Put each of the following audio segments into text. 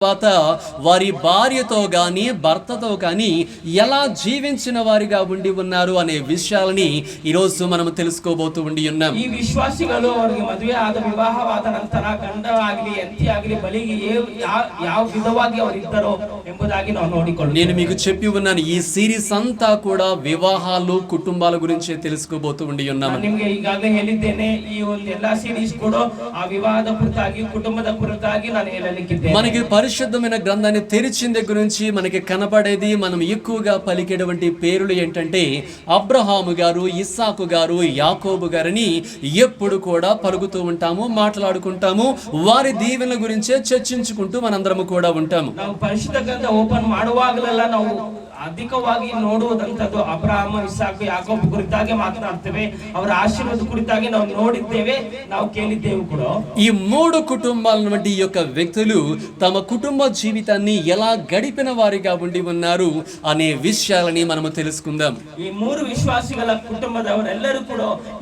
తర్వాత వారి భార్యతో గాని భర్తతో కానీ ఎలా జీవించిన వారిగా ఉండి ఉన్నారు అనే విషయాలని ఈరోజు మనం తెలుసుకోబోతూ ఉండి ఉన్నాం. ಈ ವಿಶ್ವಾಸಿಗಳು ಅವರಿಗೆ ಮದುವೆ ಆದ ವಿವಾಹವಾದ ನಂತರ ಗಂಡ ಆಗಲಿ ಹೆಂಡತಿ ಆಗಲಿ ಬಲಿಗೆ ಯಾವ ವಿಧವಾಗಿ ಅವರಿದ್ದರೋ ಎಂಬುದಾಗಿ ನಾವು ನೋಡಿಕೊಳ್ಳೋಣ. నేను మీకు చెప్పి ఉన్నాను, ఈ సిరీస్ అంతా కూడా వివాహాలు కుటుంబాల గురించి తెలుసుకోబోతూ ఉండి ఉన్నాం. ನಿಮಗೆ ಈಗಾಗಲೇ ಹೇಳಿದ್ದೇನೆ, ಈ ಒಂದು ಎಲ್ಲಾ ಸೀರೀಸ್ ಕೂಡ ಆ ವಿವಾಹದ ಕುರಿತಾಗಿ ಕುಟುಂಬದ ಕುರಿತಾಗಿ ನಾನು ಹೇಳಲಿಕ್ಕಿದ್ದೇನೆ. మనకి పరిశుద్ధమైన గ్రంథాన్ని తెరిచిన దగ్గర నుంచి మనకి కనపడేది, మనం ఎక్కువగా పలికేటువంటి పేర్లు ఏంటంటే అబ్రహాము గారు, ఇస్సాకు గారు, యాకోబు గారని ఎప్పుడు కూడా పలుకుతూ ఉంటాము, మాట్లాడుకుంటాము. వారి దీవెనల గురించే చర్చించుకుంటూ మనందరము కూడా ఉంటాము. ನಾವು ಪರಿಶುದ್ಧ ಗ್ರಂಥ ಓಪನ್ ಮಾಡುವಾಗಲೆಲ್ಲ ನಾವು ಅಧಿಕವಾಗಿ ನೋಡುವುದಂತದ್ದು ಅಬ್ರಹಾಮ, ಇಸಾಕು, ಯಾಕೋಬ್ ಕುರಿತಾಗಿ ಮಾತನಾಡ್ತೇವೆ. ಅವರ ಆಶೀರ್ವಾದ ಕುರಿತಾಗಿ ನಾವು ನೋಡಿದ್ದೇವೆ, ನಾವು ಕೇಳಿದ್ದೇವೆ ಕೂಡ. ఈ మూడు కుటుంబాల వంటి యొక్క వ్యక్తులు తమ కుటుంబ జీవితాన్ని ఎలా గడిపిన వారిగా ఉండి ఉన్నారు అనే విషయాలని మనము తెలుసుకుందాం. ಈ ಮೂರು ವಿಶ್ವಾಸಿಗಳ ಕುಟುಂಬದವರೆಲ್ಲರೂ ಕೂಡ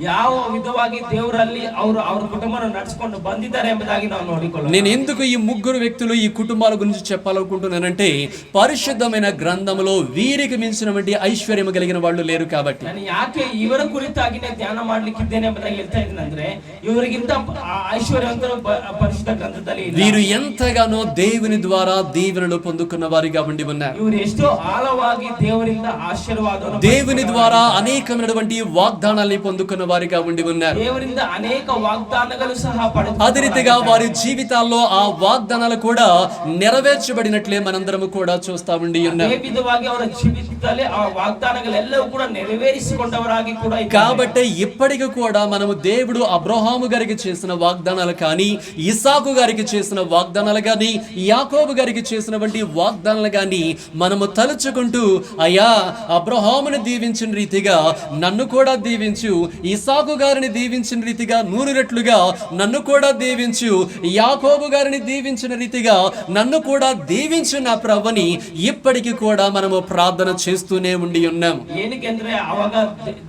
ಯಾವ ವಿಧವಾಗಿ ದೇವರಲ್ಲಿ ಅವರು ಅವರ ಕುಟುಂಬವನ್ನು ನಡೆಸಿಕೊಂಡು ಬಂದಿದ್ದಾರೆ ಎಂಬುದಾಗಿ ನಾವು ನೋಡಿಕೊಳ್ಳೋಣ. నేను ఎందుకు ఈ ముగ్గురు వ్యక్తులు ఈ కుటుంబాల గురించి చెప్పాలనుకుంటున్నానంటే, పరిశుద్ధమైన గ్రంథంలో వీరికి మించినటువంటి ఐశ్వర్యం కలిగిన వాళ్ళు లేరు కాబట్టి. ನಾನು ಯಾಕೆ ಇವರ ಕುರಿತಾಗಿನೇ ಧ್ಯಾನ ಮಾಡ್ಲಿಕ್ಕಿದ್ದೇನೆ ಎಂಬುದಾಗಿ ಹೇಳ್ತಾ ಇದ್ದೀನಿ ಅಂದ್ರೆ, ಇವರಿಗಿಂತ ಐಶ್ವರ್ಯವಂತರು ಪರಿಶುದ್ಧ ಗ್ರಂಥದಲ್ಲಿ ಇಲ್ಲ. వీరు ఎంతగానో దేవుని ద్వారా దీవెనలు పొందుకున్న వారిగా ఉండి ఉన్నారు. ಇವರು ಎಷ್ಟೋ ಆಳವಾಗಿ ದೇವರಿಂದ ಆಶೀರ್ವಾದವನ್ನು, దేవుని ద్వారా అనేకమైనటువంటి వాగ్దానాల్ని పొందుకున్న వారిగా ఉండి ఉన్నారు. ದೇವರಿಂದ ಅನೇಕ ವಾಗ್ದಾನಗಳು ಸಹ ಪಡೆದು అదే రీతిగా వారి జీవితాల్లో ఆ వాగ్దానాలు కూడా నెరవేర్చబడినట్లే మనందరము కూడా చూస్తా ఉండి ఉన్నాం. ಅದೇ ವಿಧವಾಗಿ ಅವರ ಜೀವಿತದಲ್ಲಿ ಆ ವಾಗ್ದಾನಗಳೆಲ್ಲವೂ ಕೂಡ ನೆರವೇರಿಸಿಕೊಂಡವರಾಗಿ ಕೂಡ ಇದ್ದಾರೆ. కాబట్టి ఇప్పటికి కూడా మనము దేవుడు అబ్రహాము గారికి చేసిన వాగ్దానాలు కానీ, ఇస్సాకు గారికి చేసిన వాగ్దానాలు కానీ, యాకోబు గారికి చేసినటువంటి వాగ్దానాలు కానీ మనము తలుచుకుంటూ, అయ్యా అబ్రహాముని దీవించిన రీతిగా నన్ను కూడా దీవించు, ఇస్సాకు గారిని దీవించిన రీతిగా 100 రెట్లుగా నన్ను కూడా దీవించు, యాకోబు గారిని దీవించిన రీతిగా నన్ను కూడా దీవించు నా ప్రభుని ఇప్పటికి కూడా మనము ప్రార్థన చేస్తూనే ఉండి ఉన్నాం. ಏನಕ್ಕೆಂದ್ರೆ ಅವಾಗ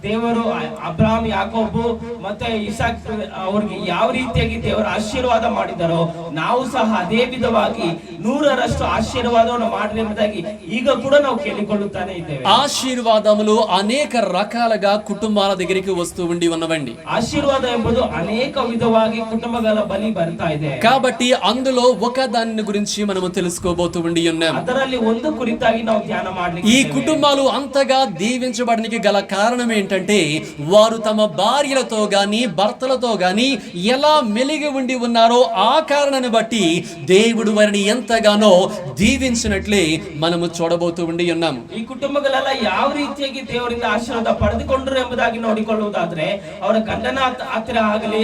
ದೇವರು ಅಬ್ರಹಾಂ, ಯಾಕೋಬು ಮತ್ತೆ ಇಸಾಕ್ ಅವರಿಗೆ ಯಾವ ರೀತಿಯಾಗಿ ದೇವರ ಆಶೀರ್ವಾದ ಮಾಡಿದರೋ, ನಾವು ಸಹ ಅದೇ ವಿಧವಾಗಿ 100ರಷ್ಟು ಆಶೀರ್ವಾದವನ್ನು ಮಾಡ್ರಿ ಎಂಬುದಾಗಿ ಈಗ ಕೂಡ ನಾವು ಕೇಳಿಕೊಳ್ಳುತ್ತಾನೆ ಇದ್ದೇವೆ. ఆశీర్వాదములు అనేక రకాలుగా కుటుంబాల దగ్గరికి వస్తూ ఉండి ఉన్నవండి. ಆಶೀರ್ವಾದ ಎಂಬುದು ಅನೇಕ ವಿಧವಾಗಿ ಕುಟುಂಬಗಳ ಬಳಿ ಬರ್ತಾ ಇದೆ. కాబట్టి అందులో ఒక దాని గురించి మనము తెలుసుకోబోతూ ఉండి ఉన్నాం. ಅದರಲ್ಲಿ ಒಂದು ಕುರಿತಾಗಿ ನಾವು ಧ್ಯಾನ ಮಾಡಲಿಕ್ಕೆ, ఈ కుటుంబాలు అంతగా దీవించబడడానికి గల కారణం ఏంటంటే, వారు తమ భార్యలతో గాని భర్తలతో గాని ఎలా మెలిగి ఉండి ఉన్నారో ఆ కారణాన్ని బట్టి దేవుడు వారిని ఎంతగానో దీవించినట్లే మనము చూడబోతూ ఉండి ఉన్నాము. ಈ ಕುಟುಂಬಗಳೆಲ್ಲ ಯಾವ ರೀತಿಯಾಗಿ ದೇವರಿಂದ ಆಶೀರ್ವಾದ ಪಡೆದುಕೊಂಡರು ಎಂಬುದಾಗಿ ನೋಡಿಕೊಳ್ಳುವುದಾದ್ರೆ, ಅವರ ಗಂಡನ ಹತ್ತಿರ ಆಗಲಿ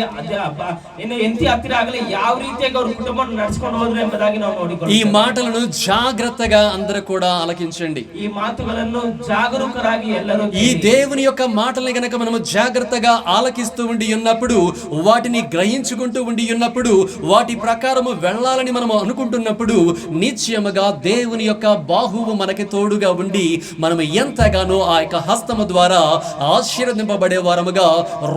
ಇನ್ನು ಹೆಂಡತಿ ಹತ್ತಿರ ಆಗಲಿ ಯಾವ ರೀತಿಯಾಗಿ ಅವ್ರ ಕುಟುಂಬ ನಡೆಸಿಕೊಂಡು ಹೋದ್ರು ಎಂಬುದಾಗಿ ನಾವು ನೋಡಿಕೊಳ್ಳುತ್ತೇವೆ. ఈ మాటలను జాగ్రత్తగా అందరూ కూడా ఆలకించండి. ಈ ಮಾತುಗಳನ್ನು ಜಾಗರೂಕರಾಗಿ ಎಲ್ಲರೂ, ఈ దేవుని యొక్క మాటల్ని గనక మనము జాగ్రత్తగా ఆలకిస్తూ ఉండి ఉన్నప్పుడు, వాటిని గ్రహించుకుంటూ ఉండి ఉన్నప్పుడు, వాటి ప్రకారము వెళ్ళాలని మనము అనుకుంటున్నప్పుడు, నిశ్చయముగా దేవుని యొక్క బాహువు మనకి తోడుగా ఉండి మనము ఎంతగానో ఆ యొక్క హస్తము ద్వారా ఆశీర్వదింపబడే వారముగా,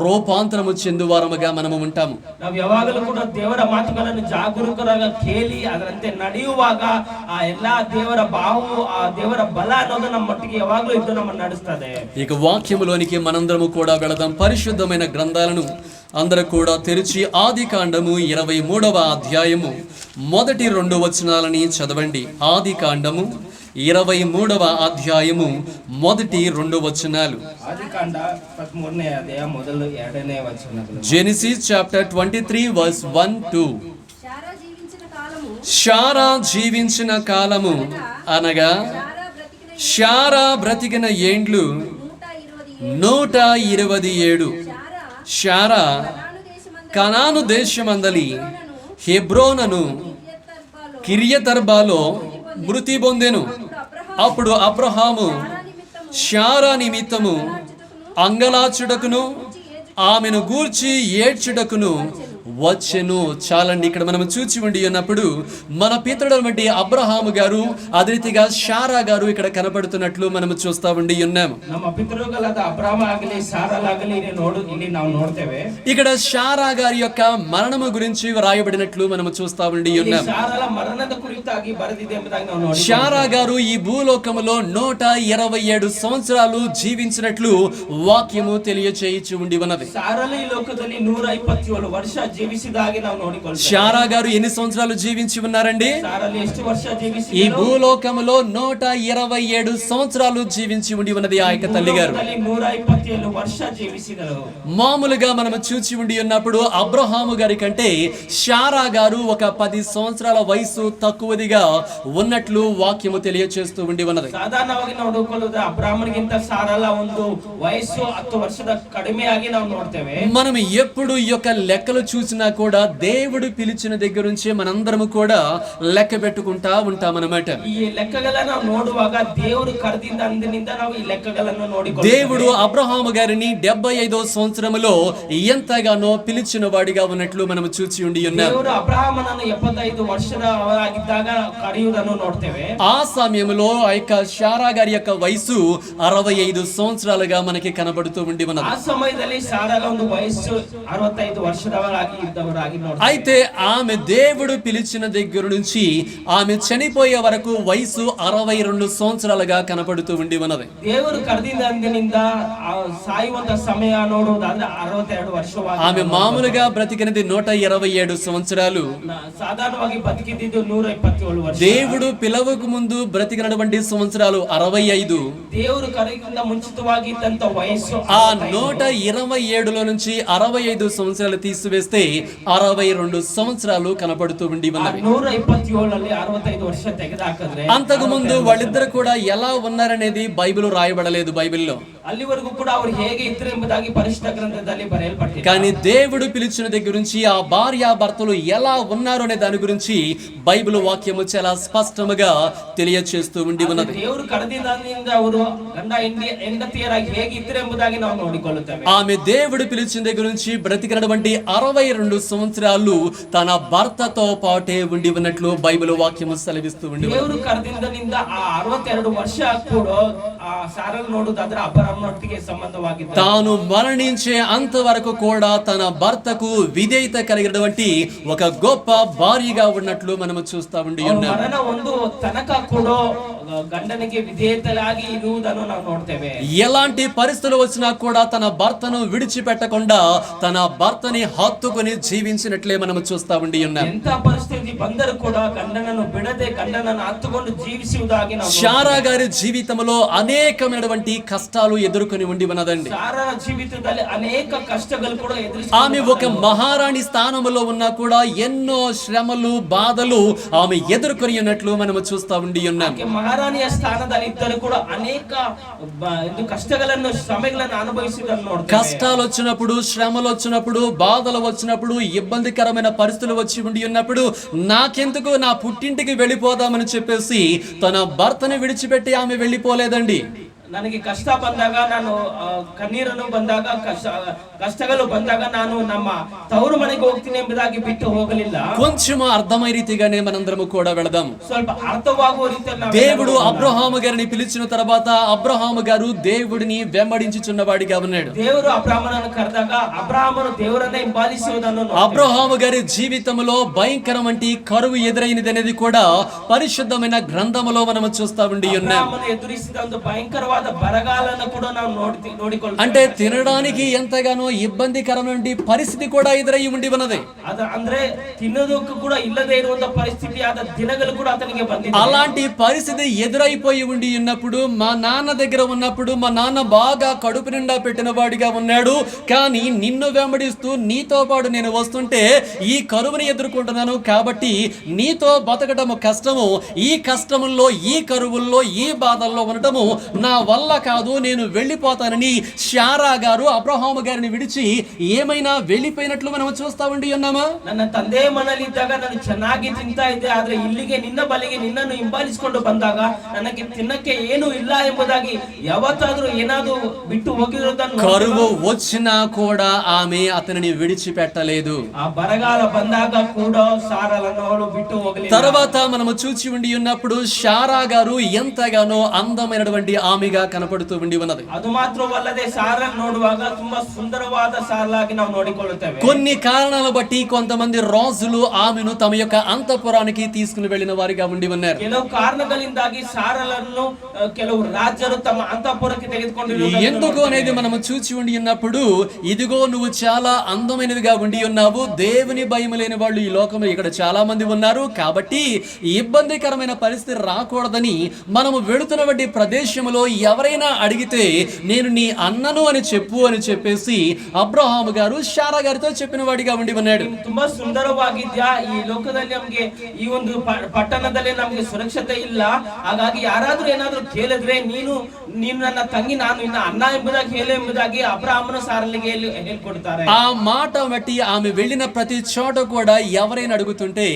రూపాంతరము చెందు వారముగా మనము ఉంటాము. ನಾವು ಯಾವಾಗಲೂ ಕೂಡ ದೇವರ ಮಾತುಗಳನ್ನು ಜಾಗರೂಕರಾಗಿ ಕೇಳಿ ಅದರಂತೆ ನಡೆಯುವಾಗ ಆ ಎಲ್ಲಾ ದೇವರ ಬಾಹು, ಆ ದೇವರ ಬಲ ಅನ್ನೋದು ನಮ್ಮ ಮಟ್ಟಿಗೆ ಯಾವಾಗಲೂ ಇದ್ದು ನಮ್ಮನ್ನು ನಡೆಸ್ತದೆ. ఇక వాక్యములోనికి మనందరము కూడా వెళదాం. పరిశుద్ధమైన గ్రంథాలను అందరూ కూడా తెరిచి ఆదికాండము 23వ అధ్యాయము మొదటి 2 వచనాలని చదవండి. ఆదికాండము 23వ అధ్యాయము మొదటి 2 వచనాలు. ಆದಿಕಾಂಡ 13ನೇ ಅಧ್ಯಾಯ ಮೊದಲು 2ನೇ ವಚನಗಳು. Genesis chapter 23 verse 1-2. శారా జీవించిన కాలము అనగా శారా బ్రతికిన ఏండ్లు 127. శారా కనాను దేశమందలి హెబ్రోనను కిర్యతర్బాలో మృతి పొందెను. అప్పుడు అబ్రహాము శారా నిమిత్తము అంగలాచుటకును ఆమెను గూర్చి ఏడ్చుటకును వచ్చెను. చాలండి, ఇక్కడ మనం చూచి ఉండి ఉన్నప్పుడు మన పితరుడైనటువంటి అబ్రహాము గారు అదే రీతిగా శారా గారు ఇక్కడ కనపడుతున్నట్లు మనం చూస్తా ఉండి ఉన్నాము. ನಮ್ಮ ಪಿತೃಗಳಾದ ಅಬ್ರಾಮ ಆಗಲಿ ಸಾರಲಾಗಲಿ ಇಲ್ಲಿ ನಾವು ನೋಡ್ತೇವೆ. ఇక్కడ శారా గారి యొక్క మరణము గురించి వ్రాయబడినట్లు మనం చూస్తా ఉండి ఉన్నాము. ಸಾರಳ ಮರಣದ ಕುರಿತಾಗಿ ಬರೆದಿದೆ ಎಂಬುದಾಗಿ ನಾವು ನೋಡಿ. శారా గారు ఈ భూలోకములో 127 సంవత్సరాలు జీవించినట్లు వాక్యము తెలియచేయించి ఉండి ఉన్నది. ಸಾರಳು ಈ ಲೋಕದಲ್ಲಿ 127 ವರ್ಷ ಜೀವಿಸಿದಾಗಿ ನಾವು ನೋಡಿಕೊಳ್ಳುತ್ತೇವೆ. శారా గారు ఎన్ని సంవత్సరాలు జీవించి ఉన్నారండి? ಸಾರಳು ಎಷ್ಟು ವರ್ಷ ಜೀವಿಸಿದರು? ఈ భూలోకములో 127 సంవత్సరాలు జీవించి ఉండి ఉన్నది ఆ యొక్క తల్లి గారు. 127 ವರ್ಷ ಜೀವಿಸಿದರು. మామూలుగా మనం చూచి ఉండి ఉన్నప్పుడు అబ్రహాము గారి కంటే శారా గారు ఒక 10 సంవత్సరాల వయసు తక్కువదిగా ఉన్నట్లు వాక్యము తెలియచేస్తూ ఉండి ఉన్నది. ಸಾಧಾರಣವಾಗಿ ನೋಡಿಕೊಳ್ಳುವುದು ಅಬ್ರಾಹ್ಮನಿಗಿಂತ ಸಾರಳ ಒಂದು ವಯಸ್ಸು 10 ವರ್ಷದ ಕಡಿಮೆಯಾಗಿ ನಾವು ನೋಡ್ತೇವೆ. మనం ఎప్పుడు ఈ యొక్క లెక్కలు చూసినా కూడా దేవుడు పిలిచిన దగ్గర నుంచి మనందరము కూడా లెక్క పెట్టుకుంటా ఉంటామన్నమాట. ಈ ಲೆಕ್ಕಗಳನ್ನು ನಾವು ನೋಡುವಾಗ ದೇವರು ಕರೆದಿದ್ದ ಅಂದಿನಿಂದ ನಾವು ಈ ಲೆಕ್ಕಗಳನ್ನು ನೋಡಿಕೊಳ್ಳುತ್ತೇವೆ. దేవుడు అబ్రహాము గారిని 75వ సంవత్సరములో ఎంతగానో పిలిచిన వాడిగా ఉన్నట్లు మనం చూచి ఉండి ఉన్నాం. ದೇವರು ಅಬ್ರಹಾಮನನ್ನು 75 ವರ್ಷದವರಾಗಿದ್ದಾಗ ಕರೆಯುವುದನ್ನು ನೋಡ್ತೇವೆ. ఆ సమయంలో ఆ యొక్క శారా గారి యొక్క వయసు 65 సంవత్సరాలుగా మనకి కనబడుతూ ఉండి ఉన్నది. ಆ ಸಮಯದಲ್ಲಿ ಸಾರಳ ಒಂದು ವಯಸ್ಸು 65 ವರ್ಷದವರಾಗಿ ಇದ್ದವರಾಗಿ ನೋಡ್ತೇವೆ. అయితే ఆమె దేవుడు పిలిచిన దగ్గర నుంచి ఆమె చనిపోయే వరకు వయసు 62 సంవత్సరాలుగా కనబడుతూ ఉండి ఉన్నది. ದೇವರು ಕರೆದಿದ್ದ ಅಂದಿನಿಂದ ಸಾಯುವಂತ ಸಮಯ ನೋಡುವುದಾದ್ರೆ 62 ವರ್ಷವಾಗಿ. ఆమె మామూలుగా బ్రతికినది 127 సంవత్సరాలు. సాధారణವಾಗಿ బతికిದ್ದು 127 ವರ್ಷ. దేవుడు పిలవకు ముందు బ్రతికినటువంటి సంవత్సరాలు 65. దేవుడు కరెక్ట్గా ముంచితವಾಗಿ ఇద్దంత వయస్సు ఆ 127లో నుంచి 65 సంవత్సరాలు తీసివేస్తే 62 సంవత్సరాలు కనపడుతూ ఉండి ఉన్నవి. 127 65 ವರ್ಷ ತೆಗೆದಾಕಿದ್ರೆ అంతకు ముందు వాళ్ళిద్దరు కూడా ఎలా ఉన్నారనేది బైబిల్ రాయబడలేదు బైబిల్లో. అల్లివరకు కూడా ಅವರು ಹೇಗೆ ಇದ್ರು ಎಂಬುದಾಗಿ ಪರಿಶುದ್ಧ ಗ್ರಂಥದಲ್ಲಿ ಬರೆಯಲ್ಪಟ್ಟಿದೆ. కానీ దేవుడు పిలిచిన దగ్గర నుంచి ఆ భార్యాభర్తలు ఎలా ఉన్నారు అనే దాని గురించి బైబిల్ వాక్యము చాలా స్పష్టంగా తెలియచేస్తూ ఉండి ఉన్నది. ದೇವರು ಕರೆದಿದ್ದರಿಂದ ಅವರು ಗಂಡ ಹೆಂಡತಿಯರಾಗಿ ಹೇಗೆ ಇದ್ರು ಎಂಬುದಾಗಿ ನಾವು ನೋಡಿಕೊಳ್ಳುತ್ತೇವೆ. ఆమె దేవుడు పిలిచిన దగ్గర నుంచి బ్రతికినటువంటి 62 సంవత్సరాలు తన భర్తతో పాటే ఉండి ఉన్నట్లు బైబిల్ వాక్యము సెలవిస్తూ ఉండి ఉన్నది. ದೇವರು ಕರೆದಿದ್ದರಿಂದ ಆ 62 ವರ್ಷ ಕೂಡ ಆ ಸಾರಲ್ ನೋಡುವುದಾದ್ರೆ ಅಬ್ರಹಾಮನೊಟ್ಟಿಗೆ ಸಂಬಂಧವಾಗಿತ್ತು. తాను మరణించే అంతవరకు కూడా తన భర్తకు విధేయత కలిగినటువంటి ఒక గొప్ప భార్యగా ఉన్నట్లు మనము చూస్తా ఉండి ఉన్నాం. ಮರಣ ಒಂದು ತನಕ ಕೂಡ ಗಂಡನಿಗೆ ವಿಧೇಯತೆಯಾಗಿ ಇರುವುದನ್ನು ನಾವು ನೋಡ್ತೇವೆ. ఎలాంటి పరిస్థితులు వచ్చినా కూడా తన భర్తను విడిచిపెట్టకుండా తన భర్తని హత్తుకొని జీవించినట్లే మనము చూస్తా ఉండి ఉన్నాం. ಎಂತ ಪರಿಸ್ಥಿತಿ ಬಂದರೂ ಕೂಡ ಗಂಡನನ್ನು ಬಿಡದೆ ಗಂಡನನ್ನು ಹತ್ತುಕೊಂಡು ಜೀವಿಸುವುದಾಗಿ ನಾವು శారా గారి జీవితంలో అనేకమైనటువంటి కష్టాలు ఎదుర్కొని ఉండి ఉన్నదండి. ಸಾರಳ ಜೀವಿತದಲ್ಲಿ ಅನೇಕ ಕಷ್ಟಗಳು ಕೂಡ ఆమె ఒక మహారాణి స్థానంలో ఉన్నా కూడా ఎన్నో శ్రమలు బాధలు ఆమె ఎదుర్కొని ఉన్నట్లు మనము చూస్తా ఉండి ఉన్నాం. ಮಹಾರಾಣಿಯ ಸ್ಥಾನದಲ್ಲಿ ಇದ್ದರೂ ಕೂಡ ಅನೇಕ ಕಷ್ಟಗಳನ್ನು ಶ್ರಮೆಗಳನ್ನು ಅನುಭವಿಸಿದನ್ನು ನೋಡ್ತೇವೆ. కష్టాలు వచ్చినప్పుడు, శ్రమలు వచ్చినప్పుడు, బాధలు వచ్చినప్పుడు, ఇబ్బందికరమైన పరిస్థితులు వచ్చి ఉండి ఉన్నప్పుడు నాకెందుకు నా పుట్టింటికి వెళ్ళిపోదామని చెప్పేసి తన భర్తని విడిచిపెట్టి ఆమె వెళ్ళిపోలేదండి. ನನಗೆ ಕಷ್ಟ ಬಂದಾಗ ನಾನು ಕಣ್ಣೀರನ್ನು ಬಂದಾಗ ಕಷ್ಟಗಳು ಬಂದಾಗ ನಾನು ನಮ್ಮ ತವರು ಮನೆಗೆ ಹೋಗ್ತೀನಿ ಎಂಬುದಾಗಿ ಬಿಟ್ಟು ಹೋಗಲಿಲ್ಲ. కొంచెం అర్థమై రీతిగానే మనందరము కూడా వెళదాం. ಸ್ವಲ್ಪ ಅರ್ಥವಾಗುವ ರೀತಿಯಲ್ಲಿ దేవుడు అబ్రహాము గారిని పిలిచిన తర్వాత అబ్రహాము గారు దేవుడిని వెంబడించుచున్నవాడిగా ఉన్నాడు. ದೇವರು ಅಬ್ರಹಾಮನನ್ನು ಕರೆದಾಗ ಅಬ್ರಹಾಮನು ದೇವರನ್ನೇ ಹಿಂಬಾಲಿಸುವುದನ್ನು అబ్రహాము గారి జీవితంలో భయంకరమైన కరువు ఎదురైనది అనేది కూడా పరిశుద్ధమైన గ్రంథములో మనము చూస్తా ఉండి ఉన్నాం. ಅಬ್ರಹಾಮನು ಎದುರಿಸಿದ ಒಂದು ಭಯಂಕರವಾದ ಬರಗಾಲನ್ನು ಕೂಡ ನಾವು ನೋಡಿಕೊಳ್ಳುತ್ತೇವೆ. అంటే తినడానికి ఎంతగానో ఇబ్బందికరమైన పరిస్థితి కూడా ఎదురై ఉండి ఉన్నది. ಅಂದ್ರೆ ತಿನ್ನೋದಕ್ಕೂ ಕೂಡ ಇಲ್ಲದೆ ಇರುವಂತ ಪರಿಸ್ಥಿತಿ ಆದ ದಿನಗಳು ಕೂಡ ಆತನಿಗೆ ಬಂದಿದೆ. అలాంటి పరిస్థితి ఎదురైపోయి ఉండి ఉన్నప్పుడు మా నాన్న దగ్గర ఉన్నప్పుడు మా నాన్న బాగా కడుపు నిండా పెట్టిన వాడిగా ఉన్నాడు. కానీ నిన్ను వెంబడిస్తూ నీతో పాటు నేను వస్తుంటే ఈ కరువుని ఎదుర్కొంటున్నాను కాబట్టి నీతో బతకటము కష్టము. ఈ కష్టముల్లో, ఈ కరువుల్లో, ఈ బాధల్లో ఉండటము నా వల్ల కాదు, నేను వెళ్ళిపోతానని శారా గారు అబ్రహాము గారిని విడిచి ఏమైనా వెళ్ళిపోయినట్లు మనం చూస్తా ఉండి ఉన్నామా? ನನ್ನ ತಂದೆ ಮನೆಯಲ್ಲಿದ್ದಾಗ ನಾನು ಚೆನ್ನಾಗಿ ತಿಂತಾ ಇದ್ದೆ, ಆದ್ರೆ ಇಲ್ಲಿಗೆ ನಿನ್ನ ಬಳಿಗೆ ನಿನ್ನನ್ನು ಹಿಂಬಾಲಿಸಿಕೊಂಡು ಬಂದಾಗ ನನಗೆ ತಿನ್ನಕ್ಕೆ ಏನು ಇಲ್ಲ ಎಂಬುದಾಗಿ ಯಾವತ್ತಾದ್ರೂ ಏನಾದ್ರೂ ಬಿಟ್ಟು ಹೋಗಿರೋದನ್ನು కరువు వచ్చినా కూడా ఆమె అతనిని విడిచిపెట్టలేదు. ఆ బరగాల ಬಂದಾಗ ಕೂಡ సారాలను ಅವಳು ಬಿಟ್ಟು ಹೋಗಲಿಲ್ಲ. తర్వాత మనము చూచి ఉండి ఉన్నప్పుడు శారా గారు ఎంతగానో అందమైనటువంటి ఆమెగా కనపడుతూ ఉండి ఉన్నది. ಅದು ಮಾತ್ರವಲ್ಲದೆ ಸಾರನ್ನು ನೋಡುವಾಗ ತುಂಬಾ ಸುಂದರವಾದ ಸಾರಲಾಗಿ ನಾವು ನೋಡಿಕೊಳ್ಳುತ್ತೇವೆ. కొన్ని కారణాలను బట్టి కొంతమంది రాజులు ఆమెను తమ యొక్క అంతఃపురానికి తీసుకుని వెళ్ళిన వారిగా ఉండి ఉన్నారు. ಕೆಲವು ಕಾರಣಗಳಿಂದಾಗಿ ಸಾರಲನ್ನು ಕೆಲವು ರಾಜರು ತಮ್ಮ ಅಂತಃಪುರಕ್ಕೆ ತೆಗೆದುಕೊಂಡಿರುವುದನ್ನು ఎందుకు అనేది మనము చూచి ఉండి ఉన్నప్పుడు, ఇదిగో నువ్వు చాలా అందమైనదిగా ఉండి ఉన్నావు, దేవుని భయం లేని వాళ్ళు ఈ లోకంలో ఇక్కడ చాలా మంది ఉన్నారు, కాబట్టి ఇబ్బందికరమైన పరిస్థితి రాకూడదని మనము వెళుతున్నటువంటి ప్రదేశంలో ఎవరైనా అడిగితే నేను నీ అన్నను అని చెప్పు అని చెప్పేసి అబ్రహాము గారు శారా గారితో చెప్పిన వాడిగా ఉండి ఉన్నాడు. ನೀನು ತುಂಬಾ ಸುಂದರವಾಗಿದ್ಯಾ, ಈ ಲೋಕದಲ್ಲಿ ನಮಗೆ ಈ ಒಂದು ಪಟ್ಟಣದಲ್ಲಿ ನಮಗೆ ಸುರಕ್ಷತೆ ಇಲ್ಲ, ಹಾಗಾಗಿ ಯಾರಾದ್ರೂ ಏನಾದ್ರೂ ಕೇಳಿದ್ರೆ ನೀನು ನನ್ನ ತಂಗಿ ನಾನು ನಿನ್ನ ಅಣ್ಣ ಎಂಬುದಾಗಿ ಹೇಳು ಎಂಬುದಾಗಿ ಅಬ್ರಹಾಮನು ಸಾರಲಿಗೆ ಹೇಳ್ಕೊಡ್ತಾರೆ. ఆ మాట బట్టి ఆమె వెళ్ళిన ప్రతి చోట కూడా ఎవరైనా అడుగుతుంటే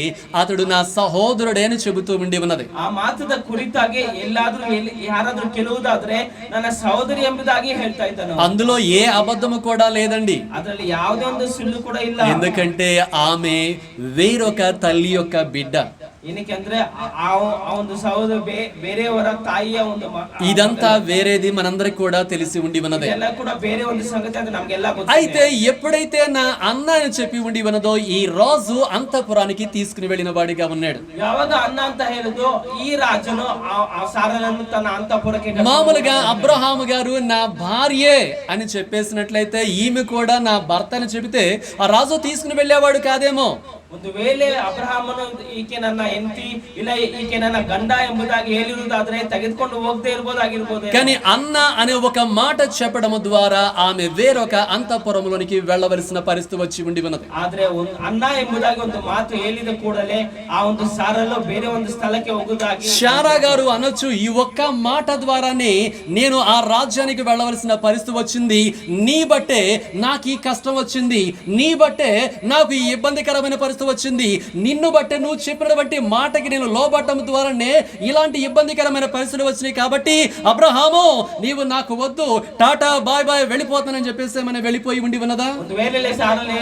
అతడు నా సహోదరుడే అని చెబుతూ ఉండి ఉన్నది. ಆ ಮಾತದ ಕುರಿತಾಗಿ ಎಲ್ಲಾದ್ರೂ ಯಾರಾದ್ರೂ ಕೇಳುವುದಾದ್ರೆ ನನ್ನ ಸಹೋದರಿ ಎಂಬುದಾಗಿ ಹೇಳ್ತಾ ಇದ್ದಾನೆ. అందులో ఏ అబద్ధము కూడా లేదండి. ಅದರಲ್ಲಿ ಯಾವುದೇ ಒಂದು ಸುಳ್ಳು ಕೂಡ ಇಲ್ಲ. ఎందుకంటే ఆమె వేరొక తల్లి యొక్క బిడ్డ. ಏನಕ್ಕೆ ಅಂದ್ರೆ ಆ ಒಂದು ಸಹೋದರ ಬೇರೆಯವರ ತಾಯಿಯ ಒಂದು ఇదంతా వేరేది మనందరికి కూడా తెలిసి ఉండి ఉన్నదే. ಎಲ್ಲ ಕೂಡ ಬೇರೆ ಒಂದು ಸಂಗತಿ ಅಂತ ನಮಗೆಲ್ಲ ಗೊತ್ತು. అయితే ఎప్పుడైతే నా అన్న అని చెప్పి ఉండి ఉన్నదో ఈ రాజు అంతఃపురానికి తీసుకుని వెళ్ళిన వాడిగా ఉన్నాడు. ಯಾವಾಗ ಅನ್ನ ಅಂತ ಹೇಳಿದ್ರು ಈ ರಾಜನು ಆ ಸಾರಲನ್ನು ತನ್ನ ಅಂತಃಪುರಕ್ಕೆ మామూలుగా అబ్రహాము గారు నా భార్యే అని చెప్పేసినట్లయితే ఈమె కూడా నా భర్త అని చెబితే ఆ రాజు తీసుకుని వెళ్ళేవాడు కాదేమో. ಒಂದು ವೇಳೆ ಅಬ್ರಹಾಮನು ಈಕೆ ನನ್ನ ಹೆಂಡತಿ ಇಲ್ಲ ಈಕೆ ನನ್ನ ಗಂಡ ಎಂಬುದಾಗಿ ಹೇಳಿರುವುದಾದ್ರೆ ತೆಗೆದುಕೊಂಡು ಹೋಗದೆ ಇರಬಹುದಾಗಿರಬಹುದು. కానీ అన్న అనే ఒక మాట చెప్పడం ద్వారా ఆమె వేరొక అంతఃపురంలోనికి వెళ్ళవలసిన పరిస్థితి వచ్చి ఉండి ఉన్నది. ಆದ್ರೆ ಅನ್ನ ಎಂಬುದಾಗಿ ಒಂದು ಮಾತು ಹೇಳಿದ ಕೂಡಲೇ ಆ ಒಂದು ಸಾರಲು ಬೇರೆ ಒಂದು ಸ್ಥಳಕ್ಕೆ ಹೋಗುವುದಾಗಿ శారా గారు అనొచ్చు, ఈ ఒక్క మాట ద్వారానే నేను ఆ రాజ్యానికి వెళ్ళవలసిన పరిస్థితి వచ్చింది, నీ బట్టే నాకు ఈ కష్టం వచ్చింది, నీ బట్టే నాకు ఈ ఇబ్బందికరమైన పరిస్థితి వచ్చింది, నిన్ను బట్టే నువ్వు చెప్పినటువంటి మాటకి నేను లోబట్టడం ద్వారానే ఇలాంటి ఇబ్బందికరమైన పరిస్థితులు వచ్చినాయి, కాబట్టి అబ్రహాము నీవు నాకు వద్దు, టాటా బాయ్ బాయ్ వెళ్ళిపోతానని చెప్పేసి మనం వెళ్ళిపోయి ఉండి ఉన్నదా? ಒಂದು ವೇಳೆ ಸಾರಲು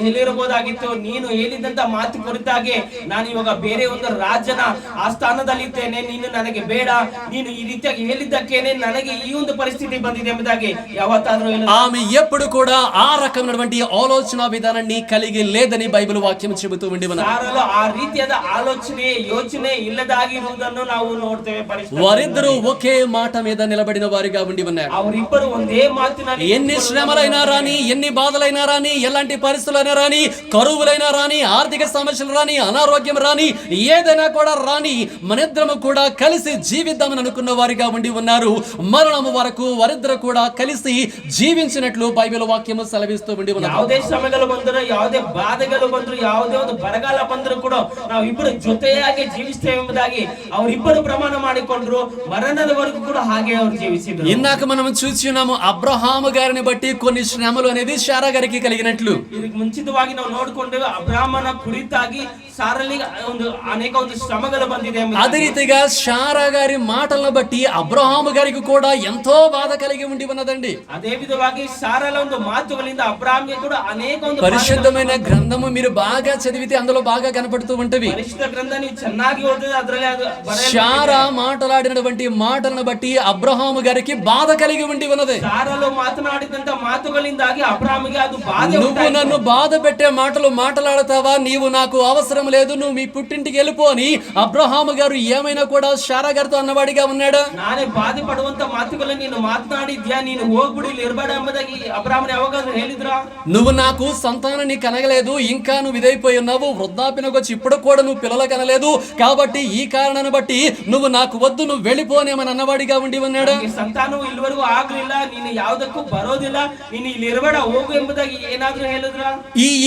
ಹೇಳಿರಬಹುದಾಗಿತ್ತು, ನೀನು ಹೇಳಿದಂತ ಮಾತು ಕುರಿತಾಗಿ ನಾನು ಇವಾಗ ಬೇರೆ ಒಂದು ರಾಜನ ಆ ಸ್ಥಾನದಲ್ಲಿದ್ದೇನೆ, ನೀನು ನನಗೆ ಬೇಡ, ನೀನು ಈ ರೀತಿಯಾಗಿ ಹೇಳಿದ್ದಕ್ಕೇನೆ ನನಗೆ ಈ ಒಂದು ಪರಿಸ್ಥಿತಿ ಬಂದಿದೆ ಎಂಬುದಾಗಿ ಯಾವತ್ತಾದ್ರೂ ఆమె ఎప్పుడు కూడా ఆ రకమైనటువంటి ఆలోచన విధానాన్ని కలిగి లేదని బైబిల్ వాక్యం చెబుతూ ఉండి ఉన్నది. ಸಾರಲು ಆ ರೀತಿಯಾದ ಆಲೋಚನೆ ಯೋಚನೆ ಇಲ್ಲದಾಗಿರುವುದನ್ನು ನಾವು ನೋಡ್ತೇವೆ. వారిద్దరూ ఒకే మాట మీద నిలబడిన వారిగా ఉండి ఉన్నారు. ಅವರಿಬ್ಬರು ಒಂದೇ ಮಾತಿನಲ್ಲಿ ఎన్ని శ్రమలైనా రాని, ఎన్ని బాధలైనా రాని, ఎలాంటి పరిస్థితులైనా రాని, కరువులైనా రాని, ఆర్థిక సమస్యలు రాని, అనారోగ్యం రాని, ఏదైనా కూడా రాని, మనిద్దరము కూడా కలిసి జీవిద్దామని అనుకున్న వారిగా ఉండి ఉన్నారు. మరణము వరకు వారిద్దరు కూడా కలిసి జీవించినట్లు బైబిల్ వాక్యము సెలవిస్తూ ఉండి ఉన్నారు. ಯಾವುದೇ ಶ್ರಮೆಗಳು ಬಂದರೂ ಯಾವುದೇ ಬಾಧೆಗಳು ಬಂದರೂ ಯಾವುದೇ ಒಂದು ಬರಗಾಲ ಬಂದರೂ ಕೂಡ ನಾವು ಇಬ್ಬರು ಜೊತೆಯಾಗಿ ಜೀವಿಸ್ತೇವೆ ಎಂಬುದಾಗಿ ಅವರಿಬ್ಬರು ಪ್ರಮಾಣ ಮಾಡಿಕೊಂಡ್ರು. ಮರಣದವರೆಗೂ ಕೂಡ ಹಾಗೆ ಅವರು ಜೀವಿಸಿದ್ರು. ఇందాక మనం చూస్తున్నాము అబ్రహాము గారిని బట్టి కొన్ని శ్రమలు అనేది శారా గారికి కలిగినట్లు. ಇದಕ್ಕೆ ಮುಂಚಿತವಾಗಿ ನಾವು ನೋಡಿಕೊಂಡೇವೆ, ಅಬ್ರಾಹ್ಮನ ಕುರಿತಾಗಿ ಸಾರಲಿಗೆ ಒಂದು ಅನೇಕ ಒಂದು ಶ್ರಮಗಳು ಬಂದಿದೆ. అదే రీతిగా శారా గారి మాటలను బట్టి అబ్రహాము గారికి కూడా ఎంతో బాధ కలిగి ఉండి ఉన్నదండి. ಅದೇ ವಿಧವಾಗಿ ಸಾರಲ ಒಂದು ಮಾತುಗಳಿಂದ ಅಬ್ರಾಹ್ಮಿಗೆ ಕೂಡ ಅನೇಕ ಒಂದು పరిశుద్ధమైన గ్రంథము మీరు బాగా చదివితే అందులో బాగా కనపడుతూ ఉంటవి. ಪರಿಶುದ್ಧ ಗ್ರಂಥ ನೀವು ಚೆನ್ನಾಗಿ ಓದಿದ್ರೆ ಅದರಲ್ಲಿ ಅದು శారా మాట్లాడినటువంటి మాటలను బట్టి అబ్రహాము గారికి బాధ కలిగి ఉండి ఉన్నది. ಸಾರಲು ಮಾತನಾಡಿದಂತ ಮಾತುಗಳಿಂದಾಗಿ ಅಬ್ರಾಹ್ಮಿಗೆ ಅದು ಬಾಧೆ నువ్వు ಉಂಟಾಯಿತು. నన్ను బాధ పెట్టే మాటలు మాట్లాడతావా, నీవు నాకు అవసరం లేదు, నువ్వు మీ పుట్టింటికి వెళ్ళిపో అని అబ్రహాము గారు ఏమైనా కూడా శారా గారితో అన్నవాడిగా ఉన్నాడా? ನಾನೇ ಬಾಧೆ ಪಡುವಂತ ಮಾತುಗಳನ್ನು ನೀನು ಮಾತನಾಡಿದ್ಯಾ, ನೀನು ಹೋಗ್ಬಿಡಿ ಇಲ್ಲಿ ಇರಬೇಡ ಎಂಬುದಾಗಿ ಅಬ್ರಾಹ್ಮನ ಯಾವಾಗಾದ್ರೂ ಹೇಳಿದ್ರ? నువ్వు నాకు సంతానాన్ని కనగలేదు, ఇంకా నువ్వు ఇదైపోయి ఉన్నావు, వృద్ధాప్యనకు వచ్చి ఇప్పుడు కూడా నువ్వు పిల్లలు కనలేదు, కాబట్టి ఈ కారణాన్ని బట్టి నువ్వు నాకు వద్దు, నువ్వు వెళ్ళిపోనేమని అన్నవాడిగా ఉండి ఉన్నాడా? ಸಂತಾನವು ಇಲ್ಲಿವರೆಗೂ ಆಗ್ಲಿಲ್ಲ, ನೀನು ಯಾವುದಕ್ಕೂ ಬರೋದಿಲ್ಲ, ನೀನು ಇಲ್ಲಿ ಇರಬೇಡ ಹೋಗು ಎಂಬುದಾಗಿ ಏನಾದ್ರೂ ಹೇಳಿದ್ರ?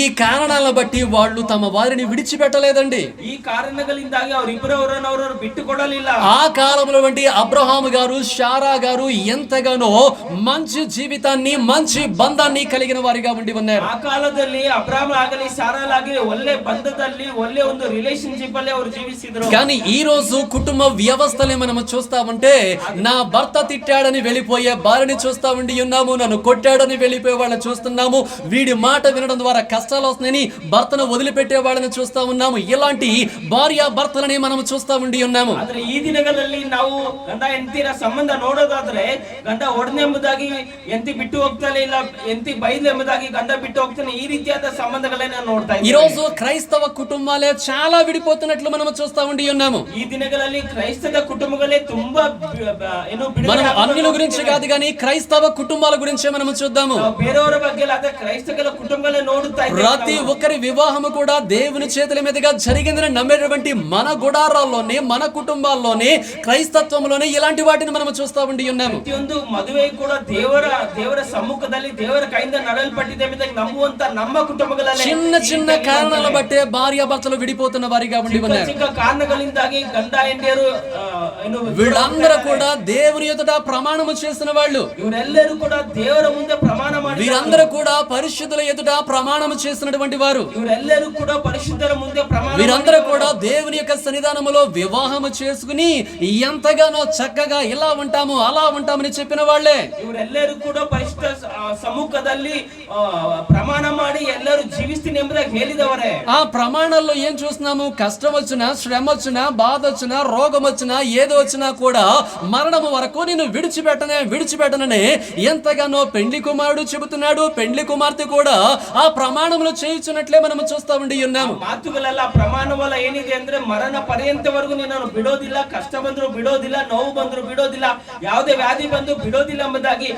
ఈ కారణాలను బట్టి వాళ్ళు తమ వారిని విడిచిపెట్ట విడిచిపెట్టలేదండి. ಈ ಕಾರಣಗಳಿಂದಾಗಿ ಅವರಿಬ್ಬರವರನ್ನು ಬಿಟ್ಟುಕೊಡಲಿಲ್ಲ. ఆ కాలంలో వంటి అబ్రహాము గారు, శారా గారు ఎంతగానో మంచి జీవితాన్ని, మంచి బంధాన్ని కలిగిన వారిగా ఉండి ఉన్నారు. ಆ ಕಾಲದಲ್ಲಿ ಅಬ್ರಾಮ್ ಆಗಲಿ ಸಾರಾಲಾಗಲಿ ಒಳ್ಳೆ ಬಂಧದಲ್ಲಿ ಒಳ್ಳೆ ಒಂದು ರಿಲೇಶನ್ಶಿಪ್ ಅಲ್ಲಿ ಅವರು ಜೀವಿಸಿದ್ರು. కానీ ఈ రోజు కుటుంబ వ్యవస్థలే మనం చూస్తా ఉంటే, నా భర్త తిట్టాడని వెళ్ళిపోయే భార్యని చూస్తా ఉండి ఉన్నాము, నన్ను కొట్టాడని వెళ్ళిపోయే వాళ్ళని చూస్తున్నాము, వీడి మాట వినడం ద్వారా కష్టాలు వస్తున్నాయని భర్తను వదిలిపెట్టే వాళ్ళని చూస్తా ఉన్నాము. ఇలాంటి భార్య భర్తలని మనం చూస్తా ఉండి ఉన్నాము. ಆದ್ರೆ ಈ ದಿನಗಳಲ್ಲಿ ನಾವು ಗಂಡ ಹೆಂಡತಿರ ಸಂಬಂಧ ನೋಡೋದಾದ್ರೆ ಗಂಡ ಒಡನೆ ಎಂಬುದಾಗಿ ಹೆಂಡತಿ ಬಿಟ್ಟು ಹೋಗ್ತಾನೆ, ಇಲ್ಲ ಹೆಂಡತಿ ಬೈದು ಎಂಬುದಾಗಿ ಗಂಡ ಬಿಟ್ಟು ಹೋಗ್ತಾನೆ. ಈ ರೀತಿಯಾದ ಸಂಬಂಧಗಳನ್ನ ನೋಡ್ತಾ ఈ ಇದ್ದೀವಿ. రోజు క్రైస్తవ కుటుంబాలే చాలా విడిపోతున్నట్లు మనం చూస్తా ఉండి ఉన్నాము. ఈ ದಿನಗಳಲ್ಲಿ ಕ್ರೈಸ್ತದ ಕುಟುಂಬಗಳೇ ತುಂಬಾ ಏನು మనం అన్యుల గురించి కాదు కానీ క్రైస్తవ కుటుంబాల గురించే మనం చూద్దాము. ಬೇರೆಯವರ ಬಗ್ಗೆ ಅಲ್ಲ, ಕ್ರೈಸ್ತಗಳ ಕುಟುಂಬಗಳೇ ನೋಡುತ್ತಾ ಇದ್ದೀವಿ. ప్రతి ఒక్కరి వివాహము కూడా దేవుని చేతుల మీదుగా జరిగిందని నమ్మేటువంటి మన గుడారాల్లోనే, మన కుటుంబాల్లోనే, క్రైస్తత్వంలోనే ఇలాంటి వాటిని మనం చూస్తా ఉండి ఉన్నాము. ಪ್ರತಿಯೊಂದು ಮದುವೆ ಕೂಡ ದೇವರ ಸಮ್ಮುಖದಲ್ಲಿ ದೇವರ ಕೈಯಿಂದ ನಡಲ್ಪಟ್ಟಿದೆ ಎಂಬುದಾಗಿ ನಂಬುವಂತ ನಮ್ಮ ಕುಟುಂಬಗಳಲ್ಲಿ చిన్న చిన్న కారణాల బట్టే భార్య భర్తలు విడిపోతున్న వారిగా ఉండి ఉన్నారు. ಚಿಕ್ಕ ಕಾರಣಗಳಿಂದಾಗಿ ಗಂಡ ಹೆಂಡಿಯರು వీళ్ళందరూ కూడా దేవుని ఎదుట ప్రమాణము చేసిన వాళ్ళు. ಇವರೆಲ್ಲರೂ ಕೂಡ ದೇವರ ಮುಂದೆ ಪ್ರಮಾಣ ಮಾಡಿ, వీరందరూ కూడా పరిశుద్ధుల ఎదుట ప్రమాణము చేసినటువంటి వారు. ಇವರೆಲ್ಲರೂ ಕೂಡ ಪರಿಶುದ್ಧರ ಮುಂದೆ ಪ್ರಮಾಣ, వీరందరూ కూడా దేవుని యొక్క సన్నిధానములో వివాహము చేసుకుని ఎంతగానో చక్కగా ఇలా ఉంటాము అలా ఉంటామని చెప్పిన వాళ్ళే. ಇವರೆಲ್ಲರೂ ಕೂಡ ಪರಿಶುದ್ಧ ಸಮ್ಮುಖದಲ್ಲಿ ಪ್ರಮಾಣ ಮಾಡಿ ಎಲ್ಲರೂ ಜೀವಿಸ್ತೀನಿ ಎಂಬುದಾಗಿ ಹೇಳಿದವರೇ. ఆ ప్రమాణాల్లో ఏం చూస్తున్నాము? కష్టం వచ్చినా, శ్రమ వచ్చినా, బాధ వచ్చినా, రోగం వచ్చినా, ఏదో వచ్చినా కూడా మరణము వరకు నేను విడిచిపెట్టననే ఎంతగానో పెండ్లి కుమారుడు చెబుతున్నాడు. పెండ్లి కుమార్తె కూడా ఆ ప్రమాణములు చేయించున్నట్లే మనం చూస్తా ఉండి ఉన్నాము. ಮಾತುಗಳೆಲ್ಲ ಪ್ರಮಾಣ ವಲ್ಲ ಏನಿದೆ ಅಂದ್ರೆ ಮರಣ ಪರ್ಯಂತವರೆಗೂ ನಿನ್ನನ್ನು ಬಿಡೋದಿಲ್ಲ, ಕಷ್ಟ ಬಂದ್ರು ಬಿಡೋದಿಲ್ಲ, ನೋವು ಬಂದ್ರು ಬಿಡೋದಿಲ್ಲ, ಯಾವುದೇ ವ್ಯಾಧಿ ಬಂದು ಬಿಡೋದಿಲ್ಲ ಎಂಬುದಾಗಿ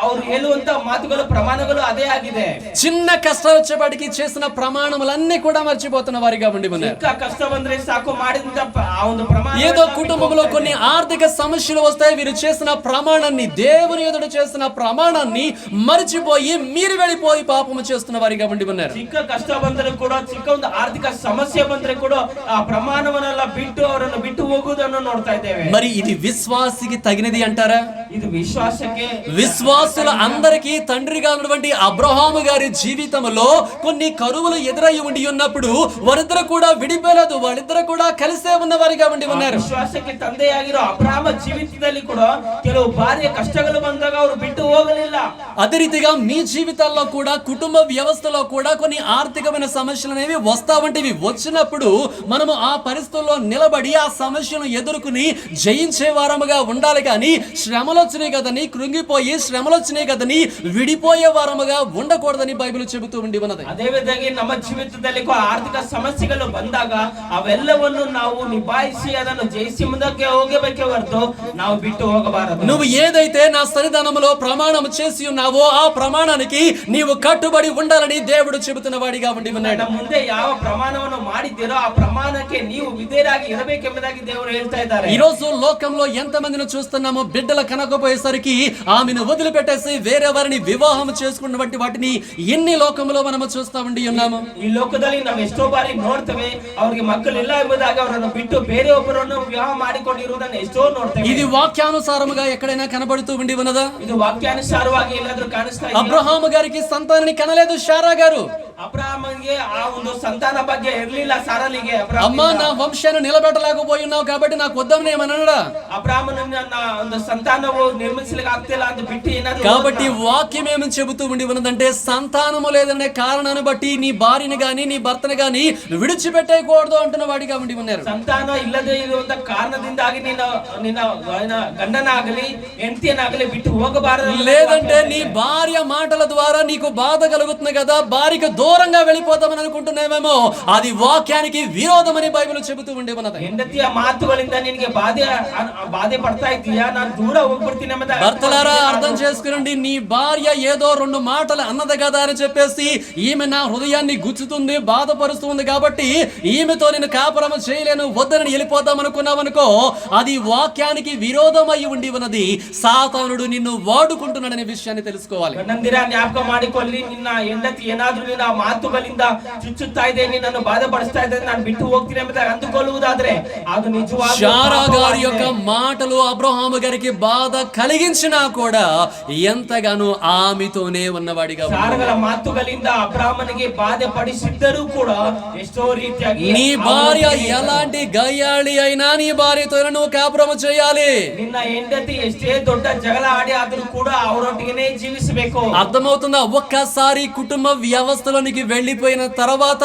ಅವರು ಹೇಳುವಂತ ಮಾತುಗಳು, ಪ್ರಮಾಣಗಳು ಅದೇ ಆಗಿದೆ. చిన్న కష్టాలు వచ్చేపాటికి చేసిన ప్రమాణములన్నీ కూడా మర్చిపోతున్న వారిగా ఉండి ఉన్నారు. ಚಿಕ್ಕ ಕಷ್ಟ ಬಂದ್ರೆ ಸಾಕು ಮಾಡಿದಂತ ಆ ಒಂದು ಪ್ರಮಾಣ, ఏదో కుటుంబంలో కొన్ని ఆర్థిక సమస్యలు వస్తాయి, వీరు చేసిన ప్రమాణాన్ని, దేవుని ఎదుట చేసిన ప్రమాణాన్ని మరిచిపోయి మీరు వెళ్ళిపోయి పాపము చేస్తున్న వారిగా ఉండి ఉన్నారు. ಚಿಕ್ಕ ಕಷ್ಟ ಬಂದ್ರೆ ಕೂಡ, ಚಿಕ್ಕ ಒಂದು ಆರ್ಥಿಕ ಸಮಸ್ಯೆ ಬಂದ್ರೆ ಕೂಡ ಆ ಪ್ರಮಾಣವನ್ನೆಲ್ಲ ಬಿಟ್ಟು ಅವರನ್ನು ಬಿಟ್ಟು ಹೋಗುವುದನ್ನು ನೋಡ್ತಾ ಇದ್ದೇವೆ. మరి ఇది విశ్వాసికి తగినది అంటారా? ಇದು ವಿಶ್ವಾಸಕ್ಕೆ, విశ్వాసుల అందరికీ తండ్రిగా ఉన్నటువంటి అబ్రహాము గారి జీవితంలో కొన్ని కరువులు ఎదురై ఉండి ఉన్నప్పుడు వారిద్దరు కూడా విడిపోలేదు, వాళ్ళిద్దరు కూడా కలిసే ఉన్న వారిగా ఉండి ఉన్నారు. ವಿಶ್ವಾಸಕ್ಕೆ ತಂದೆಯಾಗಿರೋ ಅಬ್ರಹಾಮ ಜೀವಿತದಲ್ಲಿ ಕೂಡ ಕೆಲವು ಬಾರಿಯ ಕಷ್ಟಗಳು ಬಂದಾಗ ಅವರು ಬಿಟ್ಟು ಹೋಗಲಿಲ್ಲ. అదే రీతిగా మీ జీవితాల్లో కూడా, కుటుంబ వ్యవస్థలో కూడా కొన్ని ఆర్థికమైన సమస్యలు అనేవి వస్తా వంటివి వచ్చినప్పుడు మనము ఆ పరిస్థితుల్లో నిలబడి ఆ సమస్యను ఎదుర్కొని జయించే వారముగా ఉండాలి. కానీ శ్రమలు వచ్చినాయి కదని కృంగిపోయి, శ్రమలు వచ్చినాయి కదని విడిపోయే వారముగా ఉండకూడదని బైబిల్ చెబుతూ ఉండి ఉన్నది. ಅದೇ ವಿಧವಾಗಿ ನಮ್ಮ ಜೀವಿತದಲ್ಲಿ ಆರ್ಥಿಕ ಸಮಸ್ಯೆಗಳು ಬಂದಾಗ ಅವೆಲ್ಲವನ್ನು ನಾವು ನಿಭಾಯಿಸಿ ಅದನ್ನು ಜಯಿಸಿ ಮುಂದಕ್ಕೆ ಹೋಗಬೇಕೆ ಹೊರತು ನಾವು ಬಿಟ್ಟು ಹೋಗಬಾರದು. నువ్వు ఏదైతే నా సన్నిధానములో ప్రమాణం చేసి ఉన్నావో ఆ ప్రమాణానికి నీవు కట్టుబడి ఉండాలని దేవుడు చెబుతున్న వాడిగా ఉండి ఉన్నాడు. ಮುಂದೆ ಯಾವ ಪ್ರಮಾಣವನ್ನು ಮಾಡಿದ್ದೀರೋ ಆ ಪ್ರಮಾಣಕ್ಕೆ ನೀವು ವಿಧೇಯರಾಗಿ ಇರಬೇಕೆಂಬುದಾಗಿ ದೇವರು ಹೇಳ್ತಾ ಇದ್ದಾರೆ. ఈ రోజు లోకంలో ఎంత మందిని చూస్తున్నామో, బిడ్డల కనకపోయేసరికి ఆమెను వదిలిపెట్టేసి వేరే వారిని వివాహం చేసుకున్నటువంటి వాటిని ఎన్ని లోకంలో మనము చూస్తా ఉండి ఉన్నాము. ಈ ಲೋಕದಲ್ಲಿ ನಾವು ಎಷ್ಟೋ ಬಾರಿ ನೋಡ್ತೇವೆ, ಅವರಿಗೆ ಮಕ್ಕಳಿಲ್ಲ ಎಂಬುದಾಗಿ ಅವರನ್ನು ಬಿಟ್ಟು ಬೇರೆಯೊಬ್ಬರನ್ನು ವಿವಾಹ ಮಾಡಿಕೊಂಡಿರುವುದನ್ನು ಎಷ್ಟೋ ನೋಡ್ತೇವೆ. ఇది వాక్యానుసారముగా ఎక్కడైనా కనబడుతూ ఉండి ఉన్నదా? ಇದು ವಾಕ್ಯಾನುಸಾರವಾಗಿ ಎಲ್ಲಾದ್ರೂ ಕಾಣಿಸ್ತಾ ಇದೆ? అబ్రహాము గారికి సంతానాన్ని కనలేదు శారా గారు. ಅಬ್ರಹಾಮನಿಗೆ ಆ ಒಂದು ಸಂತಾನ ಬಗ್ಗೆ ಇರಲಿಲ್ಲ ಸಾರಲಿಗೆ. అమ్మా, నా వంశాన్ని నిలబెట్టలేకపోయి ఉన్నావు కాబట్టి నాకు వద్దామని ఏమన్నాడా? ಅಬ್ರಹಾಮನ ಒಂದು ಸಂತಾನವು ನಿರ್ಮಿಸಲಿಕ್ಕೆ ಆಗ್ತಿಲ್ಲ ಅಂತ ಬಿಟ್ಟು ಏನಾದ್ರು. కాబట్టి వాక్యం ఏమని చెబుతూ ఉండి ఉన్నదంటే, సంతానము లేదనే కారణాన్ని బట్టి నీ భార్యని గాని నీ భర్తని గాని విడిచిపెట్టకూడదు అంటున్న వాడిగా ఉండి ఉన్నారు. ಸಂತಾನ ಇಲ್ಲದೆ ಇರುವಂತ ಕಾರಣದಿಂದಾಗಿ ನಿನ್ನ ಗಂಡನಾಗಲಿ ಹೆಂಡತಿಯನ್ನಾಗಲಿ ಬಿಟ್ಟು ಹೋಗಬಾರದು. లేదంటే నీ భార్య మాటల ద్వారా నీకు బాధ కలుగుతుంది కదా, భార్యకు దూరంగా వెళ్ళిపోతామని అనుకుంటున్నావేమో, అది వాక్యానికి విరోధమని బైబిల్ చెబుతూ ఉండే ఉన్నది. ಹೆಂಡತಿಯ ಮಾತುಗಳಿಂದ ನಿನಗೆ ಬಾಧೆ ಪಡ್ತಾ ಇದೀಯಾ, ನಾನು ದೂರ ಹೋಗ್ಬಿಡ್ತೀನಿ ಎಂಬ. భర్తలారా అర్థం చేసుకునండి, నీ భార్య ఏదో రెండు మాటలు అన్నది కదా అని చెప్పేసి ఈమె నా హృదయాన్ని గుచ్చుతుంది, బాధపరుస్తుంది కాబట్టి ఈమెతో నేను కాపురం చేయలేను, వద్దని వెళ్ళిపోదాం అనుకున్నావనుకో, అది వాక్యానికి విరోధమై ఉండి ఉన్నది. సాతానుడు నిన్ను వాడుకుంటున్నాడనే విషయాన్ని తెలుసుకోవాలి. ಗಂಡಂದಿರ ಜ್ಞಾಪಕ ಮಾಡಿಕೊಳ್ಳಿ, ನಿನ್ನ ಹೆಂಡತಿ ಏನಾದ್ರೂ ನಿನ್ನ ಮಾತುಗಳಿಂದ ಚುಚ್ಚುತ್ತಾ ಇದೆ, ನಿನ್ನನ್ನು ಬಾಧಪಡಿಸ್ತಾ ಇದೆ, ನಾನು ಬಿಟ್ಟು ಹೋಗ್ತೀನಿ ಎಂಬುದಾಗಿ ಅಂದುಕೊಳ್ಳುವುದಾದ್ರೆ ಅದು ನಿಜವಾದ శారా గారి యొక్క మాటలు అబ్రహాము గారికి బాధ కలిగించినా కూడా ఎంతగానో ఆమెతోనే ఉన్నవాడిగా ಸಾರಗಳ ಮಾತುಗಳಿಂದ ಅಬ್ರಾಮನಿಗೆ ಬಾಧೆ ಪಡಿಸಿದ್ದರೂ ಕೂಡ ಎಷ್ಟೋ ರೀತಿಯಾಗಿ నీ భార్య ఎలాంటి గయ్యాళి అయినా నీ భార్యతో నువ్వు కాపురము చేయాలి. ನಿನ್ನ ಹೆಂಡತಿ ಎಷ್ಟೇ ದೊಡ್ಡ ಜಗಳ ಆಡಿ ಆದ್ರೂ ಕೂಡ ಅವರೊಟ್ಟಿಗೆ ಜೀವಿಸಬೇಕು. అర్థమవుతుందా? ఒక్కసారి కుటుంబ వ్యవస్థలోనికి వెళ్ళిపోయిన తర్వాత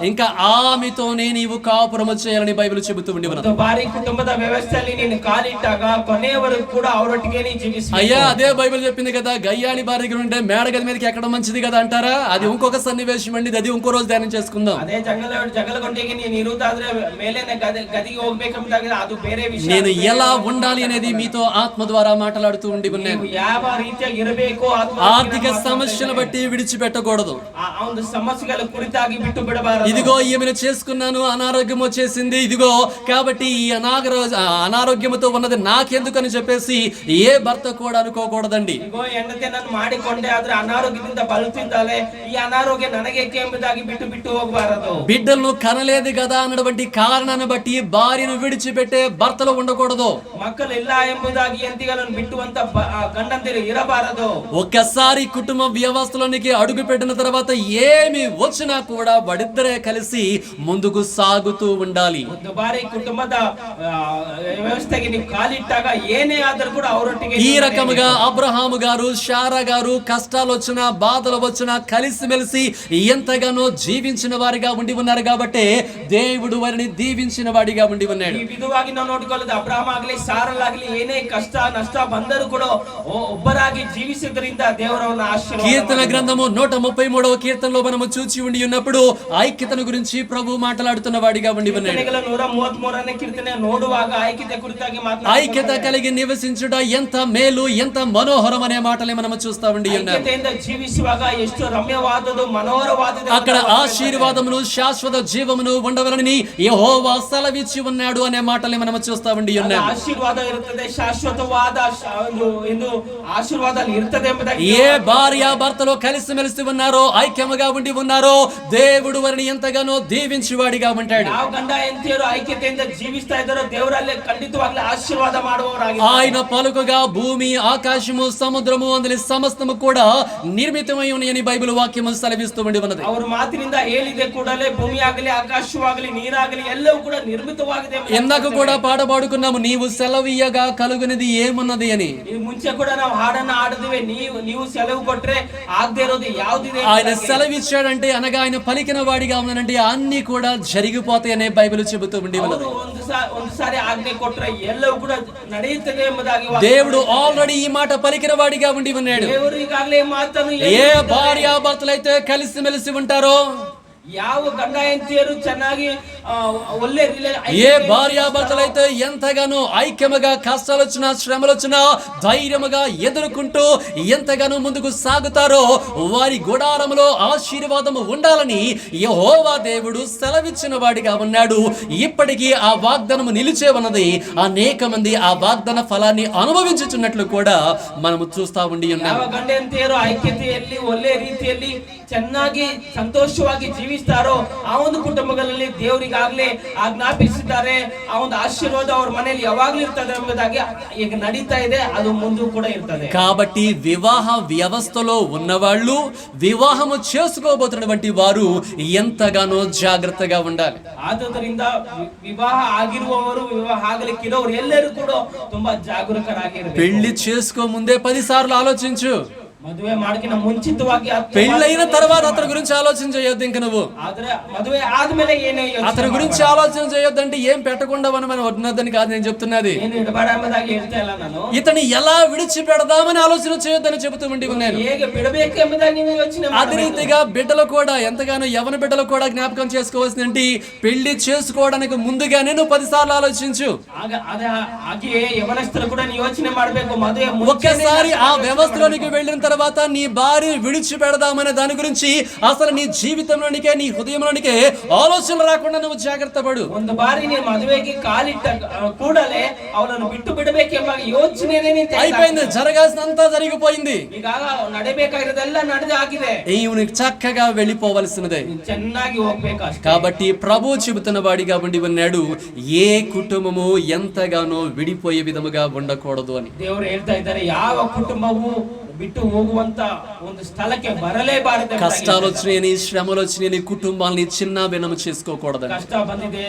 ఇంకా ఆమెతోనే నీవు కాపురము చేయాలని బైబిల్ చెబుతూ ఉంది. ಬಾರಿ ಕುಟುಂಬದ ವ್ಯವಸ್ಥೆಯಲ್ಲಿ ನೀನು ಕಾಲಿಟ್ಟಾಗ ಕೊನೆಯವರೆಗೂ ಕೂಡ ಅವರೊಟ್ಟಿಗೆ ಜೀವಿಸಬೇಕು. అయ్యా అదే బైబిల్ చెప్పింది కదా, గయ్యాళి భార్య దగ్గర ఉంటే మేడగది మీదకి ఎక్కడం మంచిది కదా అంటారా? అది ఇంకొక సన్నివేశం అండి, అది ఇంకో రోజు ధ్యానం చేసుకుందాం. అదే జగలగొండకి నేను ఇరువుతాದ್ರೆ ಮೇಲೇನೆ గదికి ಹೋಗಬೇಕಂತಾಗಿದೆ, ಅದು ಬೇರೆ ವಿಷಯ. నేను ఎలా ఉండాలి అనేది మీతో ఆత్మ ద్వారా మాట్లాడుతూ ఉండి ఉన్నాను. ಯಾವ ರೀತಿಯಾಗಿ ಇರಬೇಕು, ఆర్థిక సమస్యలు బట్టి విడిచిపెట్టకూడదు. ಆ ಒಂದು ಸಮಸ್ಯೆಗಳ ಕುರಿತಾಗಿ ಬಿಟ್ಟು ಬಿಡಬಾರದು. ఇదిగో ఈమెను చేసుకున్నాను, అనారోగ్యం వచ్చేసింది, ఇదిగో కాబట్టి ఈ అనారోగ్యంతో ఉన్నది నాకెందుకని చెప్పేసి ఏ భర్త కూడా అనుకోకూడదండి. ఇదిగో ಹೆಂಡತಿ ನಾನು ಮಾಡಿಕೊಂಡೆ ಆದ್ರೆ ಅನಾರೋಗ್ಯದಿಂದ ಬಲುತ್ತಿದ್ದಾಳೆ, ಈ ಅನಾರೋಗ್ಯ ನನಗೇಕೆ ಎಂಬುದಾಗಿ ಬಿಟ್ಟು ಹೋಗಬಾರದು. బిడ్డలను కనలేదు కదా అన్నటువంటి కారణాన్ని బట్టి భార్యను విడిచిపెట్టే భర్తలు ఉండకూడదు. ಮಕ್ಕಳು ಇಲ್ಲ ಎಂಬುದಾಗಿ ಹೆಂಡತಿಗಳನ್ನು ಬಿಟ್ಟುವಂತ ಗಂಡಂದಿರು ಇರಬಾರದು. ఒక్కసారి కుటుంబ వ్యవస్థలోనికి అడుగు పెట్టిన తర్వాత ఏమి వచ్చినా కూడా వాడిద్దరే కలిసి ముందుకు సాగుతూ ఉండాలి. ಒಂದು ಬಾರಿ కుటుంబದ వ్యవస్థకి ನೀವು కాలిట్టాಗ ఏనే ఆದರೂ కూడా ಅವರೊಟ್ಟಿಗೆ ఈ రకముగా అబ్రహాము గారు శారా గారు కష్టాలు వచ్చినా బాధలు వచ్చినా కలిసిమెలిసి ఎంతగానో జీవించిన వారిగా ఉండి ఉన్నారు కాబట్టి దేవుడు వారిని దీవించిన వాడిగా ఉండి ఉన్నాడు. ಈ ವಿಧವಾಗಿ ನಾವು ನೋಡಿಕೊಳ್ಳೋದು ಅಬ್ರಹಾಮ ಆಗಲಿ ಸಾರಲಾಗಲಿ ಏನೇ ಕಷ್ಟ ನಷ್ಟ ಬಂದರೂ ಕೂಡ ಒಬ್ಬರಾಗಿ ಜೀವಿಸಿದ್ರಿಂದ ದೇವರವನ್ನ ಆಶೀರ್ವಾದ. కీర్తన గ్రంథము 133వ కీర్తనలో మనము చూచి ఉండి ఉన్నప్పుడు ఐక్యతను గురించి ప్రభు మాట్లాడుతున్న వాడిగా ఉండి ఉన్నాడు. 133ನೇ ಕೀರ್ತನೆ ನೋಡುವಾಗ ಐಕ್ಯತೆ ಕುರಿತಾಗಿ ఐక్యత కలిగి నివసించుట ఎంత మేలు ఎంత మనోహరం అనే మాటలే మనము చూస్తా ఉండి ఉన్నాం. ಐಕ್ಯತೆಯಿಂದ ಜೀವಿಸುವಾಗ ಎಷ್ಟು ರಮ್ಯವಾದದ್ದು మనోహరವಾದದ್ದು. అక్కడ ఆశీర్వాదమును శాశ్వత జీవమును ఉండవలనని యెహోవా సెలవిచ్చి ఉన్నాడు అనే మాటలే మనము చూస్తా ఉండి ఉన్నాం. ಆಶೀರ್ವಾದ ಇರುತ್ತದೆ, ಶಾಶ್ವತವಾದ ಎಂದು ಆಶೀರ್ವಾದ ಇರುತ್ತದೆ ಎಂಬುದಾಗಿ ఏ భార్య భర్తలో కలిసిమెలిసి ఉన్నారో ఐక్యముగా ఉండి ఉన్నారో దేవుడు వారిని ఎంతగానో దీవించి వాడిగా ఉంటాడు. ಯಾವ ಗಂಡ ಹೆಂಡತಿಯರು ಐಕ್ಯತೆಯಿಂದ ಜೀವಿಸ್ತಾ ಇದ್ದಾರೋ ದೇವರಲ್ಲಿ ಖಂಡಿತವಾಗ್ಲೂ ಆಶೀರ್ವಾದ ಮಾಡುವವರಾಗಿದ್ದಾರೆ. ఆయన పలుకగా భూమి ఆకాశము సముద్రము అందులో సమస్తము కూడా నిర్మితమై ఉన్నాయని బైబిల్ వాక్యము సెలవిస్తూ ఉండి ఉన్నది. ಅವರ ಮಾತಿನಿಂದ ಹೇಳಿದೆ ಕೂಡಲೇ ಭೂಮಿ ಆಗಲಿ ಆಕಾಶವಾಗಲಿ ನೀರಾಗಲಿ ಎಲ್ಲವೂ ಕೂಡ ನಿರ್ಮಿತವಾಗಿದೆ. ఎందాక కూడా పాట పాడుకున్నాము, నీవు సెలవియ్యగా కలుగునిది ఏమున్నది అని. ಈ ಮುಂಚೆ ಕೂಡ ನಾವು ಹಾಡನ್ನ ಹಾಡಿದ್ವಿ, ನೀವು సెలవు ಕೊಟ್ರೆ ಆಗದೆ ಇರೋದು ಯಾವುದಿದೆ. ఆయన సెలవిచ్చాడంటే అనగా ఆయన పలికిన వాడిగా ఉన్నాడంటే అన్ని కూడా జరిగిపోతాయి అనే బైబిల్ చెబుతూ ఉండి ఉన్నది. ಒಂದು ಸಾರಿ ಆಜ್ಞೆ ಕೊಟ್ರೆ ಎಲ್ಲವೂ ಕೂಡ ನಡೆಯುತ್ತದೆ ಎಂಬುದಾಗಿ దేవుడు ఆల్రెడీ ఈ మాట పలికిన వాడిగా ఉండి ఉన్నాడు. ದೇವರು ಈಗಾಗಲೇ ಮಾತನ್ನು ఏ భార్యాభర్తలైతే కలిసిమెలిసి ఉంటారో, ಯಾವ ಗಂಡ ಹೆಂಡತಿಯರು ಚೆನ್ನಾಗಿ ಒಳ್ಳೆ ఏ భార్యాభర్తలైతే ఎంతగానో ఐక్యముగా కష్టాలు వచ్చినా శ్రమలు వచ్చినా ధైర్యముగా ఎదుర్కొంటూ ఎంతగానో ముందుకు సాగుతారో వారి గుడారములో ఆశీర్వాదము ఉండాలని యెహోవా దేవుడు సెలవిచ్చిన వాడిగా ఉన్నాడు. ఇప్పటికీ ఆ వాగ్దానము నిలిచే ఉన్నది. అనేక మంది ఆ వాగ్దాన ఫలాన్ని అనుభవించుచున్నట్లు కూడా మనము చూస్తా ఉండి ఉన్నాం. ಯಾವ ಗಂಡ ಹೆಂಡತಿಯರು ಐಕ್ಯತೆಯಲ್ಲಿ ಒಳ್ಳೆ ರೀತಿಯಲ್ಲಿ ಚೆನ್ನಾಗಿ ಸಂತೋಷವಾಗಿ ಜೀವಿಸ್ತಾರೋ ಆ ಒಂದು ಕುಟುಂಬಗಳಲ್ಲಿ ದೇವರಿಗಾಗಲೇ ಆಜ್ಞಾಪಿಸಿದ್ದಾರೆ. ಆ ಒಂದು ಆಶೀರ್ವಾದ ಅವ್ರ ಮನೆಯಲ್ಲಿ ಯಾವಾಗ್ಲೂ ಇರ್ತದೆ ಎಂಬುದಾಗಿ ಈಗ ನಡೀತಾ ಇದೆ, ಅದು ಮುಂದೆ ಕೂಡ ಇರ್ತದೆ. కాబట్టి వివాహ వ్యవస్థలో ఉన్నవాళ్ళు వివాహము చేసుకోబోతున్నటువంటి వారు ఎంతగానో జాగ్రత్తగా ఉండాలి. ಆದುದರಿಂದ ವಿವಾಹ ಆಗಿರುವವರು ವಿವಾಹ ಆಗಲಿಕ್ಕಿರೋರು ಎಲ್ಲರೂ ಕೂಡ ತುಂಬಾ ಜಾಗರೂಕರಾಗಿರಬೇಕು. పెళ్లి చేసుకో ముందే 10 సార్లు ఆలోచించు. ಮದುವೆ ಮಾಡಿನ ಮುಂಚಿತವಾಗಿ పెళ్ళైన తర్వాత అతని గురించి ఆలోచన చేయొద్దు. ఇంక నువ్వు ಆದ್ರೆ ಮದುವೆ ಆದ್ಮೇಲೆ ಏನು అతని గురించి ఆలోచన చేయొద్దంటే ఏం పెట్టకుండా మనం వదినద్దని కాదు నేను చెప్తున్నది. ಏನು ಇಡಬೇಡ ಎಂಬುದಾಗಿ ಹೇಳ್ತಾ ಇಲ್ಲ ನಾನು. ఇతని ఎలా విడిచిపెడదామని ఆలోచన చేయొద్దని చెబుతూ ఉండి ఉన్నాను. ಹೇಗೆ ಬಿಡಬೇಕು ಎಂಬುದಾಗಿ ನೀವು ಯೋಚನೆ ಮಾಡಿ. అదే రీతిగా బిడ్డలు కూడా ఎంతగానో యవన బిడ్డలు కూడా జ్ఞాపకం చేసుకోవాల్సింది పెళ్లి చేసుకోవడానికి ముందుగానే నువ్వు 10 సార్లు ఆలోచించు. ಹಾಗೆಯೇ ಯವನಸ್ಥರು ಕೂಡ ನೀವು ಯೋಚನೆ ಮಾಡಬೇಕು. ಮದುವೆ ఒక్కసారి ఆ వ్యవస్థలోనికి వెళ్ళిన తర్వాత నీ భార్య విడిచిపెడదామనే దాని గురించి అసలు నీ జీవితంలోనికే నీ హృదయంలోనికే ఆలోచనలు రాకుండా నువ్వు జాగ్రత్త పడు. ಒಂದು ಬಾರಿ ನೀನು ಮದುವೆಗೆ ಕಾಲಿಟ್ಟ ಕೂಡಲೇ ಅವನನ್ನು ಬಿಟ್ಟು ಬಿಡಬೇಕೆಂಬ ಯೋಚನೆನೇ ನೀನು అయిపోయింది, జరగాల్సినంతా జరిగిపోయింది. ಈಗ ನಡೆಬೇಕಾಗಿರೋದೆಲ್ಲ ನಡೆದು ಆಗಿದೆ. నీవు చక్కగా వెళ్ళిపోవలసినదే. ಚೆನ್ನಾಗಿ ಹೋಗ್ಬೇಕು ಅಷ್ಟೇ. కాబట్టి ప్రభు చెబుతున్న వాడిగా ఉండి ఉన్నాడు, ఏ కుటుంబము ఎంతగానో విడిపోయే విధముగా ఉండకూడదు అని. ದೇವರು ಹೇಳ್ತಾ ಇದ್ದಾರೆ, ಯಾವ ಕುಟುಂಬವು ಬಿಟ್ಟು ಹೋಗುವಂತ ಒಂದು ಸ್ಥಳಕ್ಕೆ ಬರಲೇಬಾರದು. కష్టాలు వచ్చినాయని, శ్రమలు వచ్చినాయని కుటుంబాలని చిన్న భిన్నము చేసుకోకూడదు. ಕಷ್ಟ ಬಂದಿದೆ,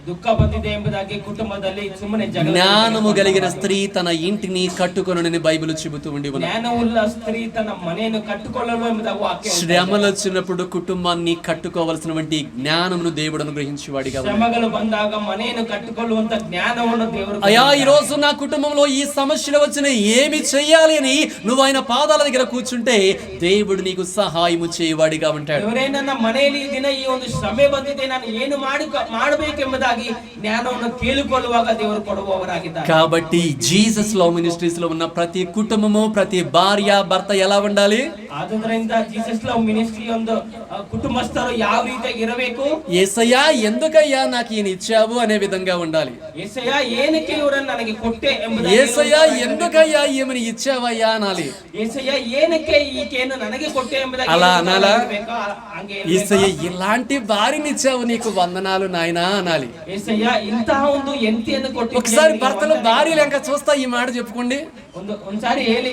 ದುಃಖ ಬಂದಿದೆ ಎಂಬುದಾಗಿ ಕುಟುಂಬದಲ್ಲಿ ಸುಮ್ಮನೆ ಜಗಳ. జ్ఞానము కలిగిన స్త్రీ తన ఇంటిని కట్టుకొనునని బైబిల్ చెబుతూ ఉండి ఉన్నది. ಜ್ಞಾನವುಳ್ಳ ಸ್ತ್ರೀ ತನ್ನ ಮನೆಯನ್ನು ಕಟ್ಟಿಕೊಳ್ಳಲು ಎಂಬುದಾಗಿ ವಾಕ್ಯ. శ్రమలు వచ్చినప్పుడు కుటుంబాన్ని కట్టుకోవలసినటువంటి జ్ఞానమును దేవుడు అనుగ్రహించేవాడిగా ఉన్నాడు. శ్రమಗಳು ಬಂದಾಗ ಮನೆಯನ್ನು ಕಟ್ಟಿಕೊಳ್ಳುವಂತ ಜ್ಞಾನವನ್ನು ದೇವರು. అయ్యా, ఈ రోజు నా కుటుంబంలో ఈ సమస్యలు వచ్చిన ఏమి చెయ్యాలి అని నువ్వు ఆయన పాదాల దగ్గర కూర్చుంటే దేవుడు నీకు సహాయము చేయవాడిగా ఉంటాడు. ದೇವರೇ, ನನ್ನ ಮನೆಯಲ್ಲಿ ಈ ದಿನ ಈ ಒಂದು ಶ್ರಮೆ ಬಂದಿದೆ, ನಾನು ಏನು ಮಾಡಬೇಕೆಂಬುದಾಗಿ ಜ್ಞಾನವನ್ನು ಕೇಳಿಕೊಳ್ಳುವಾಗ ದೇವರು ಕೊಡುವವರಾಗಿದ್ದಾರೆ. కాబట్టి జీసస్ లవ్ మినిస్ట్రీస్ లో ఉన్న ప్రతి కుటుంబము, ప్రతి భార్య భర్త ఎలా ఉండాలి? ಆದುದರಿಂದ ಜೀಸಸ್ ಲವ್ ಮಿನಿಸ್ಟ್ರಿ ಒಂದು ಕುಟುಂಬಸ್ಥರು ಯಾವ ರೀತಿಯಾಗಿ ಇರಬೇಕು? యేసయ్యా ఎందుకయ్యా నాకు ఈయన ఇచ్చావు అనే విధంగా ఉండాలి. యేసయ్యా ಏನಕ್ಕೆ ಇವರನ್ನು ನನಗೆ ಕೊಟ್ಟೆ ಎಂಬುದಾಗಿ. యేసయ్యా ఎందుకయ్యా ఈమెను ఇచ్చావయ్యా అనాలి. యేసయ్యా ಏನಕ್ಕೆ ಈಕೆಯನ್ನು ನನಗೆ ಕೊಟ್ಟೆ ಎಂಬುದಾಗಿ అలా అనాలా? ಹಂಗೆ యేసయ్యా ఇలాంటి భార్యని ఇచ్చావు, నీకు వందనాలు నాయనా అనాలి. యేసయ్యా ఇంತಹ ಒಂದು ಹೆಂಡತಿಯನ್ನು ಕೊಟ್ಟಿದ್ದೀಯ. ఒకసారి భర్తలు భార్యలు ఇంకా చూస్తా ఈ మాట చెప్పుకోండి. ಒಂದ್ಸಾರಿ ಹೇಳಿ,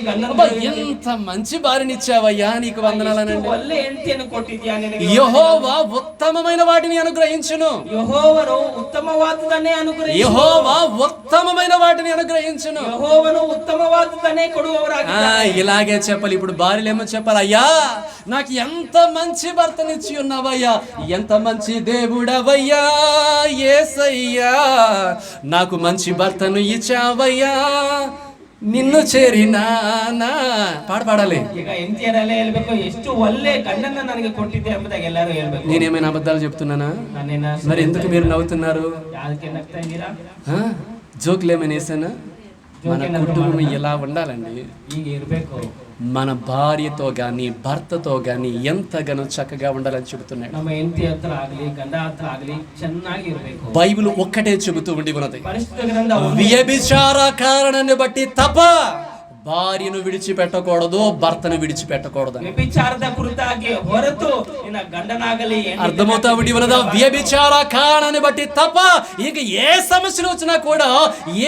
ఎంత మంచి భార్యని ఇచ్చావయ్యా, నీకు వందనాలు అనండి. ಒಳ್ಳೆ ಹೆಂಡತಿಯನ್ನು ಕೊಟ್ಟಿದ್ಯಾ ನಿನಗೆ. యెహోవా ఉత్తమమైన వాటిని అనుగ్రహించును. ಯೆಹೋವನು ಉತ್ತಮವಾದುದನ್ನೇ ಅನುಗ್ರಹಿಸುವನು. యెహోవా ఉత్తమమైన వాటిని అనుగ్రహించును. ಯೆಹೋವನು ಉತ್ತಮವಾದುದನ್ನೇ ಕೊಡುವವರಾಗಿದ್ದಾರೆ. ఇలాగే చెప్పాలి. ఇప్పుడు భార్యలు ఏమో చెప్పాలి, అయ్యా నాకు ఎంత మంచి భర్తనిచ్చి ఉన్నావయ్యా, ఎంత మంచి దేవుడవయ్యా యేసయ్యా, నాకు మంచి భర్తను ఇచ్చావయ్యా, నిన్ను చేరినా పాడాలి. ಈಗ ಹೆಂಡತಿಯರೆಲ್ಲ ಹೇಳ್ಬೇಕು, ಎಷ್ಟು ಒಳ್ಳೆ ಗಂಡನ್ನ ನನಗೆ ಕೊಟ್ಟಿದ್ದೆ ಎಂಬುದಾಗಿ ಎಲ್ಲರೂ ಹೇಳ್ಬೇಕು. నేనేమైనా అబద్ధాలు చెప్తున్నానా? మరి ఎందుకు మీరు నవ్వుతున్నారు? ಯಾಕೆ ನಗ್ತಾ ಇದ್ದೀರಾ? జోకులు ఏమైనా వేసానా? మన కుటుంబం ఎలా ఉండాలండి? ಹೀಗೆ ಇರಬೇಕು. మన భార్యతో గాని భర్తతో గాని ఎంతగానో చక్కగా ఉండాలని చెబుతున్నాడు. ನಮ್ಮ ಹೆಂಡತಿ ಹತ್ರ ಆಗ್ಲಿ, ಗಂಡ ಹತ್ರ ಆಗ್ಲಿ ಚೆನ್ನಾಗಿ ಇರಬೇಕು. బైబిల్ ఒక్కటే చెబుతూ ఉండి ఉన్నది, ಪರಿಶುದ್ಧ ಗ್ರಂಥ వ్యభిచార కారణాన్ని బట్టి తప్ప భార్యను విడిచిపెట్టకూడదు, భర్తను విడిచిపెట్టకూడదు. ವ್ಯಭಿಚಾರದ ಕುರಿತಾಗಿ ಹೊರತು ನಿನ್ನ ಗಂಡನಾಗಲಿ. అర్థమవుతా ఉండి ఉన్నదా? వ్యభిచార కారణాన్ని బట్టి తప్ప ఇక ఏ సమస్యలు వచ్చినా కూడా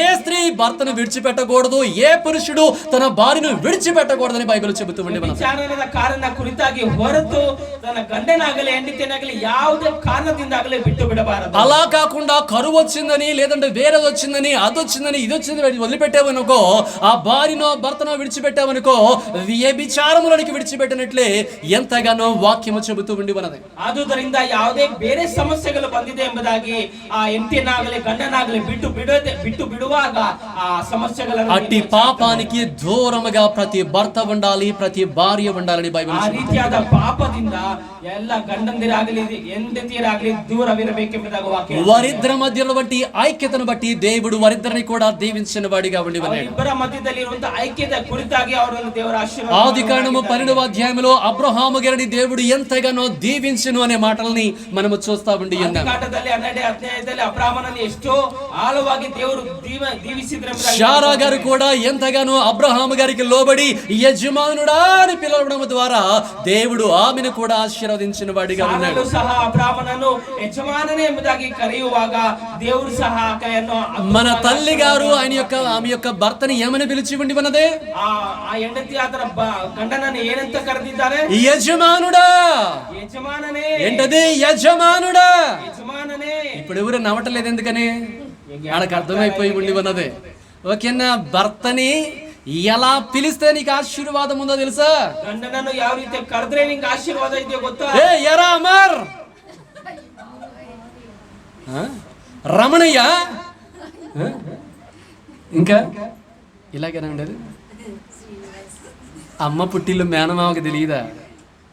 ఏ స్త్రీ భర్తను విడిచిపెట్టకూడదు, ఏ పురుషుడు తన భార్యను విడిచిపెట్టకూడదని బైబిల్ చెబుతూ ఉండి ఉన్నది. ವ್ಯಭಿಚಾರದ ಕಾರಣ ಕುರಿತಾಗಿ ಹೊರತು ತನ್ನ ಗಂಡನಾಗಲಿ ಹೆಂಡತಿನಾಗಲಿ ಯಾವುದೇ ಕಾರಣದಿಂದಾಗಲಿ ಬಿಟ್ಟು ಬಿಡಬಾರದು. అలా కాకుండా కరువు వచ్చిందని, లేదంటే వేరేది వచ్చిందని, అది వచ్చిందని, ఇది వచ్చింది వదిలిపెట్టావనుకో, ఆ భార్యను భర్తను విడిచిపెట్టావనుకో, వ్యభిచారములోనికి విడిచిపెట్టినట్లే ఎంతగానో వాక్యము చెబుతూ ఉండి ఉన్నది. ಆದುದರಿಂದ ಯಾವುದೇ ಬೇರೆ ಸಮಸ್ಯೆಗಳು ಬಂದಿದೆ ಎಂಬುದಾಗಿ ಆ ಹೆಂಡತಿನಾಗಲಿ ಗಂಡನಾಗಲಿ ಬಿಟ್ಟು ಬಿಡುವಾಗ ಆ ಸಮಸ್ಯೆಗಳನ್ನು అట్టి పాపానికి దూరముగా ప్రతి భర్త ఉండాలి, ప్రతి భార్య ఉండాలని బైబిల్ ಆ ರೀತಿಯಾದ ಪಾಪದಿಂದ ಎಲ್ಲ ಗಂಡಂದಿರಾಗಲಿ ಹೆಂಡತಿಯರಾಗಲಿ ದೂರವಿರಬೇಕೆಂಬುದಾಗಿ ವಾಕ್ಯ. వారిద్దరి మధ్యలో బట్టి ఐక్యతను బట్టి దేవుడు వారిద్దరిని కూడా దీవించిన వాడిగా ఉండి ఉన్నాడు. ಇಬ್ಬರ ಮಧ್ಯದಲ್ಲಿ ಇರುವಂತಹ ಐಕ್ಯತೆ ಕುರಿತಾಗಿ ಅವರನ್ನು ದೇವರ ಆಶೀರ್ವಾದ. ఆదికాండము 12వ అధ్యాయంలో అబ్రహాము గారిని దేవుడు ఎంతగానో దీవించును అనే మాటల్ని మనము చూస్తా ఉండి ఉన్నాం. ಆದಿಕಾಂಡದಲ್ಲಿ 12ನೇ ಅಧ್ಯಾಯದಲ್ಲಿ ಅಬ್ರಹಾಮನನ್ನು ಎಷ್ಟೋ ಆಳವಾಗಿ ದೇವರು దీవిಸಿದ್ರು. శారా గారు కూడా ఎంతగానో అబ్రహాము గారికి లోబడి యజమానుడా అని పిలవడం ద్వారా దేవుడు ఆమెను కూడా ఆశీర్వదించిన వాడిగా ఉన్నాడు. ಸಹ ಅಬ್ರಹಾಮನನ್ನು ಯಜಮಾನನೇ ಎಂಬುದಾಗಿ ಕರೆಯುವಾಗ ದೇವರು ಸಹ ಆಕೆಯನ್ನು. మన తల్లి గారు ఆమె యొక్క భర్తని ఏమని పిలిచి ఉండి ఉన్నదే? ಆ ಹೆಂಡತಿ ಆತರ ಗಂಡನನ್ನು ಏನಂತ ಕರೆದಿದ್ದಾರೆ? యజమానుడా. యజమానನೇ. ఏంటది? యజమానుడా. యజమానನೇ. ఇప్పుడు ఎవరు నవ్వటలేదు ఎందుకని? వాళ్ళకి అర్థమైపోయి ఉండి ఉన్నది. ఓకేనా? భర్తని ఎలా పిలిస్తే నీకు ఆశీర్వాదం ఉందో తెలుసా? ಗಂಡನನ್ನು ಯಾವ ರೀತಿ ಕರೆದ್ರೆ ನಿಂಗೆ ಆಶೀರ್ವಾದ ಇದೆಯೋ ಗೊತ್ತಾ? ఎరా అమర్ రమణయ్య, ఇంకా ఇలాగేనా ఉండేది? అమ్మ పుట్టిల్లు మేనమామకి తెలియదా?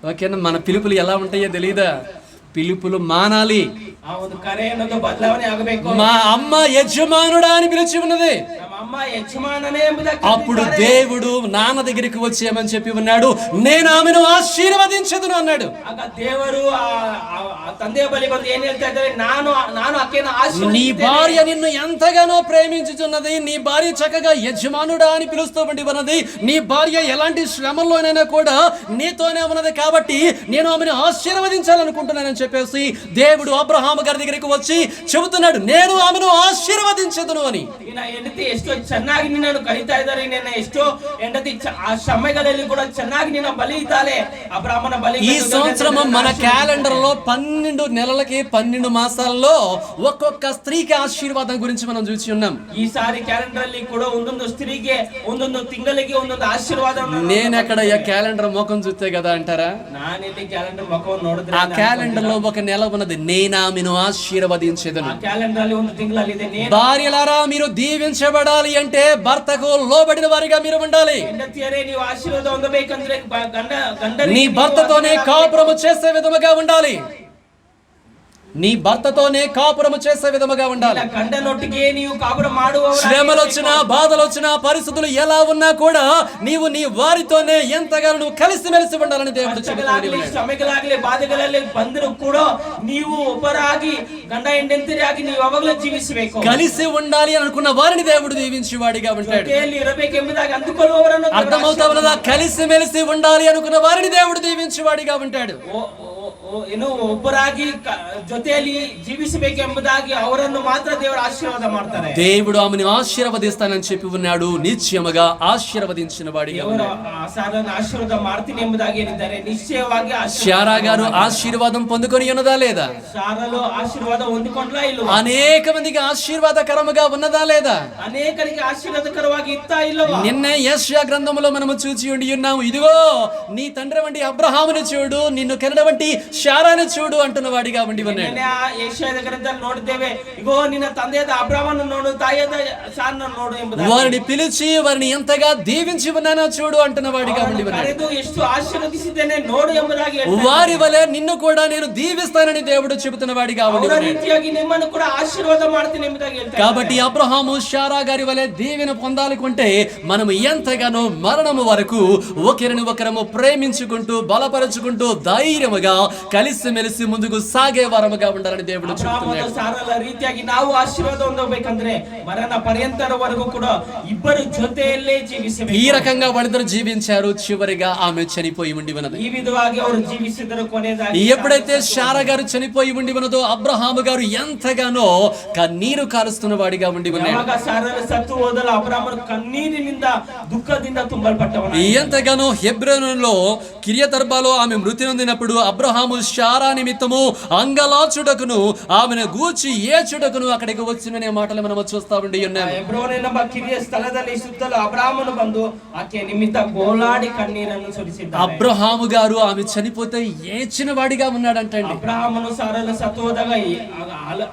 ఓకేనా? మన పిలుపులు ఎలా ఉంటాయో తెలియదా? పిలుపులు మానాలి. ಆ ಆ ಒಂದು ಕರೆ ಅನ್ನೋದು ಬದಲಾವಣೆ ಆಗಬೇಕು. మా అమ్మ యజమానుడా అని పిలిచి ఉన్నది. ನಮ್ಮ ಅಮ್ಮ ಯಜಮಾನನೇ ಎಂಬುದಾಗಿ అప్పుడు దేవుడు నాన్న దగ్గరికి వచ్చి ఏమని చెప్పి ఉన్నాడు, నేను ఆమెను ఆశీర్వదించదును అన్నాడు. ಆಗ ದೇವರು ಆ ತಂದೆಯ ಬಳಿ ಬಂದು ಏನ್ ಹೇಳ್ತಾ ಇದ್ದಾರೆ, ನಾನು ಆಕೆಯನ್ನು నీ ಆಶೀರ್ವದಿಸಿದ್ದೇನೆ. భార్య నిన్ను ఎంతగానో ప్రేమించుచున్నది, నీ భార్య చక్కగా యజమానుడా అని పిలుస్తూ ఉన్నది, నీ భార్య ఎలాంటి శ్రమల్లోనైనా కూడా నీతోనే ఉన్నది, కాబట్టి నేను ఆమెను ఆశీర్వదించాలనుకుంటున్నానని చెప్పేసి దేవుడు అబ్రహాము గారి దగ్గరికి వచ్చి చెబుతున్నాడు, నేను ఆమెను ఆశీర్వదించదును అని. ನಿನ್ನ ಹೆಂಡತಿ ಎಷ್ಟೋ ಚೆನ್ನಾಗಿ ನಿನ್ನನ್ನು ಕರೀತಾ ಇದ್ದಾರೆ, ನಿನ್ನ ಎಷ್ಟೋ ಹೆಂಡತಿ ಆ ಸಮಯಗಳಲ್ಲಿ ಕೂಡ ಚೆನ್ನಾಗಿ ನಿನ್ನ ಬಲಿ ಇದ್ದಾಳೆ. ಅಬ್ರಾಹ್ಮನ ಬಲಿ ఈ సంవత్సరం మన క్యాలెండర్ లో 12 నెలలకి 12 మాసాల్లో ఒక్కొక్క స్త్రీకి ఆశీర్వాదం గురించి మనం చూసి ఉన్నాం. ఈసారి క్యాలెండర్ ಅಲ್ಲಿ ಕೂಡ ಒಂದೊಂದು ಸ್ತ್ರೀಗೆ ಒಂದೊಂದು ತಿಂಗಳಿಗೆ ಒಂದೊಂದು ಆಶೀರ್ವಾದವನ್ನು. నేను ఎక్కడ ఈ క్యాలెండర్ ముఖం చూస్తే కదా అంటారా, ನಾನಿಲ್ಲಿ ಕ್ಯಾಲೆಂಡರ್ ಮುಖವನ್ನು ನೋಡಿದ್ರೆ ఆ క్యాలెండర్ లో ఒక నెల ఉన్నది, నేను ఆమెను ఆశీర్వదించెదను. ಆ ಕ್ಯಾಲೆಂಡರ್ ಅಲ್ಲಿ ಒಂದು ತಿಂಗಳಲ್ಲಿ ಇದೆ, భార్యలారా మీరు దీవించబడాలి అంటే భర్తకు లోబడిన వారిగా మీరు ఉండాలి. ಹೆಂಡತಿಯರೇ ನೀವು ಆಶೀರ್ವಾದ ಹೊಂದಬೇಕಂದ್ರೆ ಗಂಡ నీ భర్తతోనే కాపురము చేసే విధముగా ఉండాలి. నీ భర్తతోనే కాపురము చేసే విధముగా ఉండాలి. గండనొట్టిగే నీవు కాపురం ಮಾಡುವವರು. శ్రమలు వచ్చినా, బాధలు వచ్చినా, పరిస్థితులు ఎలా ఉన్నా కూడా నీవు నీ వారితోనే ఎంతగానో నువ్వు కలిసిమెలిసి ఉండాలని దేవుడు చెబుతున్నాడు. ಶ್ರಮೆಗಳಾಗಲಿ ಬಾಧೆಗಳಲ್ಲಿ ಬಂದರೂ ಕೂಡ ನೀವು ಒಬ್ಬರಾಗಿ ಗಂಡ ಹೆಂಡತಿಯರಾಗಿ ನೀವು ಯಾವಾಗಲೂ ಜೀವಿಸಬೇಕು. కలిసి ఉండాలి అనుకున్న వారిని దేవుడు దీవించి వాడిగా ఉంటాడు. ಜೊತೆಯಲ್ಲಿ ಇರಬೇಕೆಂಬುದಾಗಿ ಅಂದುಕೊಳ್ಳುವವರನ್ನು అర్థమవుతా ఉన్నదా? కలిసిమెలిసి ఉండాలి అనుకున్న వారిని దేవుడు దీవించి వాడిగా ఉంటాడు. ಏನು ಒಬ್ಬರಾಗಿ ಜೊತೆಯಲ್ಲಿ ಜೀವಿಸಬೇಕೆಂಬುದಾಗಿ ಅವರನ್ನು ಮಾತ್ರ ದೇವರು ಆಶೀರ್ವಾದ ಮಾಡ್ತಾರೆ. దేవుడు ఆమెను ఆశీర్వదిస్తానని చెప్పి ఉన్నాడు, నిశ్చయముగా ఆశీర్వదించిన వాడిగా ఉన్నాడు. సాధారణ ఆశీర్వాద ಮಾಡ್ತೀನಿ ಎಂಬುದಾಗಿ ಏನಿದ್ದಾರೆ, ನಿಶ್ಚಯವಾಗಿ శారా గారు ఆశీర్వాదం పొందుకొని ఉన్నదా లేదా? ಶಾರಲು ಆಶೀರ್ವಾದ ಹೊಂದಿಕೊಂಡ್ಲಾ ಇಲ್ವಾ? అనేక మందికి ఆశీర్వాదకరముగా ఉన్నదా లేదా? అనేకರಿಗೆ ఆశీర్వాదకరವಾಗಿ ఇత్తా ఇల్వా? నిన్నే యెషయా గ్రంథములో మనము చూచి ఉన్నాము, ఇదిగో నీ తండ్రి వంటి అబ్రహామును చూడు, నిన్ను కన్న వంటి శారాను చూడు అంటున్న వాడిగా ఉండి ఉన్నాడు. ಯೆಶಾಯದ ಗ್ರಂಥದಲ್ಲಿ ನೋಡಿದ್ದೇವೆ, ಇಗೋ ನಿನ್ನ ತಂದೆಯಾದ ಅಬ್ರಹಾಮನನ್ನು ನೋಡು, ತಾಯಿಯಾದ ಶಾರನನ್ನು ನೋಡು ಎಂಬುದಾಗಿ. వారిని పిలిచి వారిని ఎంతగా దీవించి ఉన్నానో చూడు అంటున్న వాడిగా ఉండి ఉన్నాడు. ಕರೆದು ಎಷ್ಟು ಆಶೀರ್ವದಿಸಿದ್ದೇನೆ ನೋಡು ಎಂಬುದಾಗಿ ಹೇಳ್ತಾನೆ. వారి వలె నిన్ను కూడా నేను దీవిస్తానని దేవుడు చెబుతున్న వాడిగా ఉండి ಅವರ ఉన్నాడు. ರೀತಿಯಾಗಿ ನಿಮ್ಮನ್ನು ಕೂಡ ಆಶೀರ್ವಾದ ಮಾಡ್ತೀನಿ ಎಂಬುದಾಗಿ ಹೇಳ್ತಾನೆ. కాబట్టి అబ్రహాము శారా గారి వలె దీవెన పొందాలనుకుంటే మనము ఎంతగానో మరణము వరకు ఒకరిని ఒకరము ప్రేమించుకుంటూ బలపరుచుకుంటూ ధైర్యముగా కలిసిమెలిసి ముందుకు సాగే వారముగా ఉండాలని దేవుడు చెప్తున్నాడు. ಸಾರಲ ರೀತಿಯಾಗಿ ನಾವು ಆಶೀರ್ವಾದ ಹೊಂದಬೇಕಂದ್ರೆ ಮರಣ ಪರ್ಯಂತರವರೆಗೂ ಕೂಡ ಇಬ್ಬರು ಜೊತೆಯಲ್ಲೇ ಜೀವಿಸಬೇಕು. ఈ రకంగా వాళ్ళిద్దరు జీవించారు. చివరిగా ఆమె చనిపోయి ఉండి ఉన్నది. ಈ ವಿಧವಾಗಿ ಅವರು ಜೀವಿಸಿದರು. ಕೊನೆಯದಾಗಿ ఎప్పుడైతే శారా గారు చనిపోయి ఉండి ఉన్నదో అబ్రహాము గారు ఎంతగానో కన్నీరు కారుస్తున్న వాడిగా ఉండి ఉన్నాడు. ಯಾವಾಗ ಸಾರಲು ಸತ್ತು ಹೋದಲ್ಲ, ಅಬ್ರಹಾಮನು ಕಣ್ಣೀರಿನಿಂದ ದುಃಖದಿಂದ ತುಂಬಲ್ಪಟ್ಟವನು. ఎంతగానో హెబ్రోనులో కిరియతర్బాలో ఆమె మృతి నొందినప్పుడు అబ్రహాము శారా నిమిత్తము అంగలాచుటకును ఆమెను గూర్చి ఏచుటకును అక్కడికి వచ్చిననే మాటలు మనం చూస్తా ఉండి ఉన్నాము. ಹೆಬ್ರೋನ್ ಎಂಬ ಕಿರಿಯ ಸ್ಥಳದಲ್ಲಿ ಸುತ್ತಲೂ ಅಬ್ರಹಾಮನು ಬಂದು ಆಕೆ ನಿಮಿತ್ತ ಗೋಳಾಡಿ ಕಣ್ಣೀರನ್ನು ಸುರಿಸಿದ್ದಾನೆ. అబ్రహాము గారు ఆమె చనిపోతే ఏచిన వాడిగా ఉన్నాడంటండి. అబ్రహామును సారలు సత్తు ಹೋದಾಗ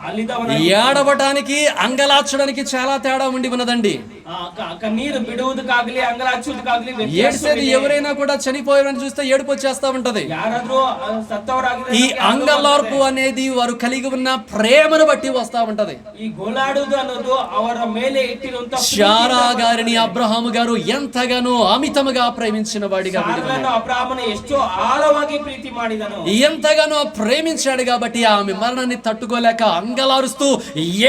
అలిదవన. ఏడవటానికి అంగలార్చడానికి చాలా తేడా ఉండి ఉన్నదండి. కన్నీరు బిడువుదకాగ్లి అంగలార్చుదకాగ్లి ఏడ్చేది ఎవరైనా కూడా చనిపోయారని చూస్తే ఏడుపు వచ్చేస్తా ఉంటది. ಯಾರಾದ್ರೂ ಸತ್ತವರಾಗಿದ್ರೆ ఈ అంగలార్పు అనేది వారు కలిగి ఉన్న ప్రేమను బట్టి వస్తా ఉంటది. ఈ గోలాడుదు ಅನ್ನೋದು ಅವರ ಮೇಲೆ ಇಟ್ಟಿರುವಂತ శారా గారిని అబ్రహాము గారు ఎంతగానో అమితముగా ప్రేమించిన వాడిగా ಸಾರಲನ್ನು ಅಬ್ರಹಾಮನು ಎಷ್ಟೋ ಆಳವಾಗಿ ಪ್ರೀತಿ ಮಾಡಿದನು. ఎంతగానో ప్రేమించాడు కాబట్టి ఆమె మరణాన్ని తట్టుకోలేక అంగలారుస్తూ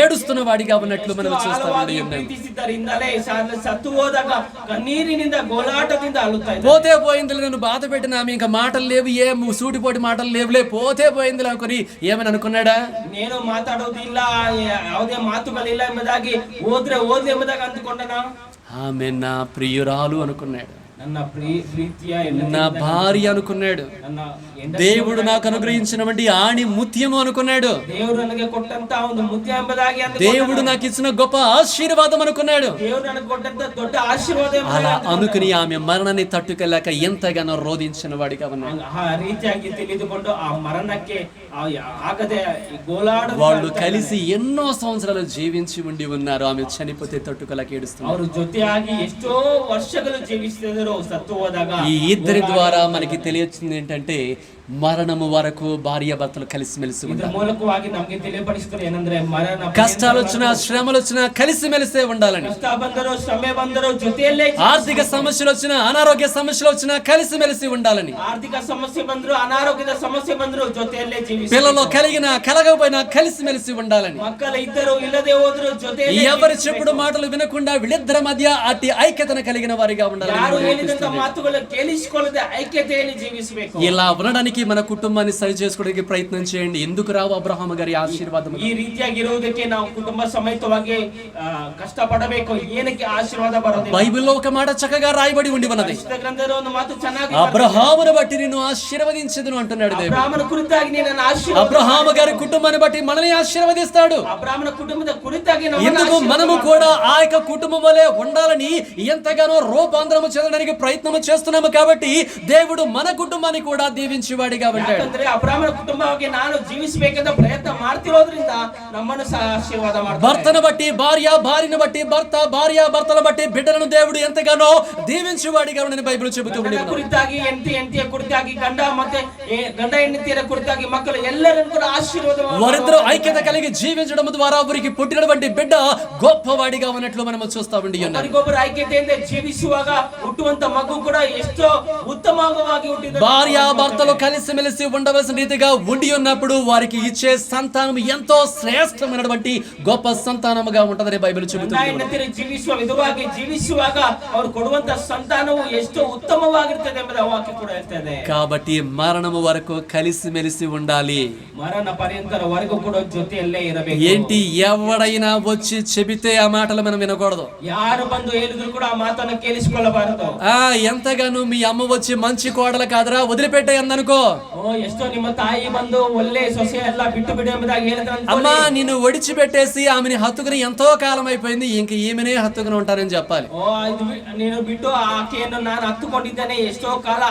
ఏడుస్తున్న వాడిగా ఉన్నట్లు మనం చూస్తా ఉన్నాం. ಪ್ರೀತಿಸಿದ್ದರಿಂದಲೇ ಸಾರಲು ಸತ್ತು ಹೋದಾಗ ಕಣ್ಣೀರಿನಿಂದ ಗೋಲಾಟದಿಂದ ಅಳುತ್ತಾ ಇದ್ದ. పోతే పోయింది, నన్ను బాధ పెట్టిన ఆమె ఇంకా మాటలు లేవు, ఏం సూటిపోటి మాటలు లేవులే, పోతే పోయింది అనుకుని ఏమని అనుకున్నాడా? నేను మాట్లాడೋದಿಲ್ಲ, ಯಾವುದೇ ಮಾತುಗಳಿಲ್ಲ ಎಂಬುದಾಗಿ ಓದ್ಲಿ ಎಂಬುದಾಗಿ ಅಂದುಕೊಂಡನ. ఆమె నా ప్రియురాలు అనుకున్నాడు, ನನ್ನ ಪ್ರೀತಿಯ నా భార్య అనుకున్నాడు, ನನ್ನ దేవుడు నాకు అనుగ్రహించినటువంటి ఆణి ముత్యము అనుకున్నాడు, ದೇವರು ನನಗೆ ಕೊಟ್ಟಂತ ಒಂದು ಮುತ್ಯ ಎಂಬುದಾಗಿ దేవుడు నాకు ఇచ్చిన గొప్ప ఆశీర్వాదం అనుకున్నాడు. ದೇವರು ನನಗೆ ಕೊಟ್ಟಂತ ದೊಡ್ಡ ಆಶೀರ್ವಾದ అలా అనుకుని ఆమె మరణాన్ని తట్టుకెళ్ళాక ఎంతగానో రోధించిన వాడిగా ఉన్నాడు. ಆ ರೀತಿಯಾಗಿ ತಿಳಿದುಕೊಂಡು ಆ ಮರಣಕ್ಕೆ ಆಗದೆ ಗೋಲಾಡ. వాళ్ళు కలిసి ఎన్నో సంవత్సరాలు జీవించి ఉండి ఉన్నారు. ఆమె చనిపోతే తట్టుకోలేక ఏడుస్తున్నారు. ಅವರು ಜೊತೆಯಾಗಿ ಎಷ್ಟೋ ವರ್ಷಗಳು ಜೀವಿಸಿದರು. ಸತ್ತು ಹೋದಾಗ ఈ ఇద్దరి ద్వారా మనకి తెలియచ్చింది ఏంటంటే మరణము వరకు భార్య భర్తలు కలిసిమెలిసి ಇದ್ರ ఉండాలి. ಮೂಲಕವಾಗಿ ನಮಗೆ ತಿಳಿಯಪಡಿಸಿದ್ರು ಏನಂದ್ರೆ ಮರಣ కష్టాలు వచ్చినా శ్రమలు వచ్చినా కలిసిమెలిసే ఉండాలని. ಕಷ್ಟ ಬಂದರೂ ಶ್ರಮೆ ಬಂದರೂ ಜೊತೆಯಲ್ಲೇ ఆర్థిక సమస్యలు వచ్చినా అనారోగ్య సమస్యలు వచ్చినా కలిసిమెలిసి ఉండాలని. ಆರ್ಥಿಕ ಸಮಸ್ಯೆ ಬಂದ್ರು ಅನಾರೋಗ್ಯದ ಸಮಸ್ಯೆ ಬಂದ್ರು ಜೊತೆಯಲ್ಲೇ ಜೀವಿಸಿ పిల్లలు కలిగినా కలగకపోయినా కలిసిమెలిసి ఉండాలని. ಮಕ್ಕಳು ಇದ್ದರು ಇಲ್ಲದೆ ಹೋದ್ರು ಜೊತೆಯಲ್ಲೇ ఎవరి చెప్పుడు మాటలు వినకుండా వీళ్ళిద్దరి మధ్య అట్టి ఐక్యతను కలిగిన వారిగా ఉండాలని. ಯಾರು ಹೇಳಿದಂತ ಮಾತುಗಳು ಕೇಳಿಸಿಕೊಳ್ಳದೆ ಐಕ್ಯತೆಯಲ್ಲಿ ಜೀವಿಸಬೇಕು. ఇలా ఉండడానికి మన కుటుంబాన్ని సరి చేసుకోవడానికి ప్రయత్నం చేయండి. ఎందుకు రావు అబ్రహాము గారి ఆశీర్వాదం? ಈ ರೀತಿಯಾಗಿರುವುದಕ್ಕೆ ನಾವು ಕುಟುಂಬ ಸಮೇತವಾಗಿ ಕಷ್ಟಪಡಬೇಕು. ಏನಕ್ಕೆ ಆಶೀರ್ವಾದ ಬರೋದಿಲ್ಲ? బైబిల్లో ఒక మాట చక్కగా రాయబడి ఉండి ఉన్నది. ಪರಿಶುದ್ಧ ಗ್ರಂಥದಲ್ಲಿ ಒಂದು ಮಾತು ಚೆನ್ನಾಗಿ అబ్రహామును బట్టి నిన్ను ఆశీర్వదించెదను అంటున్నాడు దేవుడు. ಅಬ್ರಾಮನ ಕುರಿತಾಗಿ ನಿನ್ನನ್ನು ಆಶೀರ್ವಾದ అబ్రహాము గారి కుటుంబాన్ని బట్టి మనల్ని ఆశీర్వదిస్తాడు. ಅಬ್ರಾಮನ ಕುಟುಂಬದ ಕುರಿತಾಗಿ ఎందుకు మనము కూడా ఆ యొక్క కుటుంబం వలె ఉండాలని ఎంతగానో రూపాంతరము చెందడానికి ప్రయత్నం చేస్తున్నాము. కాబట్టి దేవుడు మన కుటుంబాన్ని కూడా దీవించేవాడిగా ఉంటాడు. ಯಾಕಂದ್ರೆ ಅಬ್ರಾಮನ ಕುಟುಂಬವಾಗಿ ನಾನು ಜೀವಿಸಬೇಕಂತ ಪ್ರಯತ್ನ ಮಾಡ್ತಿರೋದ್ರಿಂದ ನಮ್ಮನ್ನು ಸಹ ಆಶೀರ್ವಾದ ಮಾಡ್ತಾನೆ. భర్తను బట్టి భార్య, భార్యను బట్టి భర్త, భార్య భర్తల బట్టి బిడ్డలను దేవుడు ఎంతగానో దీవించేవాడిగా ఉండని బైబిల్ చెబుతూ ఉంది. ಕುರಿತಾಗಿ ಹೆಂಡತಿಯ ಕುರಿತಾಗಿ ಗಂಡ ಮತ್ತೆ ಗಂಡ ಹೆಂಡತಿಯರ ಕುರಿತಾಗಿ ಮಕ್ಕಳು ಎಲ್ಲರನ್ನು ಕೂಡ ಆಶೀರ್ವಾದ వారిద్దరూ ఐక్యత కలిగి జీవించడం ద్వారా వారికి పుట్టినటువంటి బిడ్డ గొప్పవాడిగా ఉన్నట్లు మనం చూస్తా ఉండి ఉన్నాం. ಒಬ್ಬರಿಗೊಬ್ಬರು ಐಕ್ಯತೆಯಿಂದ ಜೀವಿಸುವಾಗ ಹುಟ್ಟುವಂತ ಮಗು ಕೂಡ ಎಷ್ಟೋ ಉತ್ತಮವಾಗಿ ಹುಟ್ಟಿದ భార్య భర్తలు కలిసిమెలిసి ఉండవలసిన రీతిగా ఉండి ఉన్నప్పుడు వారికి ఇచ్చే సంతానం ఎంతో శ్రేష్టమైనటువంటి గొప్ప సంతానముగా ఉంటదని బైబిల్ చెబుతుంది. ಹೆಂಡತಿಯರು ಜೀವಿಸುವ ವಿಧವಾಗಿ ಜೀವಿಸುವಾಗ ಅವರು ಕೊಡುವಂತ ಸಂತಾನವು ಎಷ್ಟೋ ಉತ್ತಮವಾಗಿರ್ತದೆ ಎಂಬುದು ವಾಕ್ಯ ಕೂಡ ಹೇಳ್ತದೆ. కాబట్టి మరణము వరకు కలిసిమెలిసి ఉండాలి. ಮರಣ ಪರ್ಯಂತರವರೆಗೂ ಕೂಡ ಜೊತೆಯಲ್ಲೇ ಇರಬೇಕು. ఏంటి ఎవడైనా వచ్చి చెబితే ఆ మాటలు మనం వినకూడదు. ಯಾರು ಬಂದು ಹೇಳಿದ್ರು ಕೂಡ ಆ ಮಾತನ್ನು ಕೇಳಿಸಿಕೊಳ್ಳಬಾರದು. ఎంతగానో మీ అమ్మ వచ్చి మంచి కోడలు కాదరా వదిలిపెట్టే అందనుకో. ಎಷ್ಟೋ ನಿಮ್ಮ ತಾಯಿ ಬಂದು ಒಳ್ಳೆ ಸೊಸೆ ಎಲ್ಲ ಬಿಟ್ಟು ಬಿಡು ಎಂಬುದಾಗಿ ಹೇಳಿದ್ರೆ అమ్మా నిన్ను ఒడిచిపెట్టేసి ఆమెని హత్తుకుని ఎంతో కాలం అయిపోయింది, ఇంక ఈమెనే హత్తుకుని ఉంటానని చెప్పాలి. ನೀನು ಬಿಟ್ಟು ಆಕೆಯನ್ನು ನಾನು ಹತ್ತುಕೊಂಡಿದ್ದೇನೆ ಎಷ್ಟೋ ಕಾಲ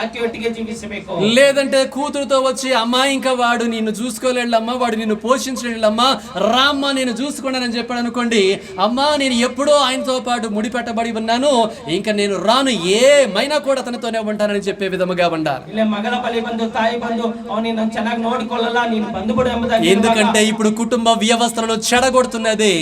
ಆಕೆಯೊಟ್ಟಿಗೆ ಜೀವಿಸಬೇಕು. లేదంటే కూతురుతో వచ్చి అమ్మా ఇంకా వాడు నిన్ను చూసుకోలేళ్ళమ్మా, వాడు నిన్ను పోషించలేళ్ళమ్మా, రామ్మా నేను చూసుకున్నానని చెప్పాడు అనుకోండి. అమ్మా నేను ఎప్పుడో ఆయనతో పాటు ముడిపెట్టబడి ఉన్నాను, ఇంకా నేను రాను, ఏమైనా కూడా తనతోనే ఉంటానని చెప్పే విధముగా ఉండాలి. ಇಲ್ಲ ಮಗಳ ಬಳಿ ಬಂದು ತಾಯಿ ಬಂದು ಅವನಿನ್ನ ಚೆನ್ನಾಗಿ ನೋಡಿಕೊಳ್ಳಲ್ಲ ನೀನು ಬಂದುಬಿಡು ಎಂಬುದಾಗಿ. ఎందుకంటే ఇప్పుడు కుటుంబ వ్యవస్థలను చెడగొడుతున్నది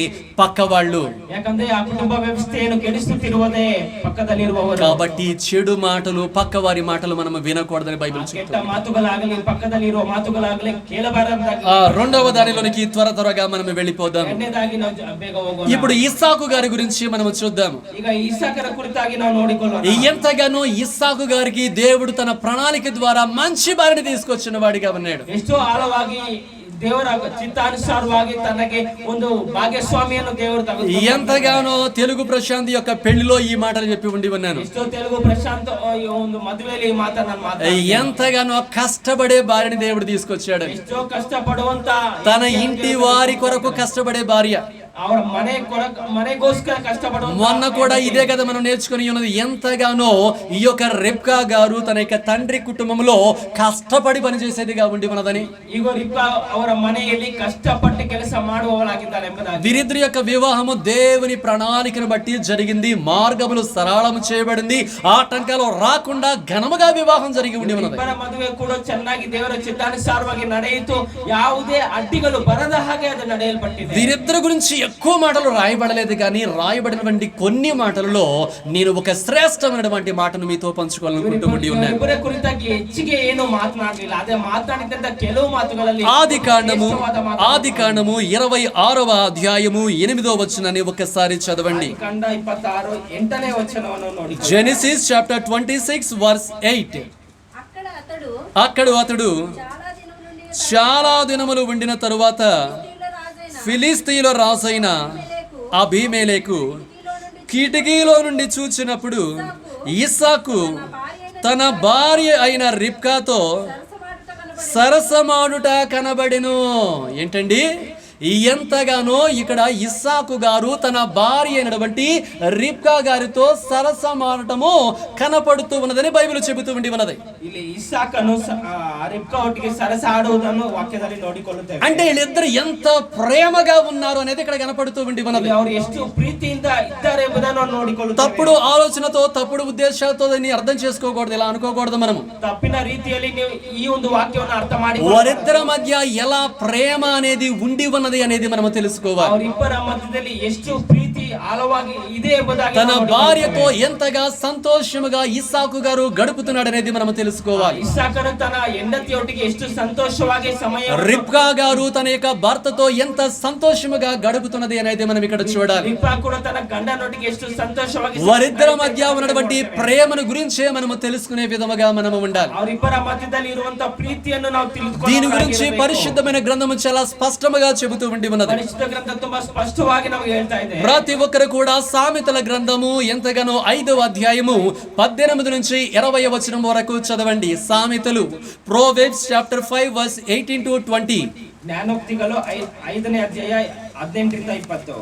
పక్క వాళ్ళు. ಯಾಕಂದ್ರೆ ಆ ಕುಟುಂಬ ವ್ಯವಸ್ಥೆಯನ್ನು ಕೆಡಿಸುತ್ತಿರುವುದೇ ಪಕ್ಕದಲ್ಲಿರುವವರು. కాబట్టి చెడు మాటలు పక్క వారి మాటలు మనం వినకూడదని బైబిల్ చెప్తుంది. ಕೆಟ್ಟ ಮಾತುಗಳಾಗಲಿ ಪಕ್ಕದಲ್ಲಿರುವ ಮಾತುಗಳಾಗಲಿ ಕೇಳಬಾರದಾಗಿ. రెండవ దానిలోనికి త్వరగా మనం వెళ్ళిపోదాం. ಎರಡನೇದಾಗಿ ನಾವು ಬೇಗ ಹೋಗೋಣ. ఇప్పుడు ఇస్సాకు గారి గురించి మనం చూద్దాము. ಈಗ ಇಸಾಕರ ಕುರಿತಾಗಿ ನಾವು ನೋಡಿಕೊಳ್ಳೋಣ. ఎంతగానో ఇస్సాకు గారికి దేవుడు తన ప్రణాళిక ద్వారా మంచి భార్యని తీసుకొచ్చిన వాడిగా ఉన్నాడు. ಎಷ್ಟೋ ಆಳವಾಗಿ ದೇವರ ಚಿತ್ತಾನುಸಾರವಾಗಿ ತನಗೆ ಒಂದು ಭಾಗ್ಯಸ್ವಾಮಿಯನ್ನು ದೇವರು ఎంతగానో తెలుగు ప్రశాంత్ యొక్క పెళ్లిలో ఈ మాటలు చెప్పి ఉండి ఉన్నాను. ಎಷ್ಟೋ ತೆಲುಗು ಪ್ರಶಾಂತ್ ಒಂದು ಮದುವೆಯಲ್ಲಿ ಈ ಮಾತನ್ನ ఎంతగానో కష్టపడే భార్యని దేవుడు తీసుకొచ్చాడు. ಎಷ್ಟೋ ಕಷ್ಟಪಡುವಂತ తన ఇంటి వారి కొరకు కష్టపడే భార్య. ಅವರ ಮನೆಗೋಸ್ಕರ ಕಷ್ಟಪಡುವ. మొన్న కూడా ఇదే కదా మనం నేర్చుకుని ఉన్నది. ఎంతగానో ఈ యొక్క రెబ్కా గారు తన యొక్క తండ్రి కుటుంబంలో కష్టపడి పనిచేసేదిగా ఉండి ఉన్నదని. ಈಗ ರಿಬ್ಕಾ ಅವರ ಮನೆಯಲ್ಲಿ ಕಷ್ಟಪಟ್ಟು ಕೆಲಸ ಮಾಡುವವಳಾಗಿದ್ದಾಳೆ ಎಂಬುದಾಗಿ. వీరిద్దరి యొక్క వివాహము దేవుని ప్రణాళికను బట్టి జరిగింది. మార్గములు సరళము చేయబడింది. ఆటంకాలు రాకుండా ఘనముగా వివాహం జరిగి ఉండి ఉన్నది. ಇಬ್ಬರ ಮದುವೆ ಕೂಡ ಚೆನ್ನಾಗಿ ದೇವರ ಚಿತ್ತಾನುಸಾರವಾಗಿ ನಡೆಯಿತು. ಯಾವುದೇ ಅಡ್ಡಿಗಳು ಬರದ ಹಾಗೆ ಅದು ನಡೆಯಲ್ಪಟ್ಟಿದೆ. వీరిద్దరి గురించి ఎక్కువ మాటలు రాయబడలేదు, కానీ రాయబడినటువంటి కొన్ని మాటలలో నేను ఒక శ్రేష్టమైనటువంటి మాటను మీతో పంచుకోవాలనుకుంటూ ఉండి ఉన్నాను. ಇಬ್ಬರ ಕುರಿತಾಗಿ ಹೆಚ್ಚಿಗೆ ಏನು ಮಾತನಾಡಲಿಲ್ಲ, ಅದೇ ಮಾತನಾಡಿದಂತ ಕೆಲವು ಮಾತುಗಳಲ್ಲಿ ఆదికాండము 26వ అధ్యాయము 8వ వచనాన్ని ఒకసారి చదవండి. ಆದಿಕಾಂಡ 26 8ನೇ ವಚನವನ್ನು ನೋಡಿ. Genesis chapter 26 verse 8. అక్కడ అతడు చాలా దినములు ఉండిన తరువాత ఫిలిస్తీయుల రాజైన అబీమెలెకు కిటికీలో నుండి చూచినప్పుడు ఇస్సాకు తన భార్య అయిన రిబ్కాతో సరసమాడుట కనబడెను. ఏంటండి? ఎంతగానో ఇక్కడ ఇస్సాకు గారు తన భార్య అయినటువంటి రిబ్కా గారితో సరసమాడటము కనపడుతూ ఉన్నదని బైబిల్ చెబుతూ ఉన్నది. ಇಲ್ಲಿ ಇಸಾಕನು ರಿಬ್ಕಾ ಒಟ್ಟಿಗೆ ಸರಸಾಡುವುದನ್ನು ವಾಕ್ಯದಲ್ಲಿ ನೋಡಿಕೊಳ್ಳುತ್ತೇವೆ. అంటే వీళ్ళిద్దరు ఎంత ప్రేమగా ఉన్నారు అనేది ఇక్కడ కనపడుతూ ఉన్నది. ಅವರು ಎಷ್ಟು ಪ್ರೀತಿಯಿಂದ ಇದ್ದಾರೆ ಎಂಬುದನ್ನು ನೋಡಿಕೊಳ್ಳುತ್ತೇವೆ. తప్పుడు ఆలోచనతో తప్పుడు ఉద్దేశాలతో దీన్ని అర్థం చేసుకోకూడదు, ఇలా అనుకోకూడదు. మనము ತಪ್ಪಿನ ರೀತಿಯಲ್ಲಿ ನೀವು ಈ ಒಂದು ವಾಕ್ಯವನ್ನು ಅರ್ಥ ಮಾಡಿ వారిద్దరి మధ్య ఎలా ప్రేమ అనేది ఉండి ఉన్నది అనేది మనము తెలుసుకోవాలి. ಅವರಿಬ್ಬರ ಮಧ್ಯದಲ್ಲಿ ಎಷ್ಟು ಪ್ರೀತಿ ಆಳವಾಗಿ ಇದೆ ಎಂಬುದಾಗಿ తన భార్యతో ఎంతగా సంతోషముగా ఇస్సాకు గారు గడుపుతున్నాడు అనేది మనం తెలుసుకోవాలి. ಇಸಾಕನು ತನ್ನ ಹೆಂಡತಿಯೊಟ್ಟಿಗೆ ಎಷ್ಟು ಸಂತೋಷವಾಗಿ ಸಮಯ రిబ్కా గారు తన యొక్క భర్తతో ఎంత సంతోషముగా గడుపుతున్నది అనేది మనం ఇక్కడ చూడాలి. ರಿಬ್ಕಾ ಕೂಡ ತನ್ನ ಗಂಡನೊಟ್ಟಿಗೆ ಎಷ್ಟು ಸಂತೋಷವಾಗಿ వారిద్దరి మధ్య ఉన్నటువంటి ప్రేమను గురించే మనము తెలుసుకునే విధముగా మనము ఉండాలి. ಅವರಿಬ್ಬರ ಮಧ್ಯದಲ್ಲಿ ಇರುವಂತ ಪ್ರೀತಿಯನ್ನು ನಾವು దీని గురించి ತಿಳಿದುಕೊಳ್ಳಬೇಕು. పరిశుద్ధమైన గ్రంథము చాలా స్పష్టముగా చెబుతూ ఉండి ఉన్నది. ಪರಿಶುದ್ಧ ಗ್ರಂಥ ತುಂಬಾ ಸ್ಪಷ್ಟವಾಗಿ ನಮಗೆ ಹೇಳ್ತಾ ಇದೆ. ప్రతి ఒక్కరు కూడా సామెతల గ్రంథము ఎంతగానో 5వ అధ్యాయము 18 నుంచి 20వ వచనం వరకు చదవండి. సామెతలు, ప్రొవెర్బ్స్ చాప్టర్ 5 వర్స్ 18 to 20. ಜ್ಞಾನೋಕ್ತಿಗಳು 5ನೇ ಅಧ್ಯಾಯ 18 ರಿಂದ 20.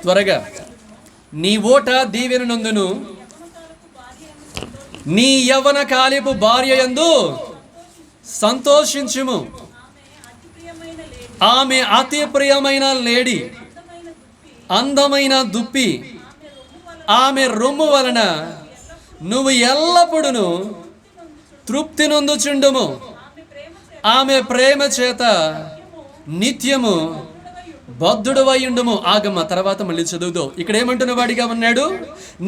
త్వరగా. నీ ఓట దీవెన నందును, నీ యవ్వన కాలపు భార్య యందు సంతోషించుము. ఆమె అతి ప్రియమైన లేడి, అందమైన దుప్పి. ఆమె రొమ్ము వలన నువ్వు ఎల్లప్పుడూ తృప్తి నొందుచుండుము. ఆమె ప్రేమ చేత నిత్యము బద్ధుడవయ్యుండుము. ఆగమ్మ, తర్వాత మళ్ళీ చదువుతో. ఇక్కడ ఏమంటున్న వాడిగా ఉన్నాడు,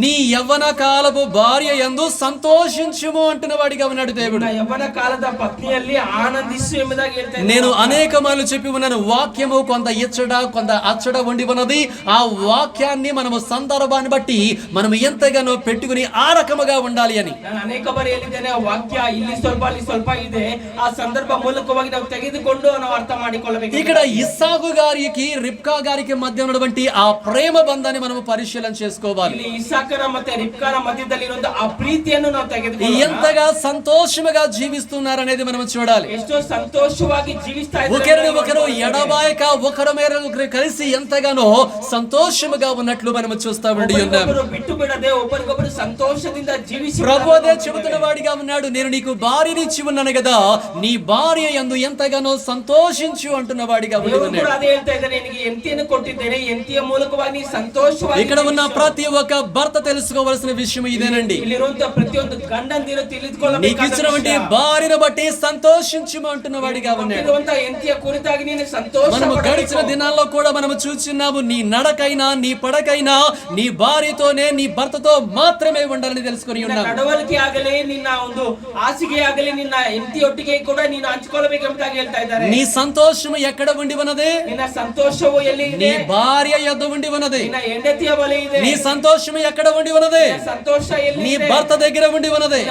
నీ యవ్వన కాలపు భార్య యందు సంతోషించుము అంటున్న వాడిగా ఉన్నాడు దేవుడు. యవ్వన కాలದ పత్నిಯಲ್ಲಿ ఆనందించు ಎಂಬುದಾಗಿ ಹೇಳ್ತಾ ಇದ್ದಾನೆ. నేను అనేక మార్లు చెప్పి ఉన్నాను, వాక్యము కొంత ఇచ్చట కొంత అచ్చట ఉండి ఉన్నది. ఆ వాక్యాన్ని మనము సందర్భాన్ని బట్టి మనము ఎంతగానో పెట్టుకుని ఆ రకముగా ఉండాలి అని ನಾನು ಅನೇಕ ಬಾರಿ ಹೇಳಿದ್ದೇನೆ. ವಾಕ್ಯ ಇಲ್ಲಿ ಸ್ವಲ್ಪ ಅಲ್ಲಿ ಸ್ವಲ್ಪ ಇದೆ, ಆ ಸಂದರ್ಭ ಮೂಲಕವಾಗಿ ನಾವು ತೆಗೆದುಕೊಂಡು ನಾವು ಅರ್ಥ ಮಾಡಿಕೊಳ್ಳಬೇಕು. ఇక్కడ ఇస్సాకు గారికి రిబ్కా గారికి మధ్య ఉన్నటువంటి ఆ ప్రేమ బంధాన్ని మనము పరిశీలన చేసుకోవాలి. ಇಲ್ಲಿ ಇಸಾಕನ ಮತ್ತೆ ರಿಬ್ಕಾನ ಮಧ್ಯದಲ್ಲಿ ಇರುವಂತ ಆ ಪ್ರೀತಿಯನ್ನು ನಾವು ತೆಗೆದುಕೊಳ್ಳೋಣ. ఎంతగా సంతోషముగా జీవిస్తున్నారు అనేది మనం చూడాలి. ಎಷ್ಟೋ ಸಂತೋಷವಾಗಿ ಜೀವಿಸ್ತಾ ಇದ್ದಾರೆ. ఒకరిని ఒకరు ఎడబాయక ఒకరి మీద ఒకరు కలిసి ఎంతగానో సంతోషముగా ఉన్నట్లు మనం చూస్తా ఉండి ఉన్నాం. ಒಬ್ಬರಿಗೊಬ್ಬರು ಬಿಟ್ಟು ಬಿಡದೆ ಒಬ್ಬರಿಗೊಬ್ಬರು ಸಂತೋಷದಿಂದ ಜೀವಿಸಿ ప్రభు అదే చెబుతున్న వాడిగా ఉన్నాడు, నేను నీకు భార్యనిచ్చి ఉన్నాను కదా, నీ భార్య యందు ఎంతగానో సంతోషించు అంటున్న వాడిగా ఉన్నాడు. ಅದೇ ಹೇಳ್ತಾ ಇದ್ದಾರೆ, ನಿನಗೆ ಎಂತಿಯನ್ನು ಕೊಟ್ಟಿದ್ದೇನೆ, ಎಂತಿಯ ಮೂಲಕವಾಗಿ ನೀ ಸಂತೋಷವಾಗಿ. ఇక్కడ ఉన్న ప్రతి ఒక్క భర్త తెలుసుకోవాల్సిన విషయం ఇదేనండి. ಇಲ್ಲಿರುವಂತ ಪ್ರತಿಯೊಂದು ಗಂಡಂದಿರು ತಿಳಿದುಕೊಳ್ಳಬೇಕು. నీకు ఇచ్చినటువంటి భార్యను బట్టి సంతోషించుము అంటున్న వాడిగా ఉన్నాడు. ಎಂತಿಯ ಕುರಿತಾಗಿ ನೀನು ಸಂತೋಷ. మనము గడిచిన దినాల్లో కూడా మనము చూస్తున్నాము, నీ నడకైనా నీ పడకైనా నీ భార్యతోనే నీ భర్తతో మాత్రమే ఉండాలని తెలుసుకొని ఉన్నాము. ನಡವಳಿಕೆ ಆಗಲಿ, ನಿನ್ನ ಒಂದು ಹಾಸಿಗೆ ಆಗಲಿ, ನಿನ್ನ ಹೆಂಡತಿಯೊಟ್ಟಿಗೆ ಕೂಡ ನೀನು ಹಂಚಿಕೊಳ್ಳಬೇಕೆಂಬುದಾಗಿ ಹೇಳ್ತಾ ಇದ್ದಾರೆ. నీ సంతోషము ఎక్కడ ఉండి ఉన్నది? ನಿನ್ನ ಸಂತೋಷವು ಎಲ್ಲಿ నీ ಇದೆ? భార్య యొద్ద ఉండి ఉన్నది. ನಿನ್ನ ಹೆಂಡತಿಯ ಬಳಿ ಇದೆ. నీ సంతోషము ఎక్కడ ఉండి ఉన్నది? ನಿನ್ನ ಸಂತೋಷ ಎಲ್ಲಿ నీ ಇದೆ? భర్త దగ్గర ఉండి ఉన్నది.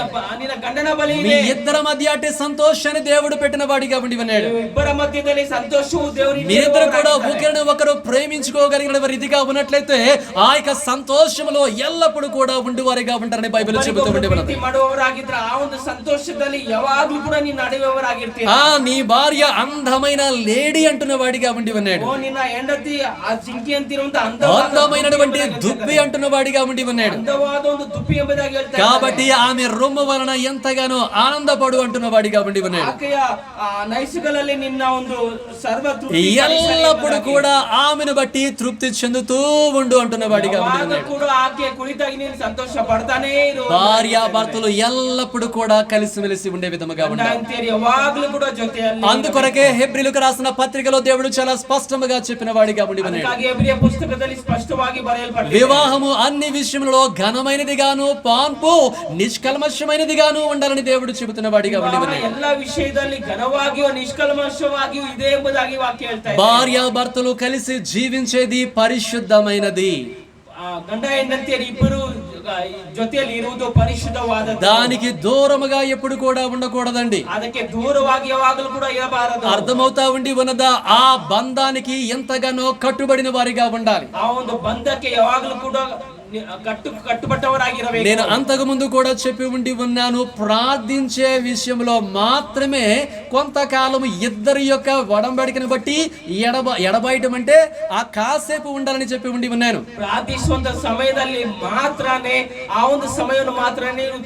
ನಿನ್ನ ಗಂಡನ ಬಳಿ మీ ಇದೆ. ఇద్దరి మధ్య అట్టి సంతోషాన్ని దేవుడు పెట్టిన వాడిగా ఉండి ఉన్నాడు. ಇಬ್ಬರ ಮಧ್ಯದಲ್ಲಿ ಸಂತೋಷವು ದೇವರಿಗೆ. మీరిద్దరు కూడా ఒకరిని ఒకరు ప్రేమించుకోగలిగిన రీతిగా ఉన్నట్లయితే ఆ యొక్క సంతోషంలో ఎల్లప్పుడూ కూడా ఉండివారిగా ఉంటారని బైబిల్ చెబుతూ ఉండి ఉన్నది. ಪ್ರೀತಿ ಮಾಡುವವರಾಗಿದ್ರೆ ಆ ಒಂದು ಸಂತೋಷದಲ್ಲಿ ಯಾವಾಗಲೂ ಕೂಡ ನೀನು ನಡೆಯುವವರಾಗಿರ್ತೀಯ. నీ భార్య అందమైన లేడీ అంటున్న వాడిగా ఉండి ఉన్నాడు. ಓ ನಿನ್ನ ಹೆಂಡತಿ ಆ ಜಿಂಕಿ ಅಂತಿರುವಂತ అందమైనటువంటి దుప్పి అంటున్న వాడిగా ఉండి ఉన్నాడు. ಅಂದವಾದ ಒಂದು ದುಪ್ಪಿ ಎಂಬುದಾಗಿ ಹೇಳ್ತಾರೆ. కాబట్టి ఆమె రొమ్ము వలన ఎంతగానో ఆనందపడు అంటున్న వాడిగా ఉండి ఉన్నాడు. ಆಕೆಯ ನೈಸುಗಳಲ್ಲಿ ನಿನ್ನ ಒಂದು ಸರ್ವ ఎల్లప్పుడు కూడా ఆమెను బట్టి తృప్తి చెందుతూ ఉండు అంటున్న వాడిగా ఉండి ఉన్నాడు. ಕೂಡ ಆಕೆಯ ಕುರಿತಾಗಿ ನೀನು ಸಂತೋಷ ಪಡ್ತಾನೇ ಇರು. భార్యాభర్తలు ఎల్లప్పుడు కూడా కలిసిమెలిసి ఉండే విధముగా ఉండాలి. ಅಂತೀರಿ ಯಾವಾಗಲೂ ಕೂಡ ಜೊತೆಯಲ್ಲಿ. అందుకొరకే హెబ్రీయులకు రాసిన పత్రికలో దేవుడు చాలా స్పష్టంగా చెప్పిన వాడిగా ఉండి ఉన్నాడు. ಅದಕ್ಕಾಗಿ ಎಬ್ರಿಯ ಪುಸ್ತಕದಲ್ಲಿ ಸ್ಪಷ್ಟವಾಗಿ ಬರೆಯಲ್ಪಟ್ಟಿದೆ. వివాహము అన్ని విషయములలో ఘనమైనదిగాను పాన్పు నిష్కల్మషమైనదిగాను ఉండాలని దేవుడు చెబుతున్న వాడిగా ఉండి ఉన్నాడు. ಎಲ್ಲ ವಿಷಯದಲ್ಲಿ ಘನವಾಗಿಯೂ ನಿಷ್ಕಲ್ಮಶವಾಗಿಯೂ ಇದೆ ಎಂಬುದಾಗಿ ವಾಕ್ಯ ಹೇಳ್ತಾ ಇದೆ. భార్యాభర్తలు కలిసి జీవించేది పరిశుద్ధమైనది. ಗಂಡ ಹೆಂಡತಿಯರು ಇಬ್ಬರು ಜೊತೆಯಲ್ಲಿ ಇರುವುದು ಪರಿಶುದ್ಧವಾದದ್ದು. దానికి దూరముగా ఎప్పుడు కూడా ఉండకూడదండి. ಅದಕ್ಕೆ ದೂರವಾಗಿ ಯಾವಾಗಲೂ ಕೂಡ ಇರಬಾರದು. అర్థమవుతా ఉండి ఉన్నదా? ఆ బంధానికి ఎంతగానో కట్టుబడిన వారిగా ఉండాలి. ಆ ಒಂದು ಬಂಧಕ್ಕೆ ಯಾವಾಗಲೂ ಕೂಡ కట్టుబట్టవరాగిరಬೇಕು. నేను అంతకు ముందు కూడా చెప్పి ఉండి ఉన్నాను, ప్రార్థించే విషయంలో మాత్రమే కొంతకాలం ఇద్దరి యొక్క ఒడంబడికను బట్టి ఎడబాయటం అంటే ఆ కాసేపు ఉండాలని చెప్పి ఉండి ఉన్నాను. ಪ್ರಾರ್ಥಿಸುವಂತ ಸಮಯದಲ್ಲಿ ಮಾತ್ರನೇ ಆ ಒಂದು ಸಮಯವನ್ನು ಮಾತ್ರ ನೀವು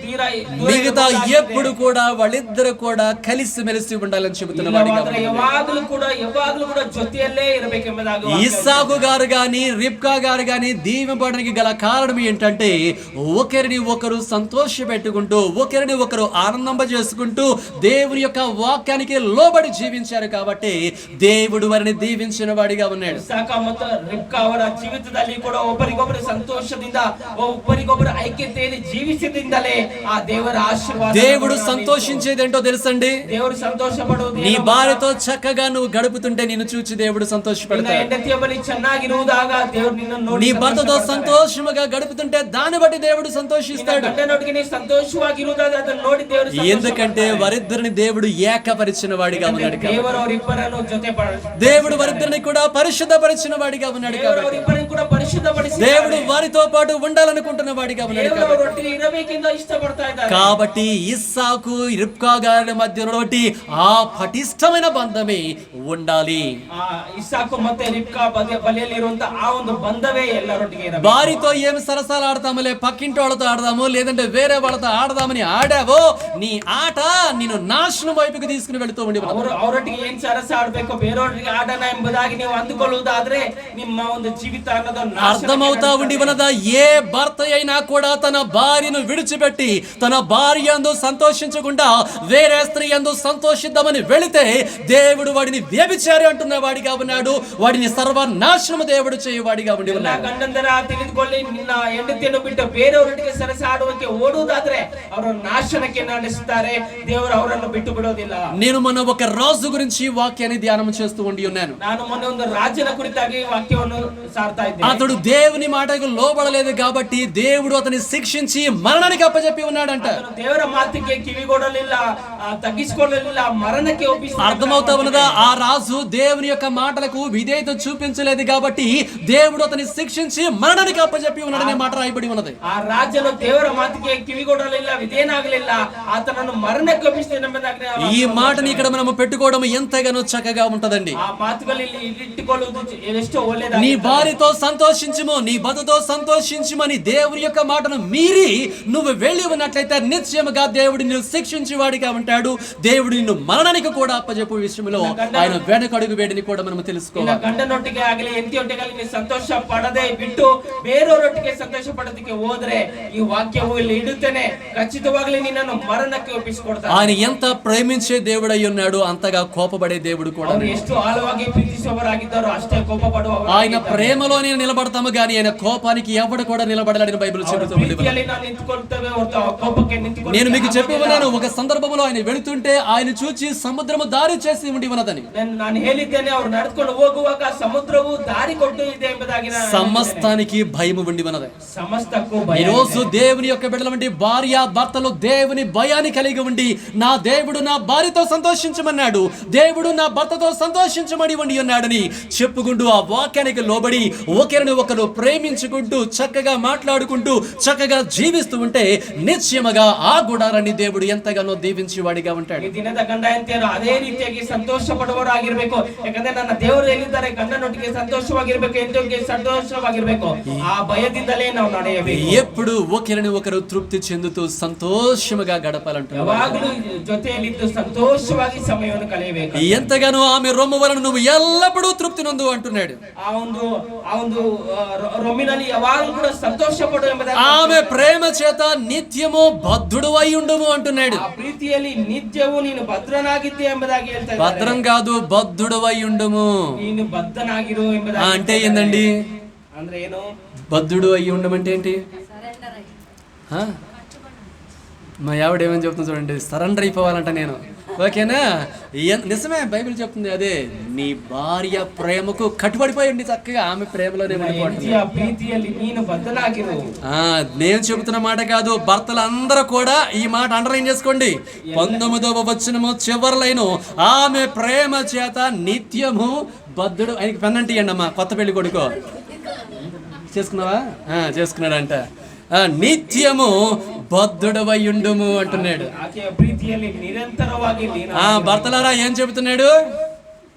మిగతా ఎప్పుడు కూడా వాళ్ళిద్దరు కూడా కలిసి మెలిసి ఉండాలని చెబుతున్న వాడిగా ಯಾವಾಗಲೂ ಕೂಡ ಜೊತೆಯಲ್ಲೇ ಇರಬೇಕೆಂಬುದಾಗಿ ఇస్సాకు గారు గాని రిబ్కా గారు గాని దీవెనపడడానికి గల కారణం ఏంటంటే ఒకరిని ఒకరు సంతోష పెట్టుకుంటూ ఒకరిని ఒకరు ఆనందింప చేసుకుంటూ దేవుని యొక్క వాక్యానికి లోబడి జీవించారు కాబట్టి దేవుడు వారిని దీవించిన వాడిగా ఉన్నాడు. ಇಸಾಕ ಮತ್ತು ರಿಬ್ಕಾ ಅವರ ಜೀವಿತದಲ್ಲಿ ಕೂಡ ಒಬ್ಬರಿಗೊಬ್ಬರು ಸಂತೋಷದಿಂದ ಒಬ್ಬರಿಗೊಬ್ಬರು ಐಕ್ಯತೆಯಲ್ಲಿ ಜೀವಿಸಿದಿಂದಲೇ ಆ ದೇವರ ಆಶೀರ್ವಾದ. దేవుడు సంతోషించేది ఏంటో తెలుసండి, దేవుడు సంతోష పಡುವುದು నీ భార్యతో చక్కగా నువ్వు గడుపుతుంటే నిన్ను చూచి దేవుడు సంతోషపడతాడు. ಹೆಂಡತಿಯ ಬಳಿ ಚೆನ್ನಾಗಿರುವುದಾಗ ದೇವರು ನಿನ್ನನ್ನು ನೋಡಿ నీ భర్తతో సంతోషముగా గడుపుతుంటే దాన్ని బట్టి దేవుడు సంతోషిస్తాడు. ಗಂಡನೊಟ್ಟಿಗೆ ನೀನು ಸಂತೋಷವಾಗಿರುವುದಾಗ ಅದನ್ನು ನೋಡಿ ದೇವರು ఎందుకంటే వారిద్దరిని దేవుడు ఏకపరిచిన వాడిగా ఉన్నాడు. ದೇವರು ಅವರಿಬ್ಬರನ್ನು ಜೊತೆ దేవుడు వారిద్దరిని కూడా పరిశుద్ధపరిచిన వాడిగా ఉన్నాడు. ಅವರಿಬ್ಬರನ್ನು ಕೂಡ ಪರಿಶುದ್ಧಪಡಿಸಿ దేవుడు వారితో పాటు ఉండాలనుకుంటున్న వాడిగా ఉన్నాడు. ಒಟ್ಟಿಗೆ ಇರಬೇಕೆಂದು ಇಷ್ಟಪಡ್ತಾ ಇದ್ದಾರೆ. కాబట్టి ఇస్సాకు రిబ్కా గారి మధ్య ఉన్నటువంటి ఆ పటిష్టమైన బంధమే ఉండాలి. ఇస్సాకు ಮತ್ತೆ రిబ్కా బలిಯಲ್ಲಿ ఇರುವಂತ ఆ ಒಂದು బంధವೇ ಎಲ್ಲರೊಟ್ಟಿಗೆ ಇರಬೇಕು. వారితో ఏమి సరసాలు ఆడతాములే, పక్కింటి వాళ్ళతో ఆడదాము లేదంటే వేరే వాళ్ళతో ఆడదామని ఆడావో నీ ఆట నిన్ను నాశనం వైపుకి తీసుకుని వెళుతూ ఉండి ಅವರೊಟ್ಟಿಗೆ ಏನ್ ಸರಸ ಆಡ್ಬೇಕು ಬೇರೆಯವರಿಗೆ ಆಡೋಣ ಎಂಬುದಾಗಿ ನೀವು ಅಂದುಕೊಳ್ಳುವುದಾದ್ರೆ ನಿಮ್ಮ ಒಂದು ಜೀವಿತ ಅನ್ನೋದನ್ನು అర్థమవుతా ఉండి ఉన్నదా? ఏ భర్త అయినా కూడా తన భార్యను విడిచిపెట్టి తన భార్య యందు సంతోషించకుండా వేరే స్త్రీ యందు సంతోషిద్దామని వెళితే దేవుడు వాడిని వ్యభిచారి అంటున్న వాడిగా ఉన్నాడు. వాడిని సర్వనాశనము దేవుడు చేయవాడిగా ఉండి ఉన్నాడు. ಗಂಡಂದರ ತಿಳಿದುಕೊಳ್ಳಿ, ನಿನ್ನ ಹೆಂಡತಿಯನ್ನು ಬಿಟ್ಟು ಬೇರೆಯವರೊಟ್ಟಿಗೆ ಸರಸ ಆಡುವಂತೆ ಓಡುವುದಾದ್ರೆ ಅವರು ನಾಶನಕ್ಕೆ ನಡೆಸುತ್ತಾರೆ. ದೇವರು ಅವರನ್ನು ಬಿಟ್ಟು ಬಿಡೋದಿಲ್ಲ. నేను మొన్న ఒక రాజు గురించి వాక్యాన్ని ధ్యానం చేస్తూ ఉండి ఉన్నాను. ನಾನು ಮೊನ್ನೆ ಒಂದು ರಾಜನ ಕುರಿತಾಗಿ ವಾಕ್ಯವನ್ನು ಸಾರ್ತಾ ಇದ್ದೆ. అతడు దేవుని మాటకు లోబడలేదు కాబట్టి దేవుడు అతన్ని శిక్షించి మరణానికి అప్పచెప్పి ఉన్నాడంట. ದೇವರ ಮಾತಿಗೆ ಕಿವಿಗೊಡಲಿಲ್ಲ, ತಗ್ಗಿಸಿಕೊಳ್ಳಲಿಲ್ಲ, ಮರಣಕ್ಕೆ ಒಪ್ಪಿಸಿ. అర్థమవుతా ఉన్నదా? ఆ రాజు దేవుని యొక్క మాటలకు విధేయత చూపించలేదు కాబట్టి దేవుడు అతన్ని శిక్షించి మరణానికి అప్పచెప్పి ఉన్నాడనే మాట రాయబడి ఉన్నది. ಆ ರಾಜನು ದೇವರ ಮಾತಿಗೆ ಕಿವಿಗೊಡಲಿಲ್ಲ, ವಿಧೇಯನಾಗಲಿಲ್ಲ, ಆತನನ್ನು ಮರಣಕ್ಕೆ ಒಪ್ಪಿಸಿದನೆಂಬುದಾಗಿ ఈ మాటని ఇక్కడ మనం పెట్టుకోవడం ఎంతగానో చక్కగా ఉంటదండి. ಆ ಮಾತುಗಳಲ್ಲಿ ಇಟ್ಟುಕೊಳ್ಳುವುದು ಎಷ್ಟೋ ಒಳ್ಳೆಯದಾಗಿದೆ. నీ భార్యతో సంతోషించుము, నీ భర్తతో సంతోషించుమని దేవుని యొక్క మాటను మీరి నువ్వు వెళ్ళి ఉన్నట్లయితే నిశ్చయముగా దేవుడు నిన్ను శిక్షించి వాడిగా ఉంటాడు. దేవుడు నిన్ను మరణానికి కూడా అప్పచెప్పు విషయంలో ఆయన వెనకడుగు వేడిని కూడా మనం తెలుసుకోవాలి. ಗಂಡನೊಟ್ಟಿಗೆ ಆಗಲಿ ಹೆಂಡತಿಯೊಟ್ಟಿಗೆ ಆಗಲಿ ನೀವು ಸಂತೋಷ ಪಡದೆ ಬಿಟ್ಟು ಬೇರೆಯವರೊಟ್ಟಿಗೆ ಸಂತೋಷ ಪಡೋದಕ್ಕೆ ಹೋದ್ರೆ ಈ ವಾಕ್ಯವು ಇಲ್ಲಿ ಇಡುತ್ತೇನೆ, ಖಚಿತವಾಗಲಿ ನಿನ್ನನ್ನು ಮರಣಕ್ಕೆ ಒಪ್ಪಿಸಿಕೊಡ್ತಾನೆ. ఆయన ఎంత ప్రేమించే దేవుడై ఉన్నాడు అంతగా కోపపడే దేవుడు కూడా. ಎಷ್ಟು ಆಳವಾಗಿ ಪ್ರೀತಿಸುವವರಾಗಿದ್ದಾರೋ ಅಷ್ಟೇ ಕೋಪ ಪಡುವವರು. ఆయన ప్రేమలోనే నిలబడతాము గానీ ఆయన కోపానికి ఎవడు కూడా నిలబడలేడని బైబిల్ చెబుతుంది. నేను మీకు చెప్పి ఉన్నాను, ఒక సందర్భంలో ఆయన వెళుతుంటే ఆయన చూచి సముద్రము దారి చేసి ఉండి ఉన్నదని. ನಾನು ಹೇಳಿದ್ದೇನೆ, ಅವರು ನಡೆದುಕೊಂಡು ಹೋಗುವಾಗ ಸಮುದ್ರವು ದಾರಿ ಕೊಟ್ಟು ಇದೆ ಎಂಬುದಾಗಿ. సమస్తానికి భయము ఉండి ఉన్నది. సమస్తకు భయం. ఈ రోజు దేవుని యొక్క బిడ్డల వంటి భార్య భర్తలు దేవుని భయాన్ని కలిగి ఉండి నా దేవుడు నా భార్యతో సంతోషించమన్నాడు, దేవుడు నా భర్తతో సంతోషించమని ఉండి ఉన్నాడని చెప్పుకుంటూ ఆ వాక్యానికి లోబడి ఒకరిని ఒకరు ప్రేమించుకుంటూ చక్కగా మాట్లాడుకుంటూ చక్కగా జీవిస్తూ ఉంటే నిశ్చయముగా ఆ గుడారాన్ని దేవుడు ఎంతగానో దీవించి వాడిగా ఉంటాడు. ಈ ದಿನದ ಗಂಡ ಹೆಂಡತಿಯರು ಅದೇ ರೀತಿಯಾಗಿ ಸಂತೋಷ ಪಡುವವರಾಗಿರ್ಬೇಕು. ಯಾಕಂದ್ರೆ ನನ್ನ ದೇವರು ಎಲ್ಲಿದ್ದಾರೆ, ಗಂಡನೊಟ್ಟಿಗೆ ಸಂತೋಷವಾಗಿರ್ಬೇಕು, ಹೆಂಡತಿಗೆ ಸಂತೋಷವಾಗಿರ್ಬೇಕು. ಆ ಭಯದಿಂದಲೇ ನಾವು ನಡೆಯಬೇಕು. ఎప్పుడు ఒకరిని ఒకరు తృప్తి చెందుతూ సంతోషముగా గడపాలంటారు. ಯಾವಾಗಲೂ ಜೊತೆಯಲ್ಲಿದ್ದು ಸಂತೋಷವಾಗಿ ಸಮಯವನ್ನು ಕಳೆಯಬೇಕು. ఎంతగానో ఆమె రొమ్ము వలన నువ్వు ఎల్లప్పుడూ తృప్తి నొందు అంటున్నాడు. ಆ ಒಂದು ರೊಮ್ಮಿನಲ್ಲಿ ಯಾವಾಗಲೂ ಕೂಡ ಸಂತೋಷ ಪಡು ಎಂಬುದಾಗಿ, ఆమె ప్రేమ చేత నిత్యము బద్ధుడు అయి ఉండుము అంటున్నాడు. ಆ ಪ್ರೀತಿಯಲ್ಲಿ ನಿತ್ಯವೂ ನೀನು ಭದ್ರನಾಗಿದ್ದೆ ಎಂಬುದಾಗಿ ಹೇಳ್ತಾ ಇದ್ದಾರೆ. భద్రం కాదు, బద్ధుడు అయి ఉండుము ನೀನು ಬದ್ಧನಾಗಿರು ಎಂಬುದಾಗಿ. అంటే ఏందండి? ಅಂದ್ರೆ ಏನು? బద్ధుడు అయి ఉండమంటే ఏంటి? మా ఆవిడ ఏమని చెప్తుంది చూడండి, సరెండర్ అయిపోవాలంట నేను. ఓకేనా? నిజమే, బైబిల్ చెప్తుంది అదే. నీ భార్య ప్రేమకు కట్టుబడిపోయింది చక్కగా, ఆమె ప్రేమలోనే ఉండిపోతుంది. నేను చెబుతున్న మాట కాదు, భర్తలు అందరూ కూడా ఈ మాట అండర్లైన్ చేసుకోండి. 19వ వచనము చివర్లైను ఆమె ప్రేమ చేత నిత్యము బద్ధుడు. ఆయనకి పెన్నంటి ఇయ్యండి అమ్మా, కొత్త పెళ్లి కొడుకో. చేసుకున్నావా? చేసుకున్నాడంట. నిత్యము బద్ధుడవై ఉండుము అంటున్నాడు. ಆಕೆಯ ಪ್ರೀತಿಯಲ್ಲಿ ನಿರಂತರವಾಗಿ భర్తలారా ఏం చెబుతున్నాడు?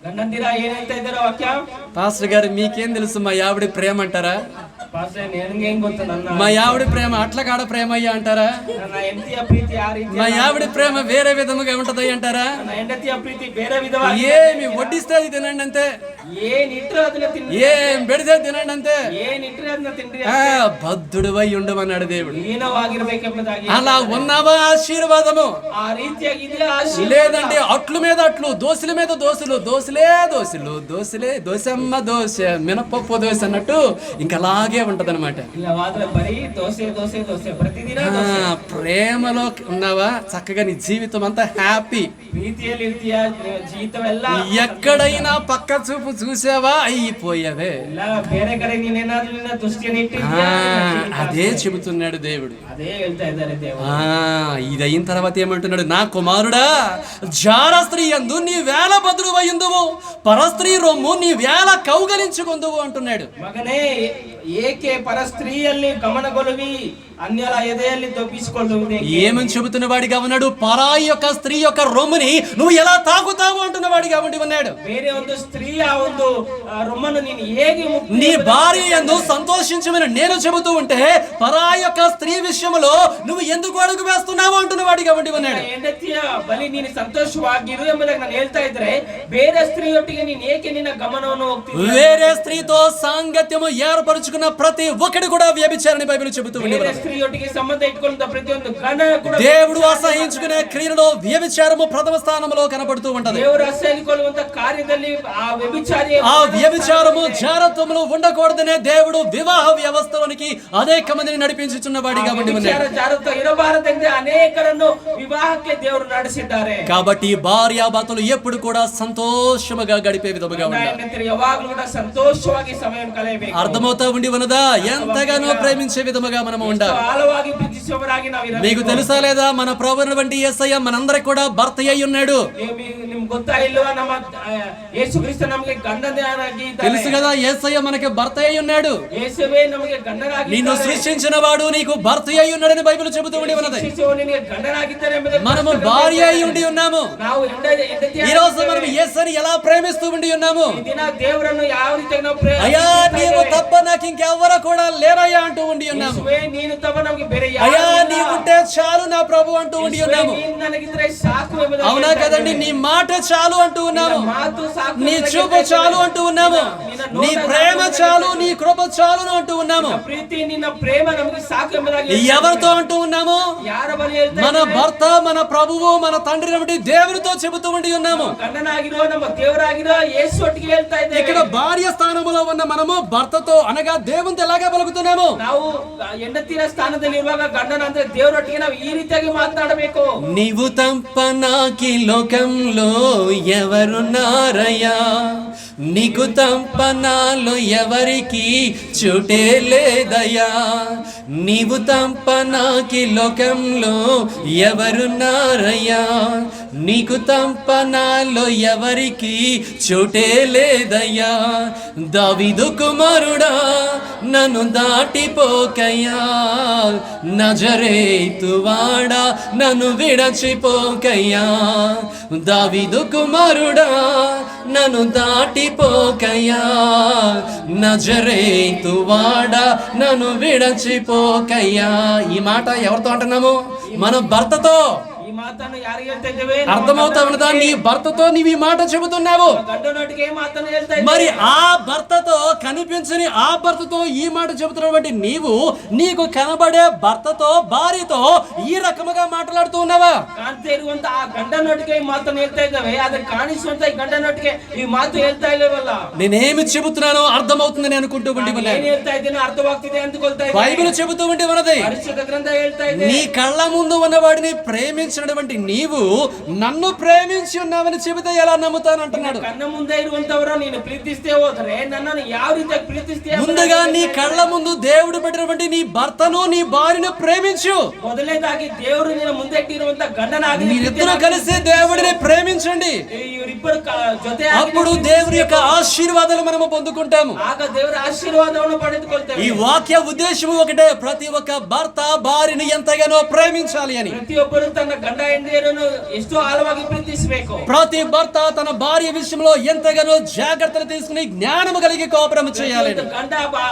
ಗಂಡಂದಿರ ಏನ್ ಹೇಳ್ತಾ ಇದ್ದಾರೆ ವಾಕ್ಯ? పాస్టర్ గారు మీకేం తెలుసు మా ఆవిడ ప్రేమ అంటారా? ಪಾಸ್ಟರ್ ನನಗೆ ಹೆಂಗ್ ಗೊತ್ತು ನನ್ನ మా ఆవిడ ప్రేమ అట్ల కాడ ప్రేమ అయ్యా అంటారా? ನನ್ನ ಹೆಂಡತಿಯ ಪ್ರೀತಿ ಆ ರೀತಿ, మా ఆవిడ ప్రేమ వేరే విధముగా ఉంటది అంటారా? ನನ್ನ ಹೆಂಡತಿಯ ಪ್ರೀತಿ ಬೇರೆ ವಿಧವಾಗಿ, ఏమి వడ్డిస్తే అది తినండి అంతే, ಏನ್ ಇಟ್ರೆ ಅದನ್ನ ತಿನ್ನಿ, ఏం పెడితే తినండి అంతే. ಏನ್ ಇಟ್ರೆ ಅದನ್ನ ತಿನ್ರಿ. బద్ధుడువై ఉండమన్నాడు దేవుడు. ಲೀನವಾಗಿರ್ಬೇಕೆಂಬುದಾಗಿ. అలా ఉన్నావా ఆశీర్వాదము, ಆ ರೀತಿಯಾಗಿದೆ ಆಶೀರ್ವಾದ. లేదంటే అట్లు మీద అట్లు, దోశల మీద దోశలు, దోశలే దోశలు, దోశలే దోశమ్మ దోశ, మినపప్పు దోశ అన్నట్టు ఇంకా అలాగే ఉంటదన్నమాట. ಇಲ್ಲವಾದ್ರೆ ಬರೀ ದೋಸೆ ದೋಸೆ ದೋಸೆ ಪ್ರತಿದಿನ ದೋಸೆ. ప్రేమలో ఉన్నావా చక్కగా నీ జీవితం అంతా హ్యాపీ. ಪ್ರೀತಿಯಲ್ಲಿ ಇರ್ತೀಯ, ಜೀವಿತವೆಲ್ಲ ఎక్కడైనా పక్క చూపు చూసావా అయిపోయావే. ಇಲ್ಲ ಬೇರೆ ಕಡೆ ನೀನೇನಾದ್ರೂ ನಿನ್ನ ದೃಷ್ಟಿಯನ್ನು ಇಟ್ಟಿದ್ಯಾ, అదే చెబుతున్నాడు దేవుడు. ಅದೇ ಹೇಳ್ತಾ ಇದ್ದಾರೆ ದೇವರು. ఇది అయిన తర్వాత ఏమంటున్నాడు? నా కుమారుడా, జార స్త్రీ యందు నీ వేల బదులు అయ్యుందువు, పరస్త్రీ రొమ్ము నీ వేల కౌగలించుకుందువు అంటున్నాడు. ಮಗನೇ, ಏಕೆ ಪರಸ್ತ್ರೀಯಲ್ಲಿ ಗಮನಗೊಳ್ಳುವಿ, ಅನ್ಯರ ಎದೆಯಲ್ಲಿ ದೊಬ್ಬಿಸಿಕೊಳ್ಳುವುದೇ? ఏమని చెబుతున్న వాడిగా ఉన్నాడు? పరాయి యొక్క స్త్రీ యొక్క రొమ్ముని నువ్వు ఎలా తాగుతావు అంటున్న వాడిగా ఉండి ఉన్నాడు. ಬೇರೆ ಒಂದು ಸ್ತ್ರೀಯ ಒಂದು ರೊಮ್ಮನ್ನು ನೀನು ಹೇಗೆ నీ భార్య యందు సంతోషించమని నేను చెబుతూ ఉంటే పరాయి యొక్క స్త్రీ విషయంలో నువ్వు ఎందుకు అడుగు వేస్తున్నావు అంటున్న వాడిగా ఉండి ఉన్నాడు. ಹೆಂಡತಿಯ ಬಳಿ ನೀನು ಸಂತೋಷವಾಗಿರು ಎಂಬುದಾಗಿ ನಾನು ಹೇಳ್ತಾ ಇದ್ರೆ, ಬೇರೆ ಸ್ತ್ರೀಯೊಟ್ಟಿಗೆ ನೀನು ಏಕೆ ನಿನ್ನ ಗಮನವನ್ನು ಹೋಗ್ತೀಯ? వేరే స్త్రీతో సాంగత్యము ఏర్పరచుకున్న ప్రతి ఒక్కడు కూడా వ్యభిచారని బైబిల్ చెబుతూ ఉంది. ಸ್ತ್ರೀಯೊಟ್ಟಿಗೆ ಸಂಬಂಧ ಇಟ್ಕೊಂಡ ಪ್ರತಿಯೊಂದು ಗಣ ಕೂಡ, దేవుడు అసహించుకునే క్రియలో వ్యభిచారము ప్రథమ స్థానంలో కనబడుతూ ఉంటది. ದೇವರು ಅಸಹಿಸಿಕೊಳ್ಳುವಂತ ಕಾರ್ಯದಲ್ಲಿ ಆ ವ್ಯಭಿಚಾರಿ, ఆ వ్యభిచారము జారత్వములో ఉండకూడదనే దేవుడు వివాహ వ్యవస్థలోనికి అనేక మందిని నడిపించుచున్న వాడిగా ఉండి ఉన్నాడు. ಜಾರತ್ವ ಇರಬಾರದೆಂದೇ ಅನೇಕರನ್ನು ವಿವಾಹಕ್ಕೆ ದೇವರು ನಡೆಸಿದ್ದಾರೆ. కాబట్టి భార్యాభర్తలు ఎప్పుడు కూడా సంతోషముగా గడిపే విధముగా ఉండాలి. ಯಾವಾಗಲೂ ಕೂಡ ಸಂತೋಷವಾಗಿ ಸಮಯ ಕಳೆಯಬೇಕು. అర్థమవుతా ఉండి ఉన్నదా? ఎంతగానో ప్రేమించే విధముగా మనం ఉండాలి. ఆಳವಾಗಿ ಪ್ರೀತಿಸುವವರಾಗಿ ನಾವು ಇರಬೇಕು. మీకు తెలుసా లేదా? మన ప్రభువుని వంటి యేసయ్య మనందరికి కూడా భర్త అయి ఉన్నాడు. ನಿಮ್ಗೆ ಗೊತ್ತಾ ಇಲ್ವಾ? ನಮ್ಮ ಯೇಸು ಕ್ರಿಸ್ತ ನಮಗೆ ಗಂಡನಾಗಿ ಇದ್ದಾನೆ. తెలుసు కదా, యేసయ్య మనకి భర్త అయి ఉన్నాడు. ಯೇಸುವೇ ನಮಗೆ ಗಂಡನಾಗಿ నిన్ను సృష్టించిన వాడు నీకు భర్త అయి ఉన్నాడని బైబిల్ చెబుతూ ఉండి ఉన్నది. ನಿನಗೆ ಗಂಡನಾಗಿದ್ದಾನೆ ಎಂಬುದನ್ನು మనము భార్య అయి ఉండి ఉన్నాము. ನಾವು ఈ రోజు మనం యేసుని ఎలా ప్రేమిస్తూ ఉండి ఉన్నాము? ಈ ದಿನ ದೇವರನ್ನು ಯಾವ ರೀತಿ ನಾವು అయ్యా నీవు తప్ప నాకు ఇంకెవ్వరు కూడా లేరయ్యా అంటూ ఉండి ఉన్నాము. ಯೇಸುವೇ ನೀನು ತಪ್ಪ ನಮಗೆ ಬೇರೆ అయ్యా ಯಾರು ಇಲ್ಲ. నీవుంటే చాలు నా ప్రభు అంటూ ఉండి ఉన్నాము. ನೀನು ನನಗಿದ್ರೆ ಸಾಕು ಎಂಬುದಾಗಿ అవునా కదండి? నీ మాట చాలు అంటూ ఉన్నాము, ಮಾತು ಸಾಕು, నీ చూపు చాలు అంటూ ఉన్నాము, నీ ప్రేమ చాలు, నీ కృప చాలు అంటూ ఉన్నాము. ಪ್ರೀತಿ ನಿನ್ನ ಪ್ರೇಮ ನಮಗೆ ಸಾಕು ಎಂಬುದಾಗಿ ఎవరితో అంటూ ఉన్నాము? ಯಾರ ಬಳಿ ಹೇಳ್ತಾ మన భర్త, మన ప్రభువు, మన తండ్రి వంటి దేవునితో చెబుతూ ఉండి ఉన్నాము. ಗಂಡನಾಗಿರೋ ನಮ್ಮ ದೇವರಾಗಿರೋ ಯೇಸು ಒಟ್ಟಿಗೆ ಹೇಳ್ತಾ ಇದ್ದೇವೆ. ఇక్కడ భార్య స్థానంలో ఉన్న మనము భర్తతో అనగా దేవునితో ఎలాగా పలుకుతున్నాము? ನಾವು ಹೆಂಡತಿಯ ಸ್ಥಾನದಲ್ಲಿ ಇರುವಾಗ ಗಂಡನ ಅಂದ್ರೆ ದೇವರೊಟ್ಟಿಗೆ ನಾವು ಈ ರೀತಿಯಾಗಿ ಮಾತನಾಡಬೇಕು. నీవు తప్ప నాకి లోకంలో ఎవరున్నారయ్యా, నీకు తప్ప నాలో ఎవరికి చోటే లేదయ్యా, నీవు తప్ప నాకి లోకంలో ఎవరున్నారయ్యా, నీకు తప్ప నాలో ఎవరికి చోటే లేదయ్యా, దావీదు కుమారుడా నన్ను దాటిపోకయ్యా, నజరేతువాడా నన్ను విడచిపోకయ్యా, దావీదు కుమారుడా నన్ను దాటిపోకయ్యా, నజరేతువాడా నన్ను విడచిపోకయ్యా. ఈ మాట ఎవరితో అంటున్నాము? మన భర్తతో. ಈ ಮಾತನ್ನು ಯಾರಿಗೆ ಹೇಳ್ತಾ ಇದ್ದೇವೆ? అర్థమవుతా ఉన్నదా? నీ భర్తతో నీవు ఈ మాట చెబుతున్నావు. ಗಂಡನೊಟ್ಟಿಗೆ ಈ ಮಾತನ್ನು ಹೇಳ್ತಾ ಇದ್ದೇವೆ. మరి ఆ భర్తతో కనిపించని ఆ భర్తతో ఈ మాట చెబుతున్నటువంటి నీవు నీకు కనబడే భర్తతో, భార్యతో ఈ రకముగా మాట్లాడుతూ ఉన్నావా? ಕಾಣ್ತಾ ಇರುವಂತ ಆ ಗಂಡನೊಟ್ಟಿಗೆ ಈ ಮಾತನ್ನು ಹೇಳ್ತಾ ಇದ್ದೇವೆ, ಆದ್ರೆ ಕಾಣಿಸುವಂತ ಈ ಗಂಡನೊಟ್ಟಿಗೆ ಈ ಮಾತು ಹೇಳ್ತಾ ಇಲ್ಲವಲ್ಲ. నేనేమి చెబుతున్నానో అర్థమవుతుందని అనుకుంటూ ఉండి ಏನ್ ಹೇಳ್ತಾ ಇದ್ದೇನೆ ಅರ್ಥವಾಗ್ತಿದೆ ಅಂದುಕೊಳ್ತಾ ಇದ್ದೇನೆ. బైబిల్ చెబుతూ ఉండి ఉన్నది, ಪರಿಶುದ್ಧ ಗ್ರಂಥ ಹೇಳ್ತಾ ಇದೆ, నీ కళ్ళ ముందు ఉన్న వాడిని ప్రేమించడం పెట్టినటువంటి నీవు నన్ను ప్రేమించి ఉన్నావని చెబితే ఎలా నమ్ముతాను అంటున్నాడు. ಕಣ್ಣ ಮುಂದೆ ಇರುವಂತವರು ನೀನು ಪ್ರೀತಿಸ್ತೇ ಹೋದ್ರೆ ನನ್ನನ್ನು ಯಾವ ರೀತಿಯಾಗಿ ಪ್ರೀತಿಸ್ತೇ ముందుగా నీ కళ్ళ ముందు దేవుడు పెట్టినటువంటి నీ భర్తను నీ భార్యను ప్రేమించు. ಮೊದಲನೇದಾಗಿ ದೇವರು ನಿನ್ನ ಮುಂದೆ ಇಟ್ಟಿರುವಂತ ಗಂಡನಾಗಿ మీరిద్దరూ కలిసి దేవుడిని ప్రేమించండి. ಇವರಿಬ್ಬರು ಜೊತೆ అప్పుడు దేవుని యొక్క ఆశీర్వాదాలు మనము పొందుకుంటాము. ಆಗ ದೇವರ ಆಶೀರ್ವಾದವನ್ನು ಪಡೆದುಕೊಳ್ತೇವೆ. ఈ వాక్య ఉద్దేశము ఒకటే, ప్రతి ఒక్క భర్త భార్యను ఎంతగానో ప్రేమించాలి అని. ಪ್ರತಿಯೊಬ್ಬರು ತನ್ನ ಗಂಡ ಹೆಂಡತಿಯರನ್ನು ಎಷ್ಟು ಆಳವಾಗಿ ಪ್ರೀತಿಸಬೇಕು. ప్రతి భర్త తన భార్య విషయంలో ఎంతగానో జాగ్రత్తలు తీసుకుని జ్ఞానము కలిగి కోపరం చేయాలి. ಗಂಡ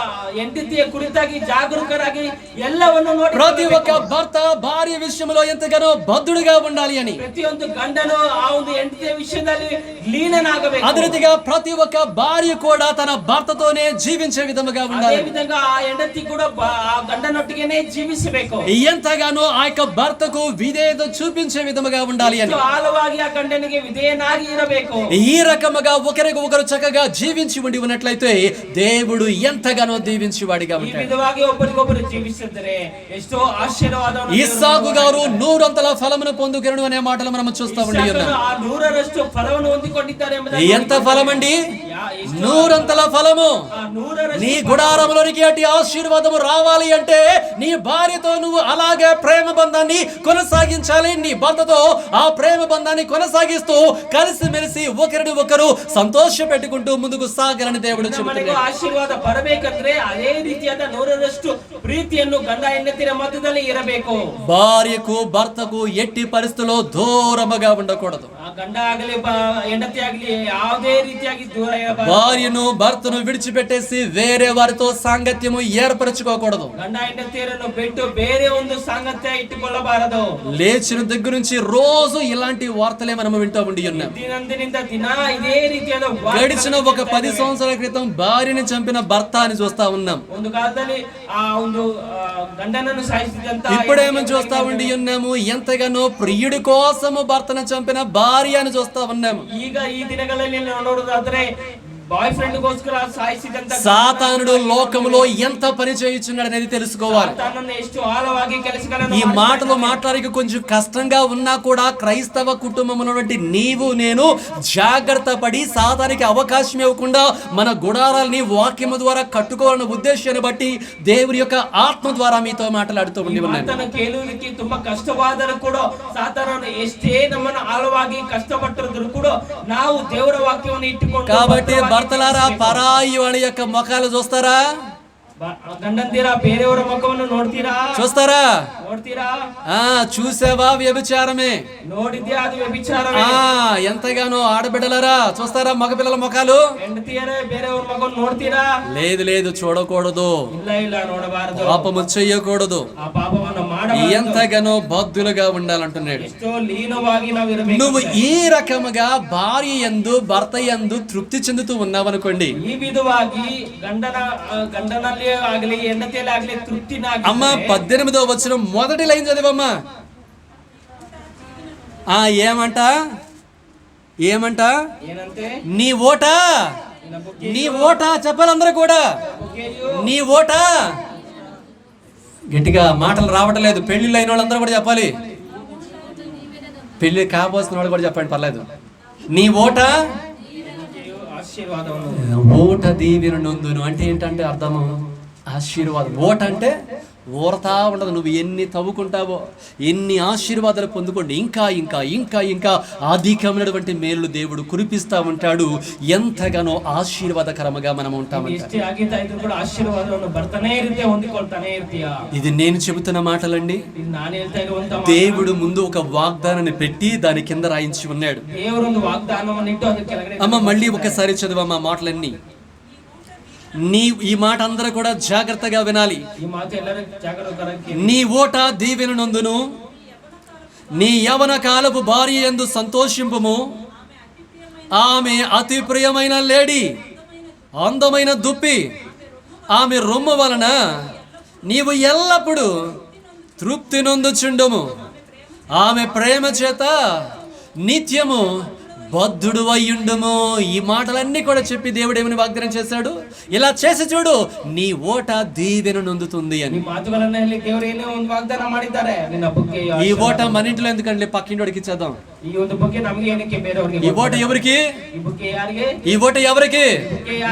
ಹೆಂಡತಿಯ ಕುರಿತಾಗಿ ಜಾಗರೂಕರಾಗಿ ಎಲ್ಲವನ್ನು ನೋಡಿ ప్రతి ఒక్క భర్త భార్య విషయంలో ఎంతగానో బద్ధుడుగా ఉండాలి అని. ಪ್ರತಿಯೊಂದು ಗಂಡನು ಆ ಒಂದು ಹೆಂಡತಿಯ ವಿಷಯದಲ್ಲಿ ಲೀನನಾಗಬೇಕು. అదే రీతిగా ప్రతి ఒక్క భార్య కూడా తన భర్తతోనే జీవించే విధముగా ఉండాలి. ಅದೇ ವಿಧంగా ಆ ಹೆಂಡತಿ ಕೂಡ ಆ ಗಂಡನೊಟ್ಟಿಗೆನೇ ಜೀವಿಸಬೇಕು. ఎంతగానో ఆ యొక్క భర్తకు విధేయత చూపించే విధముగా ఉండాలి అని. ఆಳವಾಗಿ ఆ ಗಂಡನಿಗೆ ವಿಧೇಯನಾಗಿ ಇರಬೇಕು. ఈ రకముగా ఒకరికి ఒకరు చక్కగా జీవించి ఉండి ఉన్నట్లయితే దేవుడు ఎంతగానో దీవించి వాడిగా ಈ ఉంటాడు. ವಿಧವಾಗಿ ಒಬ್ಬರಿಗೊಬ್ಬರು ಜೀವಿಸಿದರೆ ಎಷ್ಟೋ ಆಶೀರ್ವಾದವನ್ನು ఇస్సాకు గారు 100 ఫలమును పొందుకొనును అనే మాటలు మనం చూస్తా ఉండి ఉన్నాం. ಆ 100ರಷ್ಟು ಫಲವನ್ನು ಹೊಂದಿಕೊಂಡಿದ್ದಾರೆ ಎಂಬುದಾಗಿ ఎంత ఫలమండి? 100 ఫలము. ಆ 100ರಷ್ಟು నీ గుడారములోనికి అట్టి ఆశీర్వాదము రావాలి అంటే నీ భార్యతో నువ్వు అలాగే ప్రేమ బంధాన్ని కొనసాగించాలి. నీ భర్తతో ఆ ప్రేమ బంధాన్ని కొనసాగిస్తూ కలిసిమెలిసి ఒకరిని ఒకరు సంతోష పెట్టుకుంటూ ముందుకు సాగాలని దేవుడు చెబుతున్నాడు. ಆಶೀರ್ವಾದ ಬರಬೇಕಂದ್ರೆ ಅದೇ ರೀತಿಯಾದ 100ರಷ್ಟು ಪ್ರೀತಿಯನ್ನು ಗಂಡ ಹೆಂಡತಿಯ ಮಧ್ಯದಲ್ಲಿ ಇರಬೇಕು. భార్యకు భర్తకు ఎట్టి పరిస్థితుల్లో దూరముగా ఉండకూడదు. ಆ ಗಂಡ ಆಗಲಿ ಹೆಂಡತಿ ಆಗಲಿ ಯಾವುದೇ ರೀತಿಯಾಗಿ ದೂರ ಇರಬಾರದು. భార్యను భర్తను విడిచిపెట్టేసి వేరే వారితో సాంగత్యము ఏర్పరచుకోకూడదు. ಗಂಡ ಹೆಂಡತಿಯರನ್ನು ಬಿಟ್ಟು ಬೇರೆ ಒಂದು ಸಾಂಗತ್ಯ ಇಟ್ಟುಕೊಳ್ಳಬಾರದು. లేచిన దగ్గర నుంచి రోజు ఇలాంటి వార్తలే మనం వింటూ ఉండి ఉన్నాం. ದಿನದಿಂದ ದಿನ ಇದೇ ರೀತಿಯಾದ గడిచిన ఒక 10 సంవత్సరాల క్రితం భార్యని చంపిన భర్త అని చూస్తా ఉన్నాం. ಒಂದು ಕಾಲದಲ್ಲಿ ಆ ಒಂದು ಗಂಡನನ್ನು ಸಾಯಿಸಿದಂತ ఇప్పుడేమో చూస్తా ఉండి ఉన్నాము, ఎంతగానో ప్రియుడి కోసము భర్తను చంపిన భార్య అని చూస్తా ఉన్నాము. ಈಗ ಈ ದಿನಗಳಲ್ಲಿ ನಾವು ನೋಡೋದಾದ್ರೆ బాయ్ ఫ్రెండ్ ಗೋಸ್ಕರ ಸಾಯಿಸಿದಂತ సాతానుడు లోకములో ఎంత పని చేయుచున్నాడు అనేది తెలుసుకోవాలి. సాతానును ಎಷ್ಟು ఆಳವಾಗಿ ಕೆಲಸಗಳನ್ನು ఈ మాటలు మాట్లాడక కొంచెం కష్టంగా ఉన్నా కూడా క్రైస్తవ కుటుంబంలో నీవు నేను జాగ్రత్త పడి సాతానికి అవకాశం ఇవ్వకుండా మన గుడారాలని వాక్యము ద్వారా కట్టుకోవాలన్న ఉద్దేశాన్ని బట్టి దేవుని యొక్క ఆత్మ ద్వారా మీతో మాట్లాడుతూ ఉండి ఉన్నాను. ಮಾತನ್ನು ಕೇಳುವುದಕ್ಕೆ ತುಂಬಾ ಕಷ್ಟವಾದರೂ ಕೂಡ ಸಾತಾನನು ಎಷ್ಟೇ ನಮ್ಮನ್ನು ಆಳವಾಗಿ ಕಷ್ಟಪಟ್ಟಿದ್ರು ಕೂಡ ನಾವು ದೇವರ ವಾಕ್ಯವನ್ನು ಇಟ್ಟುಕೊಂಡು కాబట్టి భర్తలారా పరాయి వాడి యొక్క ముఖాలు చూస్తారా? ಗಂಡಂದಿರ ಬೇರೆಯವರ ಮುಖವನ್ನು ನೋಡ್ತೀರಾ? చూస్తారా? ನೋಡ್ತೀರಾ? చూసావా? వ్యభిచారమే. ನೋಡಿದ್ಯಾ? ಅದು ವ್ಯಭಿಚಾರವೇ. ఎంతగానో ఆడబిడ్డలారా చూస్తారా మగపిల్లల ముఖాలు? ಹೆಂಡತಿಯರೇ ಬೇರೆಯವರ ಮುಖವನ್ನು ನೋಡ್ತೀರಾ? లేదు లేదు, చూడకూడదు. ಇಲ್ಲ ನೋಡಬಾರದು. పాపము చేయకూడదు. ಆ ಪಾಪವನ್ನು ಮಾಡಬಾರದು. ఎంతగానో బద్దులుగా ఉండాలంటున్నాడు. ಎಷ್ಟೋ ಲೀನವಾಗಿ ನಾವು ಇರಬೇಕು. నువ్వు ఈ రకముగా భార్య యందు భర్త యందు తృప్తి చెందుతూ ఉన్నావనుకోండి, ಈ ವಿಧವಾಗಿ ಗಂಡನಲ್ಲಿ ಆಗಲಿ ಹೆಂಡತಿಯಲ್ಲಿ ಆಗಲಿ ತೃಪ್ತಿನಾಗಿ అమ్మ 18వ వచనం మొదటి లైన్ చదివమ్మా. ఏమంట ಏನಂತೆ? నీ ఓట చెప్పాలందరూ కూడా. నీ ఓట గట్టిగా మాటలు రావటం లేదు. పెళ్లిళ్ళు అయిన వాళ్ళందరూ కూడా చెప్పాలి. పెళ్లి కాబోసిన వాళ్ళు కూడా చెప్పండి, పర్లేదు. నీ ఓట ఓట దీవెన నొందును అంటే ఏంటంటే అర్థము ఆశీర్వాదం. ఓట అంటే ఓరతా ఉండదు. నువ్వు ఎన్ని తవ్వుకుంటావో, ఎన్ని ఆశీర్వాదాలు పొందుకోండి, ఇంకా ఇంకా ఇంకా ఇంకా అధికమైనటువంటి మేలు దేవుడు కురిపిస్తా ఉంటాడు. ఎంతగానో ఆశీర్వాదకరముగా మనం ఉంటామంట. ఇది నేను చెబుతున్న మాటలండి. దేవుడు ముందు ఒక వాగ్దానాన్ని పెట్టి దాని కింద రాయించి ఉన్నాడు. అమ్మ మళ్ళీ ఒకసారి చదువమ్మా మాటలన్నీ. ఈ మాట అందరూ కూడా జాగ్రత్తగా వినాలి. నీ ఓట దీవెన నందును, నీ యవన కాలపు భార్య యందు సంతోషింపుము. ఆమె అతి ప్రియమైన లేడీ, అందమైన దుప్పి. ఆమె రొమ్ము వలన నీవు ఎల్లప్పుడూ తృప్తి నొందుచుండుము. ఆమె ప్రేమ చేత నిత్యము బద్ధుడు అయ్యుండుము. ఈ మాటలన్నీ కూడా చెప్పి దేవుడు ఏమని వాగ్దానం చేశాడు, ఇలా చేసి చూడు నీ ఓట దీవెన నొందుతుంది అని. ಈ ಮಾತುಗಳನ್ನ ಹೇಳಿ ದೇವರು ಏನೋ ಒಂದು ವಾಗ್ದಾನ ಮಾಡಿದ್ದಾರೆ. ನಿನ್ನ ಬಗ್ಗೆ ఈ ఓట మన ఇంట్లో ఎందుకండి, పక్కింటోడికి ఇచ్చేద్దాం. ಈ ಒಂದು ಬಗ್ಗೆ ನಮಗೆ ಏನಕ್ಕೆ ಬೇರೆಯವರಿಗೆ? ఈ ఓట ఎవరికి? ಈ ಬಗ್ಗೆ ಯಾರಿಗೆ? ఈ ఓట ఎవరికి?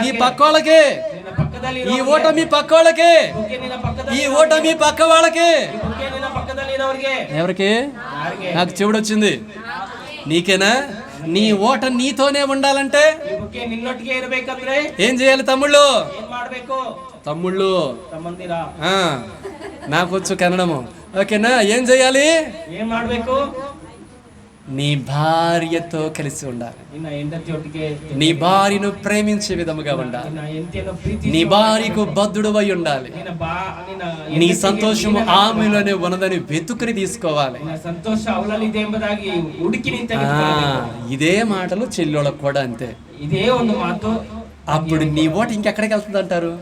నీ పక్కోళ్ళకి. ನಿನ್ನ ಪಕ್ಕದಲ್ಲಿ ఈ ఓట మీ పక్కోళ్ళకి. ನಿನ್ನ ಪಕ್ಕದಲ್ಲಿ ఈ ఓట మీ పక్క వాళ్ళకి. ಈ ಬಗ್ಗೆ ನಿನ್ನ ಪಕ್ಕದಲ್ಲಿ ಇರೋರಿಗೆ. ఎవరికి? ಯಾರಿಗೆ? నాకు చెవుడు వచ్చింది. నీకేనా? నీ ఓట నీతోనే ఉండాలంటే ಈ ಬಗ್ಗೆ ನಿನ್ನೊಟ್ಟಿಗೆ ಇರಬೇಕಂದ್ರೆ ఏం చేయాలి తమ్ముళ్ళు? ಏನ್ ಮಾಡ್ಬೇಕು? తమ్ముళ్ళు ತಮ್ಮಂದಿರ నాకు వచ్చు కన్నడము, ఓకేనా? ఏం చేయాలి? ಏನ್ ಮಾಡ್ಬೇಕು? నీ భార్యతో కలిసి ఉండాలి. ನಿನ್ನ ಹೆಂಡತಿಯೊಟ್ಟಿಗೆ, నీ భార్యను ప్రేమించే విధముగా ఉండాలి. ನಿನ್ನ ಹೆಂಡತಿಯನ್ನು ಪ್ರೀತಿ, నీ భార్యకు బద్ధుడువై ఉండాలి. ನಿನ್ನ నీ సంతోషము ఆమెలోనే ఉన్నదని వెతుకుని తీసుకోవాలి. ನಿನ್ನ ಸಂತೋಷ ಅವಳಲ್ಲಿದೆ ಎಂಬುದಾಗಿ ಹುಡುಕಿ ನಿಂತ ఇదే మాటలు చెల్లెళ్ళకు కూడా అంతే. ఇదే ಒಂದು ಮಾತು. అప్పుడు నీ ఓట ఇంకెక్కడికి వెళ్తుంది అంటారు?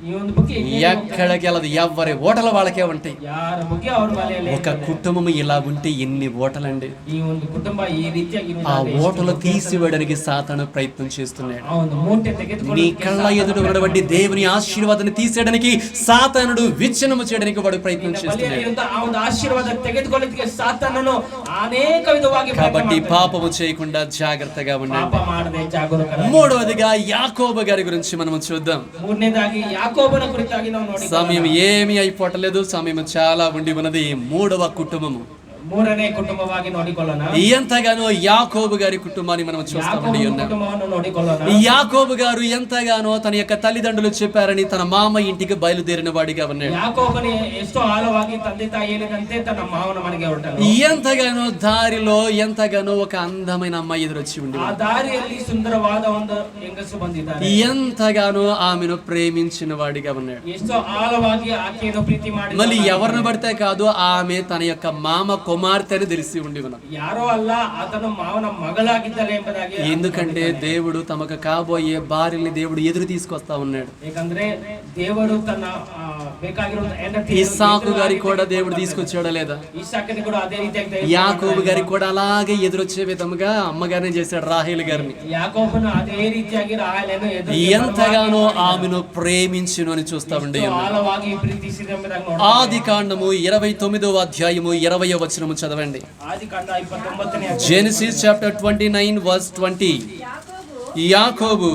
ఈ ಒಂದು ಬಗ್ಗೆ ఎక్కడికి వెళ్ళదు, ఎవరి ఓటలు వాళ్ళకే ఉంటాయి. ಯಾರ ಬಗ್ಗೆ ಅವ್ರ ಮನೆಯಲ್ಲಿ. ఒక కుటుంబం ఇలా ఉంటే ఎన్ని ఓటలండి. ఈ ಒಂದು ಕುಟುಂಬ ಈ ರೀತಿಯಾಗಿ ఆ ఓటలు తీసివేయడానికి సాతాను ప్రయత్నం చేస్తున్నాడు. ಆ ಒಂದು ಮೂಟೆ ತೆಗೆದುಕೊಂಡು నీ కళ్ళ ఎదుట ఉన్నటువంటి దేవుని ఆశీర్వాదాన్ని తీసేయడానికి సాతానుడు విచ్ఛిన్నము చేయడానికి వాడు ప్రయత్నం చేస్తున్నాడు. ಆ ಒಂದು ಆಶೀರ್ವಾದ ತೆಗೆದುಕೊಳ್ಳಲಿಕ್ಕೆ ಸಾತಾನನು ಅನೇಕ ವಿಧವಾಗಿ కాబట్టి పాపము చేయకుండా జాగ్రత్తగా ఉండండి. ಪಾಪ ಮಾಡದೆ ಜಾಗರೂಕರಾಗಿ. మూడవదిగా యాకోబు గారి గురించి మనం చూద్దాం. ಮೂರನೇದಾಗಿ ಯಾಕೋಬನ ಕುರಿತಾಗಿ ನಾವು ನೋಡಿ. సమయం ఏమీ అయిపోవట్లేదు, సమయం చాలా ఉండి ఉన్నది. మూడవ కుటుంబము, ಮೂರನೇ ಕುಟುಂಬವಾಗಿ ನೋಡಿಕೊಳ್ಳೋಣ. ఎంతగానో యాకోబు గారి కుటుంబాన్ని మనం చూస్తామండి. ಕುಟುಂಬವನ್ನು ನೋಡಿಕೊಳ್ಳೋಣ. యాకోబు గారు ఎంతగానో తన యొక్క తల్లిదండ్రులు చెప్పారని తన మామ ఇంటికి బయలుదేరిన వాడిగా ఉన్నాడు. యాకోబని ఎಷ್ಟೋ ఆಳವಾಗಿ ತಂದೆ ತಾಯಿ ಹೇಳಿದಂತೆ తన మావన ಮನೆಗೆ ಹೊರಟನು. ఎంతగానో దారిలో ఎంతగానో ఒక అందమైన అమ్మాయి ఎదురొచ్చి ఉంది. ఆ దారిಯಲ್ಲಿ సుందరವಾದ ಒಂದು ಹೆಂಗಸು ಬಂದಿದ್ದಾರೆ. ఎంతగానో ఆమెను ప్రేమించిన వాడిగా ఉన్నాడు. ఎಷ್ಟೋ ఆಳವಾಗಿ ఆಕೆಯನ್ನು ಪ್ರೀತಿ ಮಾಡಿ, మళ్ళీ ఎవరిని పడితే కాదు, ఆమె తన యొక్క మామ కుమార్తెని తెలిసి ఉండి ఉన్నది. ಯಾರೋ ಅಲ್ಲ, ಆತನು ಮಾವನ ಮಗಳಾಗಿದ್ದಾಳೆ ಎಂಬುದಾಗಿ. ఎందుకంటే దేవుడు తమకు కాబోయే భార్యని దేవుడు ఎదురు తీసుకొస్తా ఉన్నాడు. ಯಾಕಂದ್ರೆ ದೇವರು ತನ್ನ ಬೇಕಾಗಿರುವ ಹೆಂಡತಿ ఇస్సాకు గారికి కూడా దేవుడు తీసుకొచ్చాడా లేదా? ಇಸಾಕನಿಗೆ ಕೂಡ ಅದೇ ರೀತಿಯಾಗಿ యాకోబు గారికి కూడా అలాగే ఎదురొచ్చే విధముగా అమ్మగారిని చేశాడు, రాహేలు గారిని. యాకోబును అదే ರೀತಿಯಾಗಿ ರಾಹೇಲನು ఎంతగానో ఆమెను ప్రేమించును అని చూస్తామండి. ಆಳವಾಗಿ ಪ್ರೀತಿಸಿದ ಎಂಬುದಾಗಿ ನೋಡೋಣ. ఆది కాండము 29వ అధ్యాయము 20వ వచనము చదవండి. ఆదికాండ 29ನೇ అధ్యాయం. Genesis chapter 29 verse 20. యాకోబు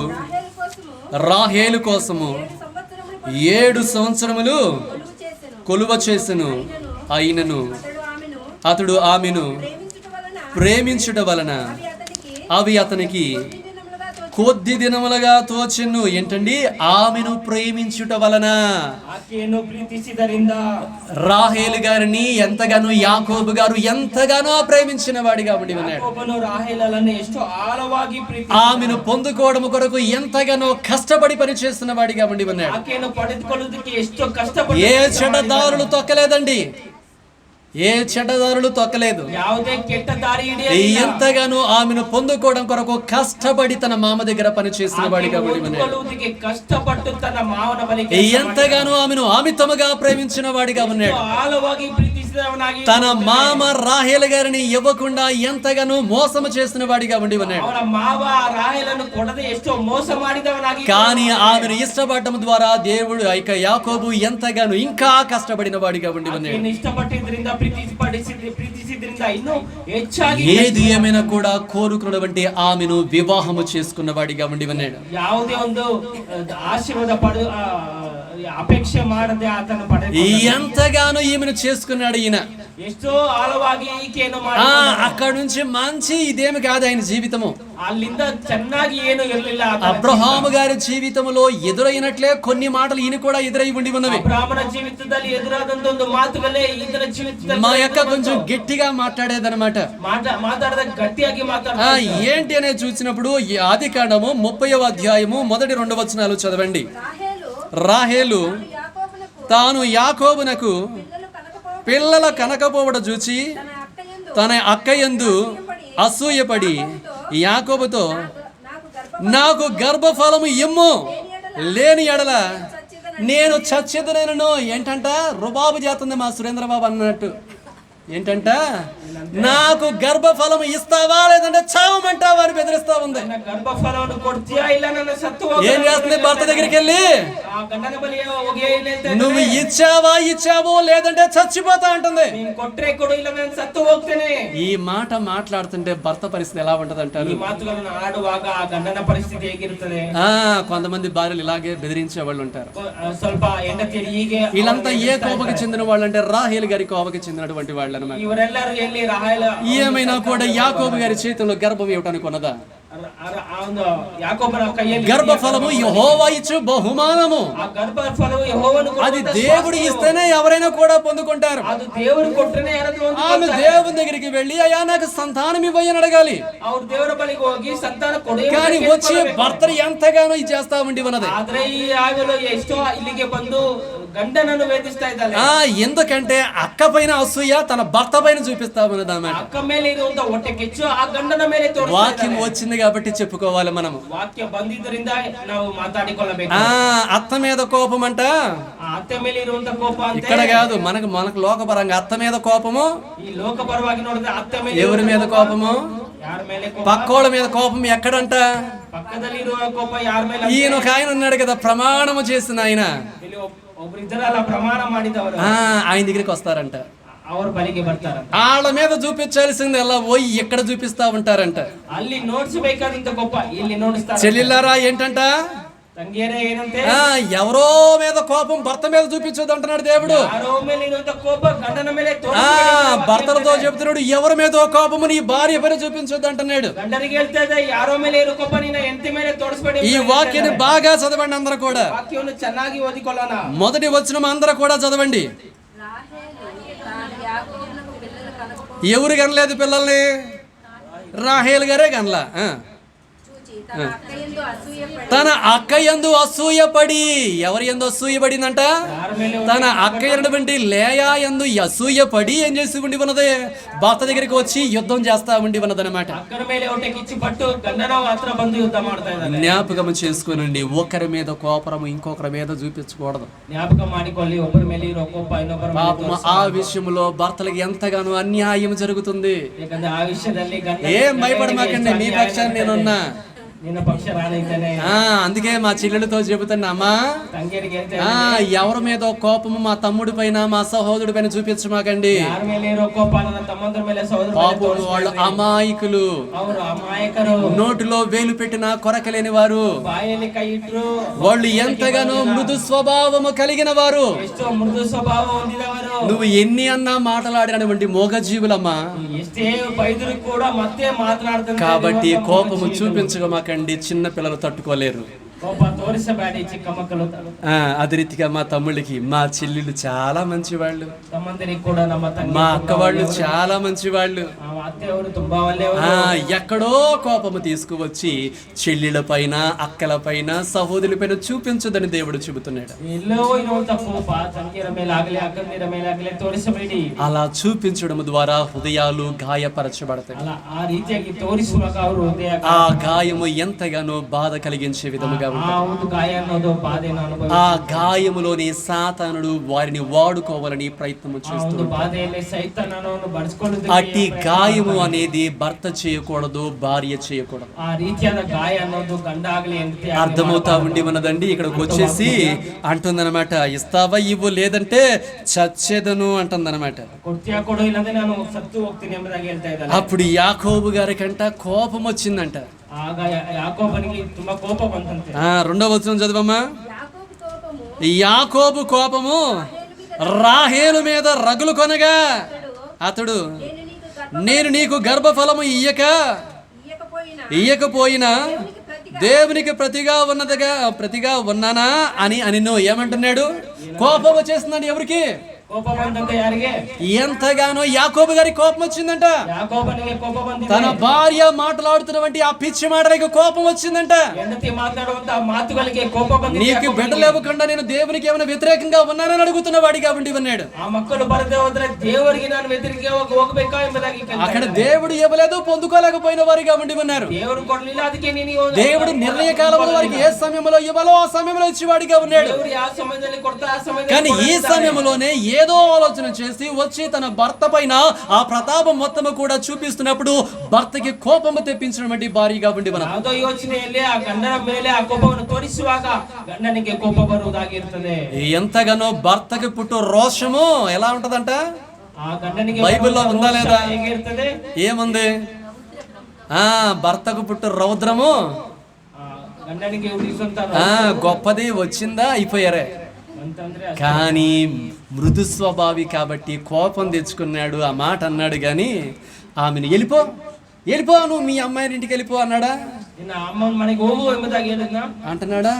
రాహేలు కోసము 7 సంవత్సరములు కొలువ చేసెను. అయినను అతడు ఆమెను ప్రేమించుట వలన అవి అతనికి కొద్ది దినములుగా తోచెను. ఏంటండి? ఆమెను ప్రేమించుట వలన. ఆకెను ప్రీతిసిదರಿಂದ రాహేలు గారిని ఎంతగానో యాకోబు గారు ఎంతగానో ప్రేమించిన వాడిగా ఉండి ఉన్నాడు. యాకోబును రాహేలలను ఎಷ್ಟೋ ఆಳವಾಗಿ ప్రీతి, ఆమెను పొందుకోవడం కొరకు ఎంతగానో కష్టపడి పనిచేస్తున్న వాడిగా ఉండి ఉన్నాడు. ఆకెను పಡೆದುಕೊಳ್ಳುವುದಕ್ಕೆ ఎಷ್ಟೋ కష్టపడి, ఏ చెడ్డదారులు తొక్కలేదండి, ఏ చెడ్డదారులు తొక్కలేదు. ಯಾವುದೇ ಕೆಟ್ಟ ದಾರಿ ಹಿಡಿಯಲಿಲ್ಲ. ఎంతగానో ఆమెను పొందుకోవడం కొరకు కష్టపడి తన మామ దగ్గర పనిచేసిన వాడిగా ఉండి ఉన్నాడు. పొందుಕೊಳ್ಳುವುದಕ್ಕೆ కష్టపಟ್ಟು తన మావన బలికి ఎంతగానో ఆమెను అమితముగా ప్రేమించిన వాడిగా ఉన్నాడు. ఆಳವಾಗಿ ప్రీతిసిದವನಾಗಿ తన మామ రాహేలు గారిని ఇవ్వకుండా ఎంతగానో మోసము చేసిన వాడిగా ఉండి ఉన్నాడు. ಅವನ ಮಾವ ರಾಹೇಲನ್ನು ಕೊಡದೆ ಎಷ್ಟೋ ಮೋಸ ಮಾಡಿದವನಾಗಿ, కానీ ఆమెను ఇష్టపడటం ద్వారా దేవుడు ఇక యాకోబు ఎంతగానో ఇంకా కష్టపడిన వాడిగా ఉండి ఉన్నాడు. ಆಕೆಯನ್ನು ಇಷ್ಟಪಟ್ಟಿದ್ರಿಂದ ಪ್ರೀತಿಸಿದ್ರಿಂದ ಇನ್ನೂ ಹೆಚ್ಚಾಗಿ, ఏది ఏమైనా కూడా కోరుకున్నటువంటి ఆమెను వివాహము చేసుకున్న వాడిగా ఉండి ఉన్నాడు. ಯಾವುದೇ ಒಂದು ಆಶೀರ್ವಾದ ಪಡೆದು ಅಪೇಕ್ಷೆ ಮಾಡದೆ ಆತನು ಪಡೆದು ఎంతగానో ఈమెను చేసుకున్నాడు ఈయన. ಎಷ್ಟೋ ಆಳವಾಗಿ ಈಕೆಯನ್ನು ಮಾಡಿ, అక్కడ నుంచి మంచి ఇదేమి కాదు ఆయన జీవితము. ಅಲ್ಲಿಂದ ಚೆನ್ನಾಗಿ ಏನು ಇರಲಿಲ್ಲ. అబ్రహాము గారి జీవితంలో ఎదురైనట్లే కొన్ని మాటలు ఈయన కూడా ఎదురై ఉండి ఉన్నవి. ಅಬ್ರಹಾಮನ ಜೀವಿತದಲ್ಲಿ ಎದುರಾದಂತ ಒಂದು ಮಾತುಗಳೇ ಇದರ ಜೀವಿತದಲ್ಲಿ మా యొక్క కొంచెం గట్టిగా మాట్లాడేదన్నమాట. మాట్లాడದ గట్టిಯಾಗಿ మాట్లాడ. ఏంటి అనేది చూసినప్పుడు ఈ ఆది కాండము 30వ అధ్యాయము మొదటి 2 వచనాలు చదవండి. రాహేలు తాను యాకోబునకు పిల్లల కనకపోవడ చూచి తన అక్కయందు అసూయపడి యాకోబుతో, నాకు గర్భఫలము ఇమ్ము, లేని ఎడల నేను చచ్చేదనను. ఏంటంట? రుబాబు చేస్తుంది మా సురేంద్రబాబు అన్నట్టు. ఏంటంట, నాకు గర్భఫలం ఇస్తావా లేదంటే చావమంటావా అని బెదిరిస్తా ఉంది. ನನ್ನ ಗರ್ಭಫಲವನ್ನು ಕೊಡ್ತೀಯಾ ಇಲ್ಲ ನನ್ನ ಸತ್ತು ఏం చేస్తుంది భర్త దగ్గరికి వెళ్ళి, ಆ ಗಂಡನ ಬಳಿ ಹೋಗಿ ಏನ್ ಹೇಳ್ತಾ నువ్వు ఇచ్చావో లేదంటే చచ్చిపోతా అంటుంది. ನೀನ್ ಕೊಟ್ರೆ ಕೊಡು ಇಲ್ಲ ನಾನು ಸತ್ತು ಹೋಗ್ತೇನೆ. ఈ మాట మాట్లాడుతుంటే భర్త పరిస్థితి ఎలా ఉంటది అంటారు? ಈ ಮಾತುಗಳನ್ನು ಆಡುವಾಗ ಆ ಗಂಡನ ಪರಿಸ್ಥಿತಿ ಹೇಗಿರುತ್ತದೆ? కొంతమంది భార్యలు ఇలాగే బెదిరించే వాళ్ళు ఉంటారు. ಸ್ವಲ್ಪ ಹೆಂಡತಿಯರು ಹೀಗೆ. వీళ్ళంతా ఏ కోపకి చెందిన వాళ్ళు అంటే రాహేల్ గారి కోపకి చెందినటువంటి వాళ్ళు అన్నమాట. ಇವರೆಲ್ಲರೂ ಎಲ್ಲಿ ರಾಹೇಲ ఏమైనా కూడా యాకోబు గారి చేతిలో గర్భం ఇవ్వటానికి ఉన్నదా? యాకోబుల కయ్ಯಲ್ಲಿ గర్భఫలము యెహోవా ఇచ్చు బహుమానము. ఆ గర్భఫలము యెహోవాను అది దేవుడు ఇస్తేనే ఎవరైనా కూడా పొందుకుంటారు. అది దేవుడు కొట్టనే ಯಾರಾದ್ರೂ ఆమె దేవుని దగ్గరికి వెళ్ళి అయ్యా నాకు సంతానం ఇవ్వని అడగాలి. ಅವ್ರು ದೇವರ ಬಳಿಗೆ ಹೋಗಿ ಸಂತಾನ ಕೊಡಿ. కానీ వచ్చి భర్త ఎంతగానో ఇది చేస్తా ఉండి ఉన్నది. ಆದ್ರೆ ಈ ಆಯಲು ಎಷ್ಟೋ ಇಲ್ಲಿಗೆ ಬಂದು గండనను వేధిస్తా ఇದ್ದಾಳೆ. ఎందుకంటే అక్క పైన అసూయ తన భర్త పైన చూపిస్తా ఉన్నది అన్నమాట. అక్క ಮೇಲೆ ಇರುವಂತ ಹೊಟ್ಟೆ ಕಿಚ್ಚು ಆ ಗಂಡನ ಮೇಲೆ ತೋರಿಸ್ತಾ ಇದ್ದಾಳೆ. వాక్యం వచ్చింది కాబట్టి చెప్పుకోవాలి మనము. వాక్య ಬಂದಿದ್ದರಿಂದ ನಾವು ಮಾತಾಡಿಕೊಳ್ಳಬೇಕು. అత్త మీద కోపం అంట, ఆ అత్త ಮೇಲೆ ఇರುವಂತ కోಪ ಅಂತ ఇక్కడ కాదు, మనకు లోకపరంగా అత్త మీద కోపము. ఈ లోకపరವಾಗಿ ನೋಡಿದ್ರೆ ಅತ್ತ ಮೇಲೆ ఎవరి మీద కోపము? ಯಾರ ಮೇಲೆ ಕೋಪ? పక్కోళ్ళ మీద కోపం ఎక్కడంట? పక్కದಲ್ಲಿ ఇರುವ కోಪ ಯಾರ ಮೇಲೆ? ఈయన ఒక ఆయన ఉన్నాడు కదా ప్రమాణము చేసిన ఆయన, ಇಲ್ಲಿ ಒಬ್ರು ಇದ್ದಾರಲ್ಲ ಪ್ರಮಾಣ ಮಾಡಿದವರು, ఆయన దగ్గరికి వస్తారంట. ಅವ್ರ ಬಳಿಗೆ ಬರ್ತಾರಂತ. వాళ్ళ మీద చూపించాల్సింది ఎలా పోయి ఎక్కడ చూపిస్తా ఉంటారంట. ಅಲ್ಲಿ ನೋಡಿಸಬೇಕಾದಂತ ಕೋಪ ಇಲ್ಲಿ ನೋಡಿಸ್ತಾರೆ. చెల్లిల్లారా ఏంటంట, ತಂಗಿಯರೇ ಏನಂತೆ, ఎవరో మీద కోపం భర్త మీద చూపించొద్దు అంటున్నాడు దేవుడు. ಯಾರೋ ಮೇಲೆ ಇರುವಂತ ಕೋಪ ಗಂಡನ ಮೇಲೆ భర్తలతో చెబుతున్నాడు ఎవరి మీద కోపము నీ భార్య పైన చూపించొద్దు అంటున్నాడు. ಗಂಡನಿಗೆ ಹೇಳ್ತಾ ಇದೆ ಯಾರೋ ಮೇಲೆ ಇರೋ ಕೋಪ ನಿನ್ನ ಹೆಂಡತಿ ಮೇಲೆ ತೋರಿಸಬೇಡಿ. ఈ వాక్యాన్ని బాగా చదవండి అందరూ కూడా. వాక్యವನ್ನು ಚೆನ್ನಾಗಿ ಓದಿಕೊಳ್ಳೋಣ. మొదటి వచనం అందరూ కూడా చదవండి. ఎవరు కనలేదు పిల్లల్ని? రాహేల్ గారే కనలా. తన అక్క యందు అసూయపడి, ఎవరి యందు అసూయపడిందంట? తన అక్క అయినటువంటి లేయా యందు అసూయపడి ఏం చేసి ఉండి ఉన్నది? భర్త దగ్గరికి వచ్చి యుద్ధం చేస్తా ఉండి ఉన్నదన్నమాట. జ్ఞాపకం చేసుకోనండి, ఒకరి మీద కోపరము ఇంకొకరి మీద చూపించకూడదు. పాపం ఆ విషయంలో భర్తలకు ఎంతగానో అన్యాయం జరుగుతుంది. ఏం భయపడమాకండి, మీ పక్షాన్ని నేనున్నా. అందుకే మా చెల్లెలతో చెబుతున్నా, అమ్మా ఎవరి మీద కోపము మా తమ్ముడి పైన మా సహోదరుడి పైన చూపించమాకండి. పాపం వాళ్ళు అమాయకులు, నోటిలో వేలు పెట్టిన కొరకలేని వారు, వాళ్ళు ఎంతగానో మృదు స్వభావము కలిగిన వారు. నువ్వు ఎన్ని అన్నా మాట్లాడినటువంటి మోగజీవులమ్మా. కాబట్టి కోపము చూపించగమాక, చిన్న పిల్లలు తట్టుకోలేరు. అదే రీతిగా మా తమ్ముళ్ళకి మా చెల్లెళ్ళు చాలా మంచి వాళ్ళు, మా అక్క వాళ్ళు చాలా మంచి వాళ్ళు. ఎక్కడో కోపము తీసుకువచ్చి చెల్లెళ్ళ పైన, అక్కల పైన, సహోదరుల పైన చూపించదని దేవుడు చెబుతున్నాడు. అలా చూపించడం ద్వారా హృదయాలు గాయపరచబడతాయి. ఆ గాయము ఎంతగానో బాధ కలిగించే విధముగా ఆ గాయములోని సాతానుడు వారిని వాడుకోవాలని ప్రయత్నం చేస్తున్నాడు. అట్టి గాయము అనేది భర్త చేయకూడదు, భార్య చేయకూడదు. అర్థమవుతా ఉండి ఉన్నదండి. ఇక్కడికి వచ్చేసి అంటుందన్నమాట, ఇస్తావా ఇవ్వు లేదంటే చచ్చేదను అంటుందన్నమాట. అప్పుడు యాకోబు గారికంట కోపం వచ్చిందంట. రెండవ వచనం చదవమ్మా. యాకోబు కోపము రాహేలు మీద రగులు కొనగా అతడు, నేను నీకు గర్భఫలము ఇయ్యకపోయినా దేవునికి ప్రతిగా ఉన్నానా అని నువ్వు ఏమంటున్నాడు? కోపం వచ్చేస్తుందండి ఎవరికి? ఎంతగానో యాకోబు గారికి కోపం వచ్చిందంట. తన భార్య మాట్లాడుతున్నటువంటి ఆ పిచ్చి మాటలకి కోపం వచ్చిందంట. నీకు బిడ్డలు ఇవ్వకుండా నేను దేవునికి ఏమైనా వ్యతిరేకంగా ఉన్నానని అడుగుతున్న వాడిగా ఉండి ఉన్నాడు. అక్కడ దేవుడు ఇవ్వలేదు, పొందుకోలేకపోయిన వారిగా ఉండి ఉన్నారు. దేవుడు నిర్ణయ కాలంలో వారికి ఏ సమయంలో ఇవ్వాలో ఆ సమయంలో ఇచ్చేవాడిగా ఉన్నాడు. కానీ ఈ సమయంలోనే ఏ ఏదో ఆలోచన చేసి వచ్చి తన భర్త పైన ఆ ప్రతాపం మొత్తము కూడా చూపిస్తున్నప్పుడు భర్తకి కోపము తెప్పించినటువంటి భార్యగా ఉండి మనం ಯಾವುದೋ ಯೋಚನೆಯಲ್ಲಿ ಆ ಗಂಡನ ಮೇಲೆ ಆ ಕೋಪವನ್ನು ತೋರಿಸುವಾಗ ಗಂಡನಿಗೆ ಕೋಪ ಬರುವುದಾಗಿರ್ತದೆ. ఎంతగానో భర్తకి పుట్టు రోషము ఎలా ఉంటదంట ఆ గండನಿಗೆ బైబిల్లో ఉందా లేదా? ಹೇಗಿರ್ತದೆ? ఏముంది? భర్తకు పుట్టు రౌద్రము గండನಿಗೆ ಉಳಿಸುವಂತ గొప్పది వచ్చిందా అయిపోయారే. ಅಂತಂದ್ರೆ కానీ మృదు స్వభావి కాబట్టి కోపం తెచ్చుకున్నాడు, ఆ మాట అన్నాడు. కానీ ఆమెను వెళ్ళిపో నువ్వు మీ అమ్మాయిని ఇంటికి వెళ్ళిపో అన్నాడా? ನಿನ್ನ ಅಮ್ಮನ ಮನೆಗೆ ಹೋಗು ಎಂಬುದಾಗಿ ಹೇಳಿದ್ನ అంటున్నాడా?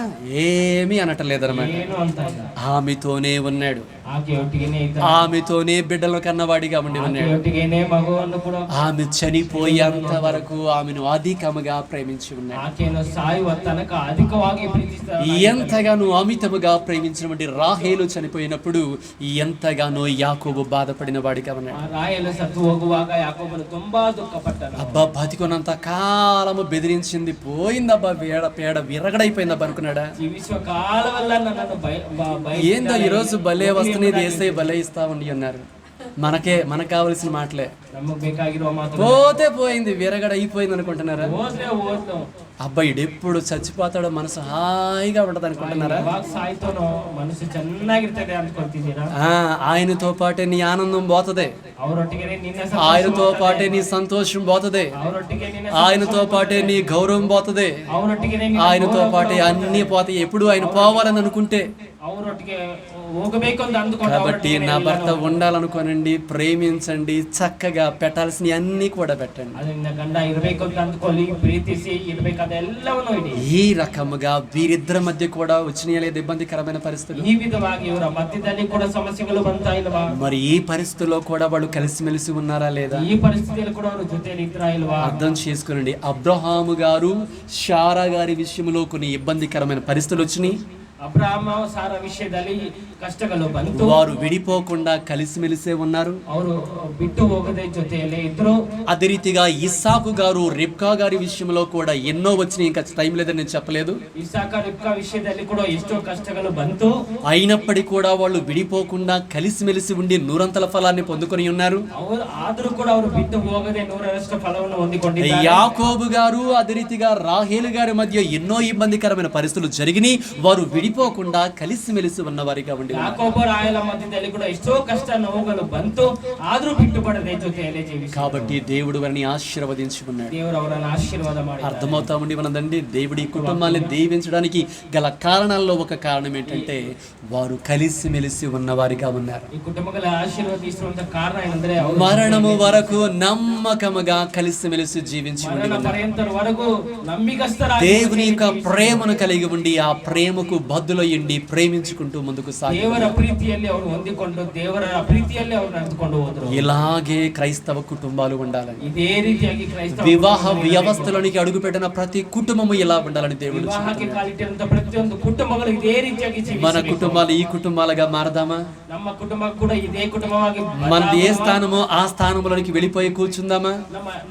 ఏమీ అనటలేదన్నమాట. ಏನು ಅಂತ ಇಲ್ಲ. ఆమెతోనే ఉన్నాడు, ಆಕೆ ಒಟ್ಟಿಗೆನೇ ಇದ್ದ, ఆమెతోనే బిడ్డలు కన్నవాడిగా ఉండి ಆಕೆ ఉన్నాడు. ಒಟ್ಟಿಗೆನೇ ಮಗುವನ್ನು ಕೂಡ ఆమె చనిపోయేంత వరకు ఆమెను అధికముగా ప్రేమించి ఉన్నాడు. ಆಕೆಯನ್ನು ಸಾಯುವ ತನಕ ಅಧಿಕವಾಗಿ ಪ್ರೀತಿಸ್ತಾರೆ. ఎంతగానో అమితముగా ప్రేమించినటువంటి రాహేలు చనిపోయినప్పుడు ఎంతగానో యాకోబు బాధపడిన వాడిగా ఉన్నాడు. ಆ ರಾಯಲು ಸತ್ತು ಹೋಗುವಾಗ ಯಾಕೋಬನು ತುಂಬಾ ದುಃಖ ಪಟ್ಟನು. అబ్బా బతికున్నంత కాలము బెదిరించింది, పోయిందబ్బా, పేడ విరగడైపోయిందబ్బా అనుకున్నాడా? ಜೀವಿಸುವ ಕಾಲವೆಲ್ಲ ನನ್ನನ್ನು ఏందో ఈరోజు భలే వస్తున్నాయి, ఏసై భలే ఇస్తా ఉండి అన్నారు. మనకు కావలసిన మాటలే. ನಮಗೆ ಬೇಕಾಗಿರುವ ಮಾತು పోతే పోయింది, విరగడ అయిపోయింది అనుకుంటున్నారా? ಹೋದ್ರೆ ಹೋದ್ಲು. అబ్బాయి ఎప్పుడు చచ్చిపోతాడో మనసు హాయిగా ఉంటది అనుకుంటున్నారా? ಯಾವಾಗ ಸಾಯ್ತಾನೋ ಮನಸ್ಸು ಚೆನ್ನಾಗಿರ್ತದೆ ಅಂದ್ಕೊಳ್ತಿದ್ದೀರಾ? ఆయనతో పాటే నీ ఆనందం పోతదే, ಅವರೊಟ್ಟಿಗೆ ನಿನ್ನ ఆయనతో పాటే నీ సంతోషం పోతదే, ಅವರೊಟ್ಟಿಗೆ ನಿನ್ನ ఆయనతో పాటే నీ గౌరవం పోతదే, ಅವರೊಟ್ಟಿಗೆ ఆయనతో పాటే అన్ని పోతాయి. ఎప్పుడు ఆయన పోవాలని అనుకుంటే. ಅವರೊಟ್ಟಿಗೆ ಹೋಗಬೇಕು ಅಂತ ಅಂದುಕೊಂಡು కాబట్టి నా భర్త ఉండాలనుకోనండి, ప్రేమించండి, చక్కగా పెట్టాల్సిన అన్ని కూడా పెట్టండి. ಅದರಿಂದ ಗಂಡ ಇರಬೇಕು ಅಂತ ಅಂದ್ಕೊಳ್ಳಿ, ಪ್ರೀತಿಸಿ ಇರಬೇಕಾದ ಎಲ್ಲವನ್ನೂ ಇಡಿ. ఈ రకముగా వీరిద్దరి మధ్య కూడా వచ్చినాయా లేదా ఇబ్బందికరమైన పరిస్థితులు? ಈ ವಿಧವಾಗಿ ಇವರ ಮಧ್ಯದಲ್ಲಿ ಕೂಡ ಸಮಸ್ಯೆಗಳು ಬಂತಾ ಇಲ್ವಾ? మరి ఈ పరిస్థితుల్లో కూడా వాళ్ళు కలిసిమెలిసి ఉన్నారా లేదా? ಈ ಪರಿಸ್ಥಿತಿಯಲ್ಲಿ ಕೂಡ ಅವರು ಜೊತೆಯಲ್ಲಿ ಇದ್ರಾ ಇಲ್ವಾ? అర్థం చేసుకోనండి. అబ్రహాము గారు శారా గారి విషయంలో కొన్ని ఇబ్బందికరమైన పరిస్థితులు వచ్చినాయి. ಅಬ್ರಹಾಮ ಸಾರ ವಿಷಯದಲ್ಲಿ ಕಷ್ಟಗಳು ಬಂತು. వారు విడిపోకుండా కలిసిమెలిసే ఉన్నారు. ಅವರು ಬಿಟ್ಟು ಹೋಗದೆ ಜೊತೆಯಲ್ಲೇ ಇದ್ರು. అదే రీతిగా ఇస్సాకు గారు రిబ్కా గారి విషయంలో కూడా ఎన్నో వచ్చినాయి. ఇంకా టైం లేదని నేను చెప్పలేదు. ಇಸಾಕ ರಿಬ್ಕಾ ವಿಷಯದಲ್ಲಿ ಕೂಡ ಎಷ್ಟೋ ಕಷ್ಟಗಳು ಬಂತು. అయినప్పటికీ కూడా వాళ్ళు విడిపోకుండా కలిసిమెలిసి ఉండి నూరంతల ఫలాన్ని పొందుకొని ఉన్నారు. ಅವರು ಆದರೂ ಕೂಡ ಅವರು ಬಿಟ್ಟು ಹೋಗದೆ 100ರಷ್ಟು ಫಲವನ್ನು ಹೊಂದಿಕೊಂಡಿದ್ದಾರೆ. యాకోబు గారు అదే రీతిగా రాహేలు గారి మధ్య ఎన్నో ఇబ్బందికరమైన పరిస్థితులు జరిగినాయి. వారు విడిపోకుండా కలిసిమెలిసి ఉన్నవారిగా ఉండి ಯಾಕೋಬ ರಾಯಲ ಮಧ್ಯದಲ್ಲಿ ಕೂಡ ಎಷ್ಟೋ ಕಷ್ಟ ನೋವುಗಳು ಬಂತು, ಆದ್ರೂ ಬಿಟ್ಟು ಪಡದೆ ಜೊತೆಯಲ್ಲೇ ಜೀವಿಸಿ. కాబట్టి దేవుడు వారిని ఆశీర్వదించి ఉన్నాడు. ದೇವರು ಅವರನ್ನು ಆಶೀರ್ವಾದ ಮಾಡಿ. అర్థమవుతా ఉండి మనదండి, దేవుడి కుటుంబాన్ని దీవించడానికి గల కారణాల్లో ఒక కారణం ఏంటంటే వారు కలిసిమెలిసి ఉన్నవారిగా ఉన్నారు. ಈ ಕುಟುಂಬಗಳ ಆಶೀರ್ವದಿಸುವಂತ ಕಾರಣ ಏನಂದ್ರೆ మరణము వరకు నమ్మకముగా కలిసిమెలిసి జీవించి పర్యంతరవరకు ನಂಬಿಕಸ್ಥರಾಗಿ దేవుని యొక్క ప్రేమను కలిగి ఉండి ఆ ప్రేమకు బద్దులయ్యండి ప్రేమించుకుంటూ ముందుకు సాగి ದೇವರ ಪ್ರೀತಿಯಲ್ಲಿ ಅವರು ಹೊಂದಿಕೊಂಡು ದೇವರ ಪ್ರೀತಿಯಲ್ಲಿ ಅವರು ನಡೆದುಕೊಂಡು ಹೋದರು. ఇలాగే క్రైస్తవ కుటుంబాలు ఉండాలని, ಇದೇ ರೀತಿಯಾಗಿ ಕ್ರೈಸ್ತವ వివాహ వ్యవస్థలోనికి అడుగుపెట్టిన ప్రతి కుటుంబము ఇలా ఉండాలని దేవుడు ವಿವಾಹಕ್ಕೆ ಕಾಲಿಟ್ಟಿರುವಂತ ಪ್ರತಿಯೊಂದು ಕುಟುಂಬಗಳು ಇದೇ ರೀತಿಯಾಗಿ మన ಜೀವಿಸಬೇಕು. కుటుంబాలు ఈ కుటుంబాలుగా మారదామా? ನಮ್ಮ ಕುಟುಂಬ ಕೂಡ ಇದೇ ಕುಟುಂಬವಾಗಿ మనది ఏ స్థానమో ఆ స్థానంలోనికి వెళ్ళిపోయి కూర్చుందామా?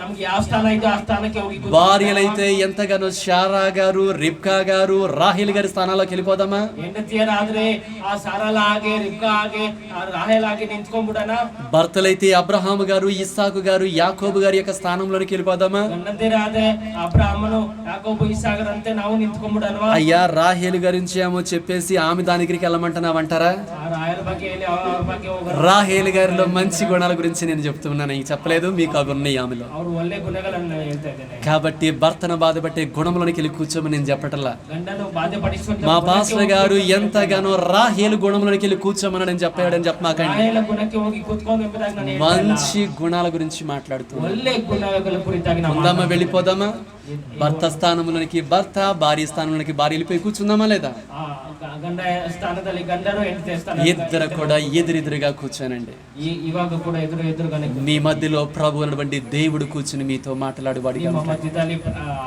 ನಮ್ಗೆ ಯಾವ ಸ್ಥಾನ ಇದೋ ಆ ಸ್ಥಾನಕ್ಕೆ ಹೋಗಿ భార్యలైతే ఎంతగానో శారా గారు, రిబ్కా గారు, రాహేల్ గారి స్థానాల్లోకి వెళ్ళిపోదామా? ಹೆಂಡತಿಯರಾದ್ರೆ ಆ ಸಾರಲ ಹಾಗೆ ರಿಬ್ಕಾ ಹಾಗೆ ಆ ರಾಹೇಲ್ ಹಾಗೆ ನಿಂತ್ಕೊಂಡ್ಬಿಡಣ. భర్తలైతే అబ్రహాము గారు, ఇస్సాకు గారు, యాకోబు గారి యొక్క స్థానంలోనికి వెళ్ళిపోదామా? ಗಂಡಂದಿರಾದ್ರೆ ಅಬ್ರಾಹ್ಮನು ಯಾಕೋಬು ಇಸಾಕರಂತೆ ನಾವು ನಿಂತ್ಕೊಂಡ್ಬಿಡಲ್ವಾ? అయ్యా రాహేలు గురించి ఏమో చెప్పేసి ఆమె దాని దగ్గరికి వెళ్ళమంటున్నావంటారా? ಆ ರಾಯಲ್ ಬಗ್ಗೆ ಹೇಳಿ ಅವ್ರ ಬಗ್ಗೆ ಹೋಗೋಣ. రాహేలు గారిలో మంచి గుణాల గురించి నేను చెప్తున్నాను, ఇంక చెప్పలేదు, మీకు అవి ఉన్నాయి ఆమెలో. ಅವ್ರು ಒಳ್ಳೆ ಗುಣಗಳನ್ನು ಹೇಳ್ತಾ ಇದ್ದೇನೆ. కాబట్టి భర్తను బాధపట్టే గుణంలోనికి వెళ్ళి కూర్చోమని నేను చెప్పటల్లా. ಗಂಡನು ಬಾಧೆ ಪಡಿಸುವಂತ మా పాస్టర్ గారు ఎంతగానో రాహేలు గుణంలోనికి వెళ్ళి కూర్చోమని నేను చెప్పాడని చెప్పమాకండి. ರಾಯಲ ಗುಣಕ್ಕೆ ಹೋಗಿ ಕೂತ್ಕೊಂಡು ಎಂಬುದಾಗಿ ನಾನು ಹೇಳ್ತಾ ಇಲ್ಲ. మంచి గుణాల గురించి మాట్లాడుతున్నాను. ಒಳ್ಳೆ ಗುಣಗಳ ಕುರಿತಾಗಿ ನಾವು ఉందామా, వెళ్ళిపోదామా? భర్త స్థానంలోనికి భర్త, భార్య స్థానంలోనికి భార్య వెళ్ళిపోయి కూర్చుందామా లేదా? ಗಂಡ ಸ್ಥಾನದಲ್ಲಿ ಗಂಡರು ಹೆಂಡತಿ ಸ್ಥಾನ ఇద్దరు కూడా ఎదురెదురుగా కూర్చోనండి. ಇವಾಗ ಕೂಡ ಎದುರುగాನೆ మీ మధ్యలో ప్రభు అన్నటువంటి దేవుడు కూర్చుని మీతో మాట్లాడేవాడిగా ನಿಮ್ಮ ఉంటాడు. ಮಧ್ಯದಲ್ಲಿ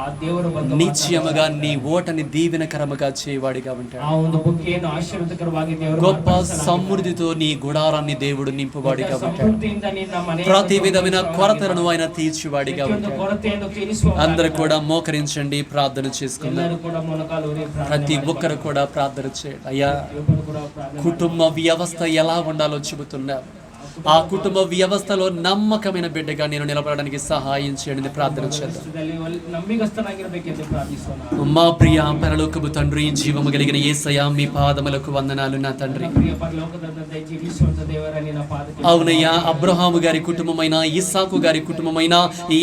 ಆ ದೇವರು ಬಂದು నిశ్చయముగా నీ ఓటని దీవెనకరముగా చేయవాడిగా ఉంటాడు. ಆ ಒಂದು ಬುಕ್ಕಿಯನ್ನು ಆಶೀರ್ವಾದಕರವಾಗಿ ದೇವರು గొప్ప సమృద్ధితో నీ గుడారాన్ని దేవుడు నింపువాడిగా ఉంటాడు. ಸಮೃದ್ಧಿಯಿಂದ ನಿನ್ನ ಮನೆ ప్రతి విధమైన కొరతలను ఆయన తీర్చువాడిగా ಒಂದು ఉంటాడు. ಕೊರತೆಯನ್ನು ತೀರಿಸುವ అందరూ కూడా మోకరించండి, ప్రార్థన చేసుకుందాం. ಎಲ್ಲರೂ ಕೂಡ ಮೊಣಕಾಲೂರಿ ప్రతి ఒక్కరు కూడా ప్రార్థన చేయండి. అయ్యా, ಒಬ್ಬರು ಕೂಡ ಪ್ರಾರ್ಥನೆ కుటుంబ వ్యవస్థ ఎలా ఉండాలో చెబుతున్నారు. ఆ కుటుంబ వ్యవస్థలో నమ్మకమైన బిడ్డగా నేను నిలబడడానికి సహాయం చేయండి ప్రార్థన చేద్దాం. ನಂಬಿಗಸ್ತನಾಗಿರಬೇಕೆಂದು ಪ್ರಾರ್ಥಿಸೋಣ. మా ప్రియ పరలోకపు తండ్రి, జీవము కలిగిన యేసయ్య, మీ పాదములకు వందనాలు నా తండ్రి. ಪ್ರಿಯ ಪರಲೋಕದ ತಂದೆ, ಜೀವಿಸುವಂತ ದೇವರ ನಿನ್ನ ಪಾದಕ್ಕೆ అవునయ్యా, అబ్రహాము గారి కుటుంబమైన, ఇస్సాకు గారి కుటుంబమైన,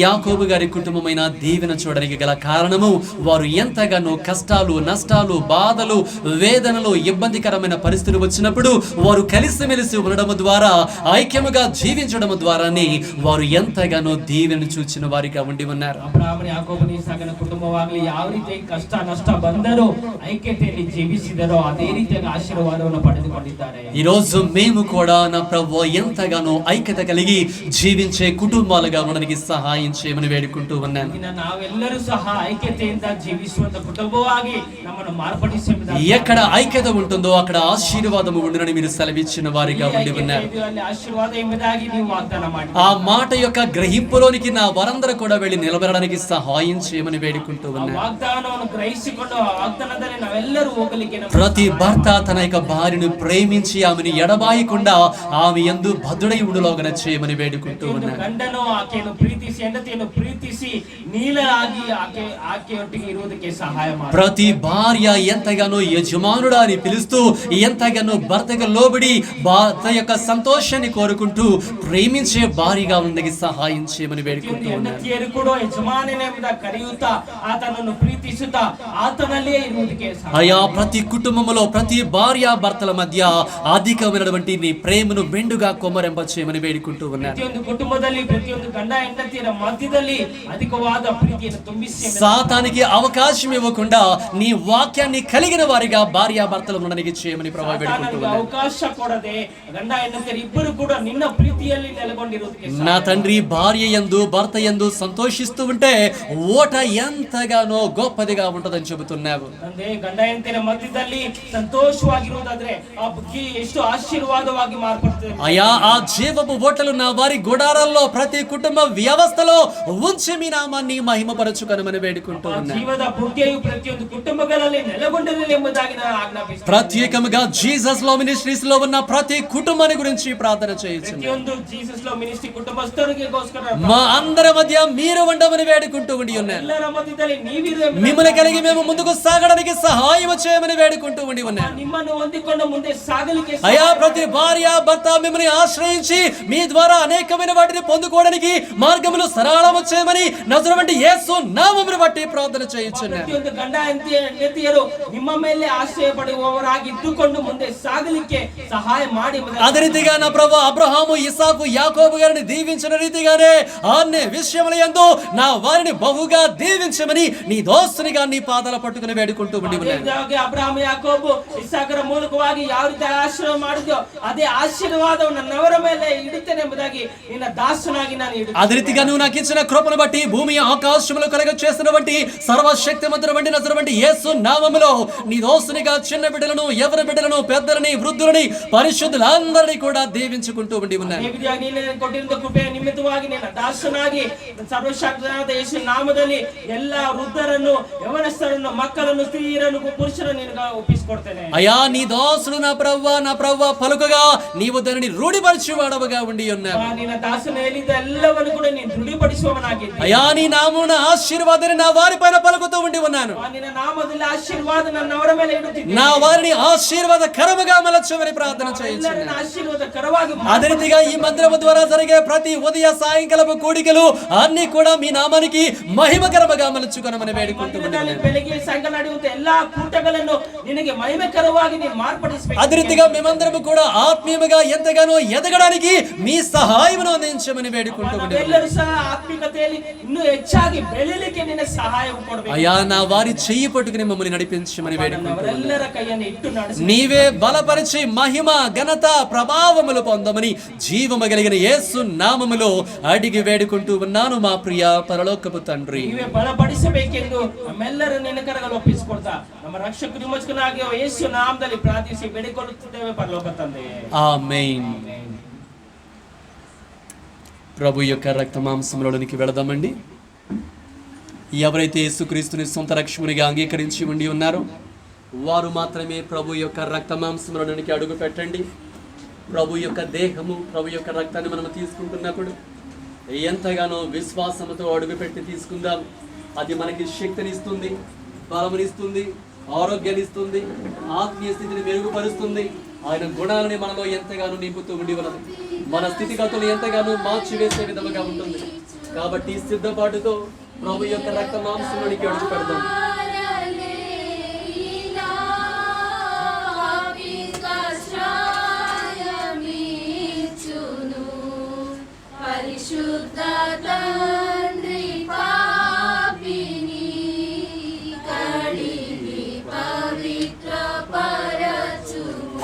యాకోబు గారి కుటుంబమైన దీవెన చూడడానికి గల కారణము వారు ఎంతగానో కష్టాలు, నష్టాలు, బాధలు, వేదనలు, ఇబ్బందికరమైన పరిస్థితులు వచ్చినప్పుడు వారు కలిసిమెలిసి ఉండడం ద్వారా, ఐక్యముగా జీవించడం ద్వారానే వారు ఎంతగానో దీవెన చూచిన వారిగా ఉండి ఉన్నారు. ಅಬ್ರಹಾಮನ ಯಾಕೋಬನ ಇಸಾಕನ ಕುಟುಂಬವಾಗಲಿ ಯಾವ ರೀತಿ ಕಷ್ಟ ನಷ್ಟ ಬಂದರೂ ಐಕ್ಯತೆಯಲ್ಲಿ ಜೀವಿಸಿದರೋ ಅದೇ ರೀತಿಯಾಗಿ ಆಶೀರ್ವಾದವನ್ನು ಪಡೆದುಕೊಂಡಿದ್ದಾರೆ. ఈ రోజు మేము కూడా నా ప్రభువా ఎంతగానో ఐక్యత కలిగి జీవించే కుటుంబాలుగా ఉండడానికి సహాయం చేయమని వేడుకుంటూ ఉన్నాను. ನಾವೆಲ್ಲರೂ ಸಹ ಐಕ್ಯತೆಯಿಂದ ಜೀವಿಸುವಂತ ಕುಟುಂಬವಾಗಿ ನಮ್ಮನ್ನು ಮಾರ್ಪಡಿಸಬೇಕು. ఎక్కడ ఐక్యత ఉంటుందో అక్కడ ఆశీర్వాదము ఉండునని మీరు సెలవిచ్చిన వారిగా ఉండి ఉన్నారు. ಆಶೀರ್ವಾದ ಎಂಬುದಾಗಿ ನೀವು ವಾಗ್ದಾನ ಮಾಡಿ ఆ మాట యొక్క గ్రహింపులోనికి నా వారందరూ కూడా వెళ్ళి నిలబడడానికి సహాయం చేయమని వేడుకుంటూ ఉన్నాను. ವಾಗ್ದಾನವನ್ನು ಗ್ರಹಿಸಿಕೊಂಡು ಆ ವಾಗ್ದಾನದಲ್ಲಿ ನಾವೆಲ್ಲರೂ ಹೋಗಲಿಕ್ಕೆ ప్రతి భర్త తన యొక్క భార్యను ప్రేమించి ఆమెను ఎడబాయకుండా ఆమె యందు భద్రుడై ఉండులాగన చేయమని వేడుకుంటూ ఉన్నాను. ಗಂಡನು ಆಕೆಯನ್ನು ಪ್ರೀತಿಸಿ ಹೆಂಡತಿಯನ್ನು ಪ್ರೀತಿಸಿ ನೀಲರಾಗಿ ಆಕೆಯೊಟ್ಟಿಗೆ ಇರುವುದಕ್ಕೆ ಸಹಾಯ ಮಾಡಿ. ప్రతి భార్య ఎంతగానో యజమానుడా అని పిలుస్తూ ఎంతగానో భర్తకు లోబడి భర్త యొక్క సంతోషాన్ని కోరుకుంటూ ప్రేమించే భార్యగా ఉండడానికి సహాయం చేయమని వేడుకుంటూ ఉన్నాను. ಹೆಂಡತಿಯರು ಕೂಡ ಯಜಮಾನನೆಂಬ ಕರೆಯುತ್ತಾ ಆತನನ್ನು ಪ್ರೀತಿಸುತ್ತಾ ಆತನಲ್ಲೇ ಇರುವುದಕ್ಕೆ ಸಹಾಯ. అయా, ప్రతి కుటుంబంలో ప్రతి భార్య భర్తల మధ్య అధికమైనటువంటి నీ ప్రేమను మెండుగా కొమ్మరెంప చేయమని వేడుకుంటూ ఉన్నాను. ಪ್ರತಿಯೊಂದು ಕುಟುಂಬದಲ್ಲಿ ಪ್ರತಿಯೊಂದು ಗಂಡ ಹೆಂಡತಿಯರ ಮಧ್ಯದಲ್ಲಿ ಅಧಿಕವಾದ ಪ್ರೀತಿಯನ್ನು ತುಂಬಿಸಿ సాతానికి అవకాశం ఇవ్వకుండా నీ వాక్యాన్ని కలిగిన వారిగా భార్య భర్తలు ఉండడానికి చేయమని ప్రభావ వేడుకుంటూ ఉన్నాను. ಅವಕಾಶ ಕೊಡದೆ ಗಂಡ ಹೆಂಡತಿಯರು ಇಬ್ಬರು ಕೂಡ ನಿನ್ನ ಪ್ರೀತಿಯಲ್ಲಿ ನೆಲೆಗೊಂಡಿರುವುದಕ್ಕೆ నా తండ్రి, భార్య యందు భర్త యందు సంతోషిస్తూ ఉంటే ఓట ఎంతగానో గొప్పదిగా ఉంటదని చెబుతున్నావు. ತಂದೆ, ಗಂಡ ಹೆಂಡತಿಯರ ಮಧ್ಯದಲ್ಲಿ ಸಂತೋಷವಾಗಿರುವುದಾದ್ರೆ ಆ ಬುದ್ಧಿ ಎಷ್ಟು ಆಶೀರ್ವಾದವಾಗಿ ಮಾರ್ಪಡ್ತದೆ. అయా, ఆ జీవపు ఓటలు నా వారి గుడారాల్లో ప్రతి కుటుంబ వ్యవస్థలో ఉంచి మీ నామాన్ని మహిమపరచుకొనమని వేడుకుంటూ ఉన్నాను. ಜೀವದ ಬುದ್ಧಿಯು ಪ್ರತಿಯೊಂದು ಕುಟುಂಬಗಳಲ್ಲಿ ನೆಲೆಗೊಂಡಿರಲಿ ಎಂಬುದಾಗಿ ನಾನು ಆಜ್ಞಾಪಿಸುತ್ತೇನೆ. ప్రత్యేకంగా జీసస్ లో మినిస్ట్రీస్ లో ఉన్న ప్రతి కుటుంబాన్ని గురించి ప్రార్థన చేయొచ్చు. ಪ್ರತಿಯೊಂದು ಜೀಸಸ್ ಲವ್ ಮಿನಿಸ್ಟ್ರಿ ಕುಟುಂಬಸ್ಥರಿಗೋಸ್ಕರ మా అందరి మధ్య మీరు ఉండమని వేడుకుంటూ ఉండి ఉన్నాను. ಎಲ್ಲರ ಮಧ್ಯದಲ್ಲಿ ನೀವಿರು మిమ్మల్ని కలిగి మేము ముందుకు సాగడానికి సహాయం చేయమని వేడుకుంటూ ఉండి ఉన్నాను. ನಿಮ್ಮನ್ನು ಹೊಂದಿಕೊಂಡು ಮುಂದೆ ಸಾಗಲಿಕ್ಕೆ అయా, ప్రతి భార్య భర్త మిమ్మల్ని ఆశ్రయించి మీ ద్వారా అనేకమైన వాటిని పొందుకోవడానికి మార్గములు సరళము చేయమని నజరేయుడైన యేసు నామమును బట్టి ప్రార్థన చేయుచున్నాను. ಪ್ರತಿಯೊಂದು ಗಂಡ ಹೆಂಡತಿಯರು ನಿಮ್ಮ ಮೇಲೆ ಆಶ್ರಯ ಪಡೆಯುವವರಾಗಿ ಇದ್ದುಕೊಂಡು ಮುಂದೆ ಸಾಗಲಿಕ್ಕೆ ಸಹಾಯ ಮಾಡಿ. అదే రీతిగా నా ప్రభు అబ్రహాము, ఇస్సాకు, యాకోబు గారిని దీవించిన రీతిగానే అన్ని విషయముల యందు నా వారిని బహుగా దీవించమని నీ దోస్తునిగా నీ పాదాల పట్టుకుని వేడుకుంటూ ఉండి ఉన్నాను. ಅಬ್ರಹಾಮ ಯಾಕೋಬು ಇಸಾಕರ ಮೂಲಕವಾಗಿ ಯಾವ ರೀತಿ ಆಶ್ರಯ ಮಾಡಿದ್ಯೋ ಅದೇ ಆಶೀರ್ವಾದವನ್ನು ನನ್ನವರ ಮೇಲೆ ಇಡುತ್ತೇನೆ ಎಂಬುದಾಗಿ ನಿನ್ನ ದಾಸನಾಗಿ ನಾನು ಇಡುತ್ತೇನೆ. అదే రీతిగా నువ్వు నాకు ఇచ్చిన కృపను బట్టి భూమి ఆకాశములు కలగ చేసినటువంటి సర్వశక్తిమంతుడైన నజరేయుడైన యేసు నామములో నీ దోస్తునిగా చిన్న బిడ్డలను, ఎవరి బిడ్డలను, పెద్దలని, వృద్ధులని, పరిశుద్ధులందరినీ కూడా దీవించుకుంటూ ఉండి ఉన్నాను. ನೀನು ಕೊಟ್ಟಿರುವ ಕೃಪೆ ನಿಮಿತ್ತವಾಗಿ ನಿನ್ನ ದಾಸನಾಗಿ ಸರ್ವಶಕ್ತನಾದ ಯೇಸು ನಾಮದಲ್ಲಿ ಎಲ್ಲ ವೃದ್ಧರನ್ನು, ಯೌವನಸ್ಥರನ್ನು, ಮಕ್ಕಳನ್ನು, ಸ್ತ್ರೀಯರನ್ನು, ಪುರುಷರನ್ನು ನಿನಗೆ ಒಪ್ಪಿಸಿಕೊಡ್ತೇನೆ. అయా, నీ దాసుడు నా ప్రవ్వ పలుకగా నీవు దానిని రూఢిపరచువాడవుగా ఉండి ఉన్నావు. ನಿನ್ನ ದಾಸನು ಹೇಳಿದ ಎಲ್ಲವನ್ನು ಕೂಡ ನೀನು ದೃಢಪಡಿಸುವವನಾಗಿದ್ದೀಯ. అయా, నీ నామమున ఆశీర్వాదాన్ని నా వారి పైన పలుకుతూ ఉండి ఉన్నాను. ನಿನ್ನ ನಾಮದಲ್ಲಿ ಆಶೀರ್ವಾದ ನನ್ನವರ ಮೇಲೆ ಇಡುತ್ತಿದ್ದೀನಿ. నా వారిని ఆశీర్వాదకరముగా మలచమని ప్రార్థన చేయించున్నాను. ಎಲ್ಲರನ್ನ ಆಶೀರ್ವಾದಕರವಾಗಿ అదే రీతిగా ఈ మందిరము ద్వారా జరిగే ప్రతి ఉదయ సాయంకాలపు కూడికలు అన్ని కూడా మీ నామానికి మహిమకరముగా మలుచుకొనమని వేడుకుంటున్నాను. ಬೆಳಗ್ಗೆ ಸಾಯಂಕಾಲ ನಡೆಯುವಂತ ಎಲ್ಲಾ ಕೂಟಗಳನ್ನು ನಿನಗೆ ಮಹಿಮಕರವಾಗಿ ನೀನು ಮಾರ್ಪಡಿಸಬೇಕು. అదే రీతిగా మేమందరము కూడా ఆత్మీయముగా ఎంతగానో ఎదగడానికి మీ సహాయమును అందించమని వేడుకుంటున్నాను. ಎಲ್ಲರೂ ಸಹ ಆತ್ಮಿಕತೆಯಲ್ಲಿ ಇನ್ನೂ ಹೆಚ್ಚಾಗಿ ಬೆಳೆಯಲಿಕ್ಕೆ ನಿನ್ನ ಸಹಾಯ ಕೊಡಬೇಕು. అయ్యా, నా వారి చెయ్యి పట్టుకుని మమ్మల్ని నడిపించమని వేడుకుంటున్నాను. ಅವರೆಲ್ಲರ ಕೈಯನ್ನು ಇಟ್ಟು ನಡೆಸಿ నీవే బలపరిచి మహిమ, ఘనత, ప్రభావములు పొందమని జీవము కలిగిన యేసు నామములో అడిగి వేడుకుంటూ ఉన్నాను మా ప్రియ పరలోకపు తండ్రి. ನೀವೇ ಬಲಪಡಿಸಬೇಕೆಂದು ನಮ್ಮೆಲ್ಲರ ನಿನ್ನ ಕರಗಳಲ್ಲಿ ಒಪ್ಪಿಸಿಕೊಡ್ತಾ ನಮ್ಮ ರಕ್ಷಕರು ವಿಮೋಚಕನಾಗಿರುವ ಯೇಸು ನಾಮದಲ್ಲಿ ಪ್ರಾರ್ಥಿಸಿ ಬೇಡಿಕೊಳ್ಳುತ್ತಿದ್ದೇವೆ ಪರಲೋಕ ತಂದೆಯೇ. ఆమేన్. ప్రభు యొక్క రక్త మాంసములోనికి వెళదామండి. ఎవరైతే యేసుక్రీస్తుని సొంత రక్షకునిగా అంగీకరించి ఉండి ఉన్నారో వారు మాత్రమే ప్రభు యొక్క రక్త మాంసములోనికి అడుగు పెట్టండి. ప్రభు యొక్క దేహము, ప్రభు యొక్క రక్తాన్ని మనం తీసుకుంటున్నప్పుడు ఎంతగానో విశ్వాసంతో అడుగుపెట్టి తీసుకుందాం. అది మనకి శక్తినిస్తుంది, బలమునిస్తుంది, ఆరోగ్యాన్ని ఇస్తుంది, ఆత్మీయ స్థితిని మెరుగుపరుస్తుంది. ఆయన గుణాలని మనలో ఎంతగానో నింపుతూ ఉండి ఉన్నది. మన స్థితిగతులు ఎంతగానో మార్చివేసే విధముగా ఉంటుంది. కాబట్టి సిద్ధపాటుతో ప్రభు యొక్క రక్త మాంసంలోనికి అడుగు పెడదాం.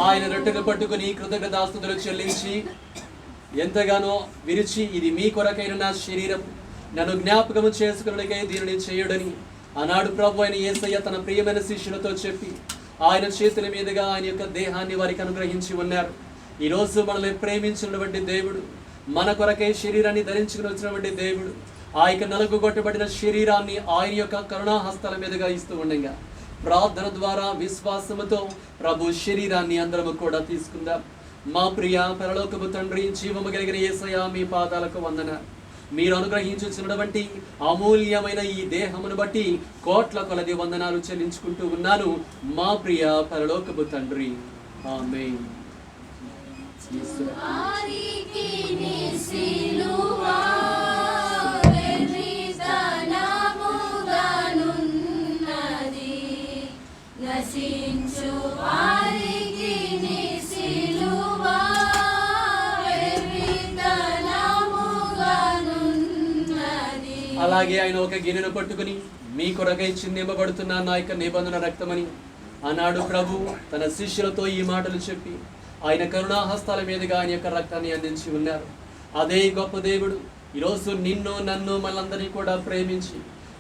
ఆయన రొట్టెను పట్టుకుని కృతజ్ఞతాస్తుతులు చెల్లించి ఎంతగానో విరిచి, ఇది మీ కొరకైన నా శరీరం, నన్ను జ్ఞాపకము చేసుకున్నకై దీనిని చేయుడని ఆనాడు ప్రభు అయిన యేసయ్య తన ప్రియమైన శిష్యులతో చెప్పి ఆయన చేతుల మీదుగా ఆయన యొక్క దేహాన్ని వారికి అనుగ్రహించి ఉన్నారు. ఈరోజు మనల్ని ప్రేమించినటువంటి దేవుడు, మన కొరకై శరీరాన్ని ధరించుకుని వచ్చినటువంటి దేవుడు, ఆ యొక్క నలుగుగొట్టబడిన శరీరాన్ని ఆయన యొక్క కరుణాహస్తాల మీదుగా ఇస్తూ ఉండగా ప్రార్థన ద్వారా విశ్వాసముతో ప్రభు శరీరాన్ని అందరము కూడా తీసుకుందాం. మా ప్రియ పరలోకపు తండ్రి, జీవము కలిగిన యేసయ్య, మీ పాదాలకు వందనాలు. మీరు అనుగ్రహించుచున్నటువంటి అమూల్యమైన ఈ దేహమును బట్టి కోట్ల కొలది వందనాలు చెల్లించుకుంటూ ఉన్నాను మా ప్రియ పరలోకపు తండ్రి. ఆమేన్. అలాగే ఆయన ఒక గిన్నెను పట్టుకుని, మీ కొరకై చిందింపబడుతున్న నా యొక్క నిబంధన రక్తమని ఆనాడు ప్రభు తన శిష్యులతో ఈ మాటలు చెప్పి ఆయన కరుణాహస్తాల మీదుగా ఆయన యొక్క రక్తాన్ని అందించి ఉన్నారు. అదే గొప్ప దేవుడు ఈరోజు నిన్ను, నన్ను, మనందరినీ కూడా ప్రేమించి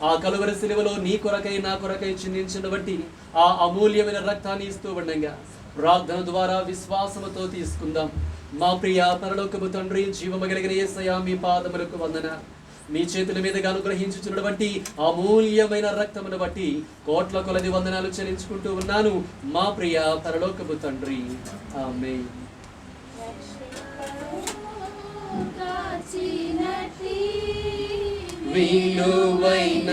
ఆ కలువరి శిలువలో నీ కొరకై, నా కొరకై చిందించిన బట్టి ఆ అమూల్యమైన రక్తాన్ని ఇస్తూ ఉండగా ప్రార్థన ద్వారా విశ్వాసముతో తీసుకుందాం. మా ప్రియ పరలోకపు తండ్రి, జీవము కలిగిన యేసయ్య, మీ పాదములకు వందనాలు. మీ చేతుల మీదుగా అనుగ్రహించుచున్నటువంటి అమూల్యమైన రక్తమును బట్టి కోట్ల కొలది వందనాలు చెల్లించుకుంటూ ఉన్నాను మా ప్రియ పరలోకపు తండ్రి. ఆమేన్. విలువైన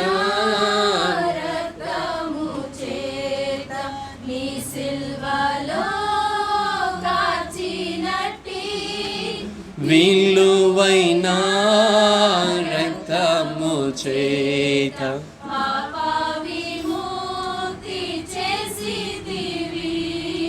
రక్తము చేత నీ సిల్వలో కాచినట్టి, విలువైన రక్తము చేత